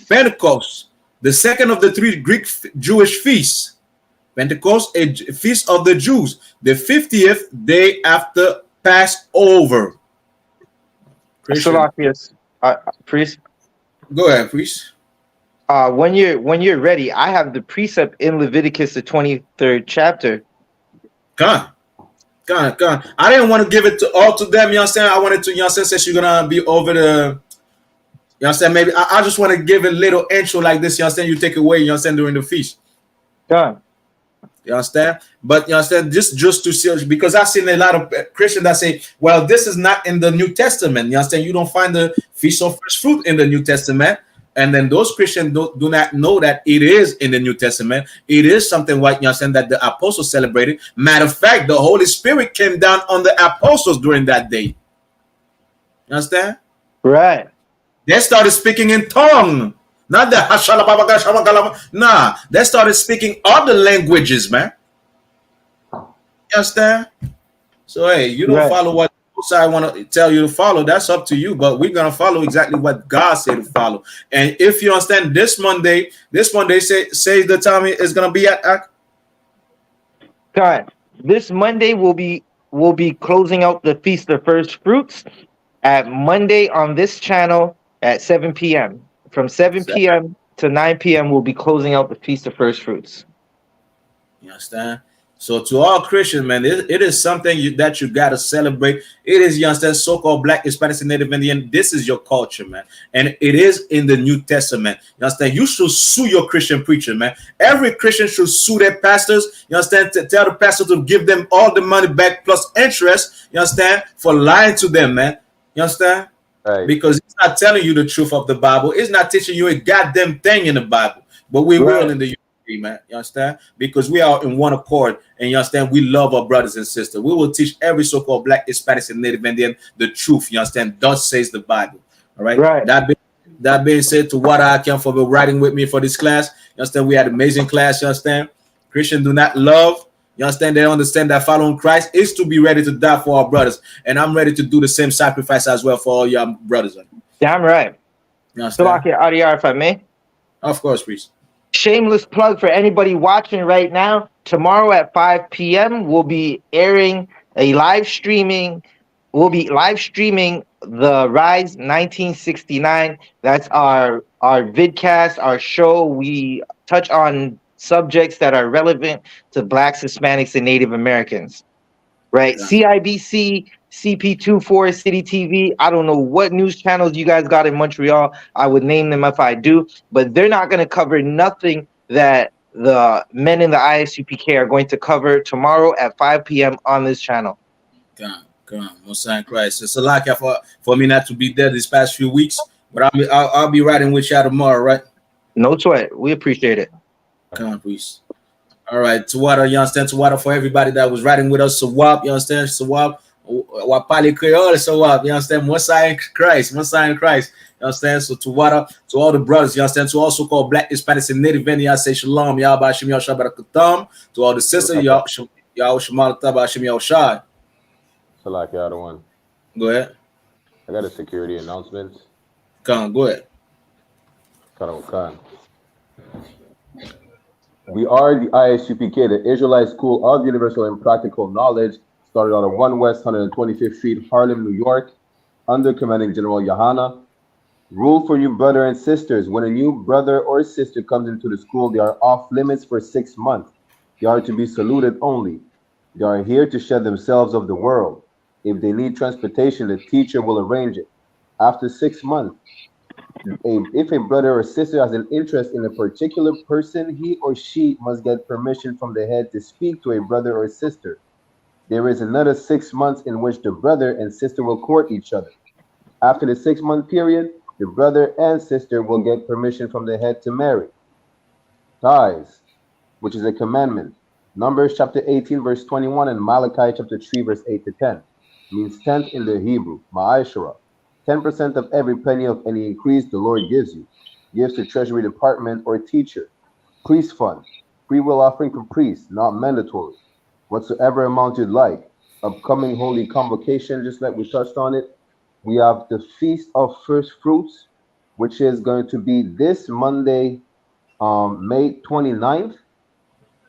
Pentecost, the second of the 3 Greek Jewish feasts. Pentecost, a feast of the Jews, the 50th day after Passover. Salakius, priest. Go ahead, priest. When you're ready, I have the precept in Leviticus, the 23rd chapter. Come on. I didn't want to give it to all to them. You understand? I wanted to, you understand, since you're gonna be over the, you understand, maybe I just want to give a little intro like this. You understand? You take away, you understand, during the feast. Done. You understand? But you understand, just to see, because I've seen a lot of Christians that say, well, this is not in the New Testament. You understand? You don't find the Feast of First Fruit in the New Testament. And then those Christians do not know that it is in the New Testament. It is something like, you understand, that the apostles celebrated. Matter of fact, the Holy Spirit came down on the apostles during that day. You understand? Right. They started speaking in tongue. Not the nah, they started speaking other languages, man. You understand? So hey, you don't follow what I want to tell you to follow. That's up to you, but we're gonna follow exactly what God said to follow. And if you understand, this Monday says the time is gonna be at God, this Monday will be closing out the Feast of First Fruits at Monday on this channel at 7 p.m. From 7 p.m. to 9 p.m. we'll be closing out the Feast of First Fruits. You understand? So to all Christians, man, it is something that you got to celebrate. It is, you understand, so-called Black, Hispanic, and Native Indian. This is your culture, man. And it is in the New Testament. You understand? You should sue your Christian preacher, man. Every Christian should sue their pastors. You understand? To tell the pastor to give them all the money back plus interest. You understand? For lying to them, man. You understand? Right. Because it's not telling you the truth of the Bible. It's not teaching you a goddamn thing in the Bible. But we will in the man, you understand? Because we are in one accord, and you understand, we love our brothers and sisters. We will teach every so-called Black, Hispanic, and Native Indian the truth. You understand? Thus says the Bible. All right. Right. That being said, to what I can for writing with me for this class, you understand? We had an amazing class. You understand? Christians do not love. You understand? They understand that following Christ is to be ready to die for our brothers, and I'm ready to do the same sacrifice as well for all your brothers. Damn right. You understand? Salakia Adiyar, if I may. Of course, priest. Shameless plug for anybody watching right now. Tomorrow at 5 p.m. we'll be airing a live streaming. We'll be live streaming the Rise 1969. That's our vidcast, our show. We touch on subjects that are relevant to Blacks, Hispanics, and Native Americans. Right? CIBC, CP24, City TV. I don't know what news channels you guys got in Montreal. I would name them if I do, but they're not going to cover nothing that the men in the I.S.U.P.K are going to cover tomorrow at 5 p.m. on this channel. Come on, Most High Christ. It's a lot for me not to be there these past few weeks, but I'll be riding with y'all tomorrow, right? No sweat. We appreciate it. Come on, please. All right, Tawada, you understand? Tawada for everybody that was riding with us. Sawab, you understand? Sawab, Wapali Creole, Sawab, you understand? Most High Christ, Most High Christ, you understand? So Tawada, to all the brothers, you understand? To also call Black, Hispanics, and Native Indian, I say Shalom, Yah Bashim Yah Shabarakutam. To all the sisters, Yah Shamal Taba Hashim Yah Shai. Salak, the other one. Go ahead. I got a security announcement. Go ahead. Khan. We are the I.S.U.P.K, the Israelite School of Universal and Practical Knowledge, started on 1 West 125th Street, Harlem, New York, under commanding General YAHANNA. Rule for you brother and sisters: when a new brother or sister comes into the school, they are off limits for 6 months. They are to be saluted only. They are here to shed themselves of the world. If they need transportation, the teacher will arrange it. After 6 months, if a brother or sister has an interest in a particular person, he or she must get permission from the head to speak to a brother or sister. There is another 6 months in which the brother and sister will court each other. After the 6-month period, the brother and sister will get permission from the head to marry. Tithes, which is a commandment. Numbers chapter 18 verse 21 and Malachi chapter 3 verse 8 to 10 means tenth in the Hebrew, ma'ashara. 10% of every penny of any increase the Lord gives you. Gives to treasury department or teacher. Priest fund. Free will offering from priests, not mandatory. Whatsoever amount you'd like. Upcoming holy convocation, just like we touched on it. We have the Feast of First Fruits, which is going to be this Monday, May 29th.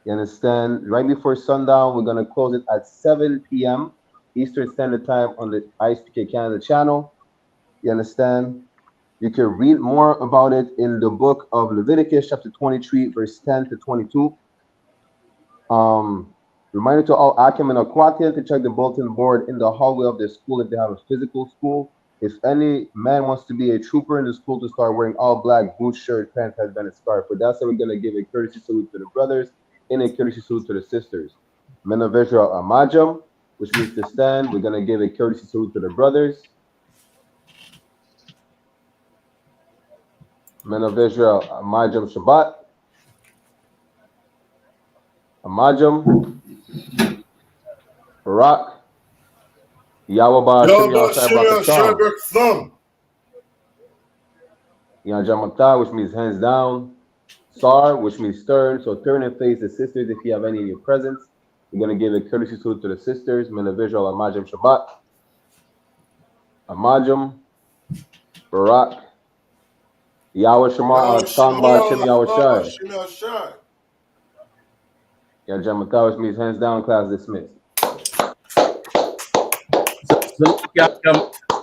You understand? Right before sundown, we're going to close it at 7 p.m. Eastern Standard Time on the I.S.U.P.K Canada channel. You understand? You can read more about it in the book of Leviticus, chapter 23, verse 10 to 22. Reminder to all Akim and Aquatian to check the bulletin board in the hallway of their school if they have a physical school. If any man wants to be a trooper in the school, to start wearing all black, boots, shirt, pants, headband, and scarf. But that's how we're going to give a courtesy salute to the brothers and a courtesy salute to the sisters. Men of Israel Amajam, which means to stand. We're going to give a courtesy salute to the brothers. Men of Israel Amajam Shabbat. Amajam. Barak. Yahweh Thumb. Yajamatah, which means hands down. Sar, which means turn. So turn and face the sisters if you have any in your presence. We're going to give a courtesy salute to the sisters. Men of Israel Amajam Shabbat. Amajam. Barak. Yahweh Shema Samba Shem Yahweh Shai. Yajamatah, which means hands down, class dismissed. So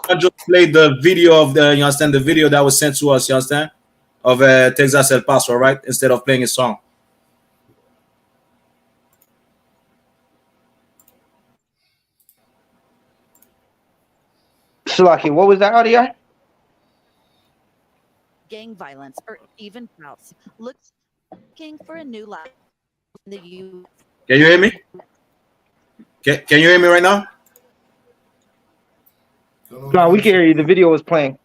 I just played the video of the, you understand, the video that was sent to us, you understand, of Texas El Paso, right? Instead of playing a song. Slaki, what was that audio? Gang violence or even droughts. Looking for a new life in the U. Can you hear me? Can you hear me right now? No, we can hear you. The video was playing.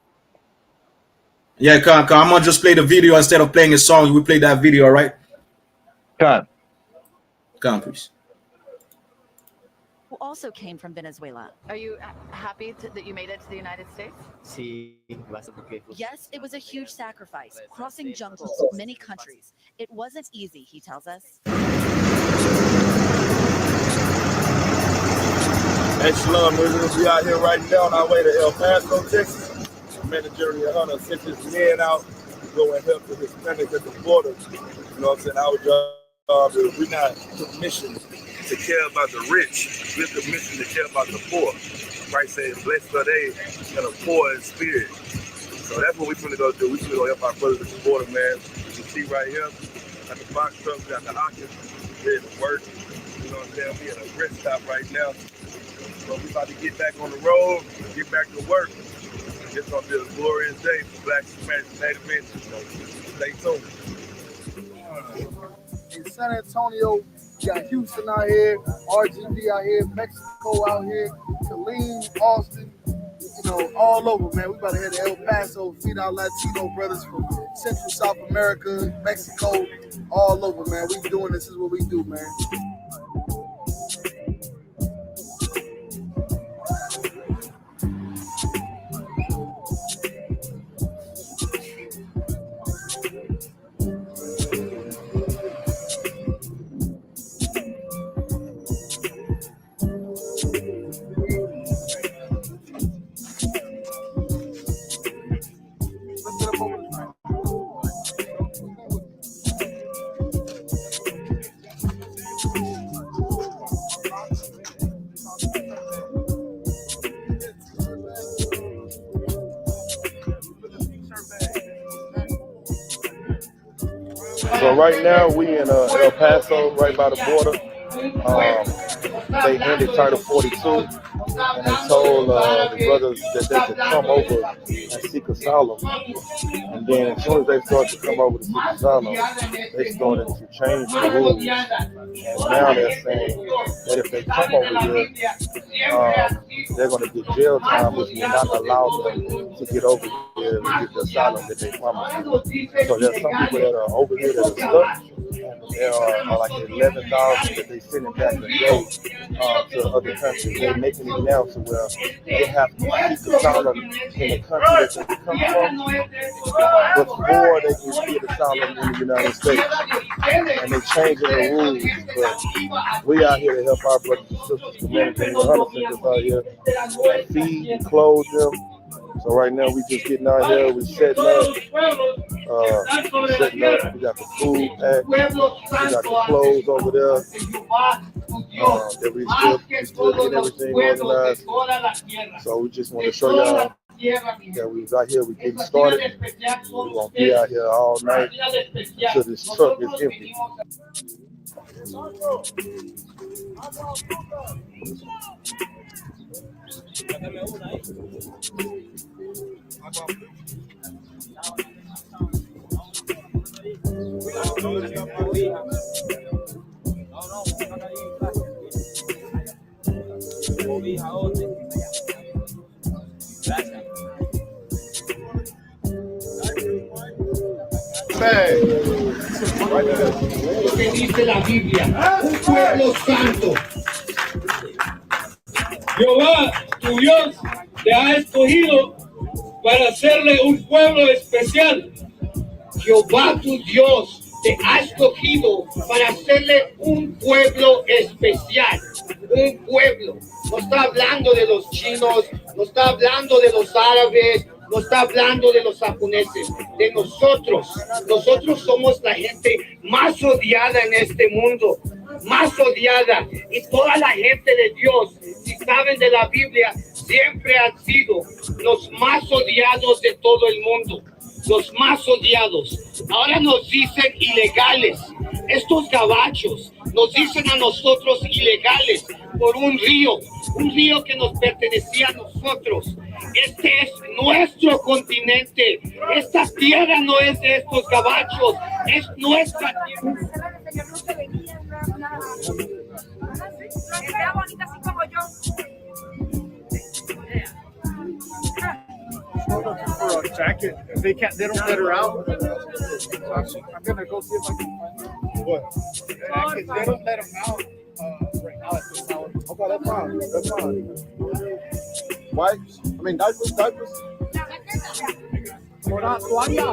Yeah, I'm gonna just play the video instead of playing a song. We play that video, right? Come, please. Who also came from Venezuela. Are you happy that you made it to the United States? Sí, bastante. Yes, it was a huge sacrifice, crossing jungles, many countries. It wasn't easy, he tells us. Hey, Shalom, we out here right now on our way to El Paso, Texas. Manager Hunter sent his men out to go and help the Hispanics at the border. You know what I'm saying? Our job is we're not commissioned to care about the rich. We're commissioned to care about the poor. Christ said, blessed are they that are poor in spirit. So that's what we're going to go do. We're going to go help our brothers at the border, man. You can see right here, at the box truck, we got the Hawkins, we're at work. You know what I'm saying? We're at a rest stop right now. So we're about to get back on the road, get back to work. It's going to be a glorious day for Black Hispanic Native men. So stay tuned. In San Antonio, we got Houston out here, RGD out here, Mexico out here, Killeen, Austin, you know, all over, man. We about to head to El Paso, feed our Latino brothers from Central South America, Mexico, all over, man. We doing this is what we do, man. So right now we in El Paso, right by the border. They ended Title 42, and they told the brothers that they could come over and seek asylum. And then as soon as they started to come over to seek asylum, they started to change the rules. And now they're saying that if they come over here, they're going to get jail time, which will not allow them to get over here and get the asylum that they promised them. So there's some people that are over here that are stuck. There are like 11,000 that they sending back a day to other countries. They're making it now to where they have to seek asylum in the country that they come from before they can get asylum in the United States. And they're changing the rules. But we out here to help our brothers and sisters, community, and YAHANNA centers out here, feed and clothe them. So right now we just getting out here, we setting up. We got the food packed, we got the clothes over there. That we still getting everything organized. So we just want to show y'all that we was out here, we getting started. We're gonna be out here all night until this truck is empty. Lo que dice la Biblia, un pueblo santo. Jehová, tu Dios, te ha escogido para hacerle un pueblo especial. Jehová, tu Dios, te ha escogido para hacerle un pueblo especial. Un pueblo. No está hablando de los chinos, no está hablando de los árabes, no está hablando de los japoneses, de nosotros. Nosotros somos la gente más odiada en este mundo, más odiada. Y toda la gente de Dios, si saben de la Biblia, siempre han sido los más odiados de todo el mundo. Los más odiados. Ahora nos dicen ilegales. Estos gabachos nos dicen a nosotros ilegales por un río que nos pertenecía a nosotros. Este es nuestro continente. Esta tierra no es de estos gabachos, es nuestra tierra. Sea bonita así como yo. For a jacket, they don't let her out. I'm gonna go see if I can find what jacket. They don't let them out right now at this hour. Okay, that's fine. That's fine. Wipes? I mean diapers. Por la toalla.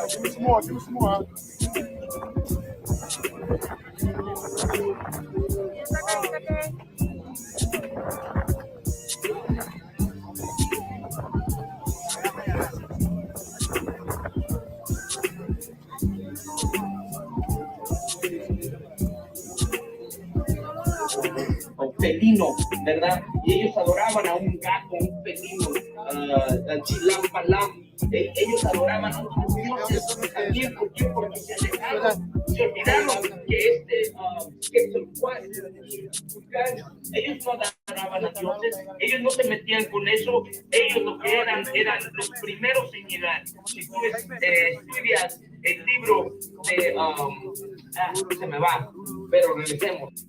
Give me some more. Give me some more. felino, ¿verdad? Y ellos adoraban a un gato, un felino, chilam palam. Ellos adoraban a otros dioses también. ¿Por qué? Porque se alejaron, se olvidaron que ellos no adoraban a dioses, ellos no se metían con eso, ellos lo que eran los primeros en llegar. Si tú estudias el libro de se me va, pero regresemos.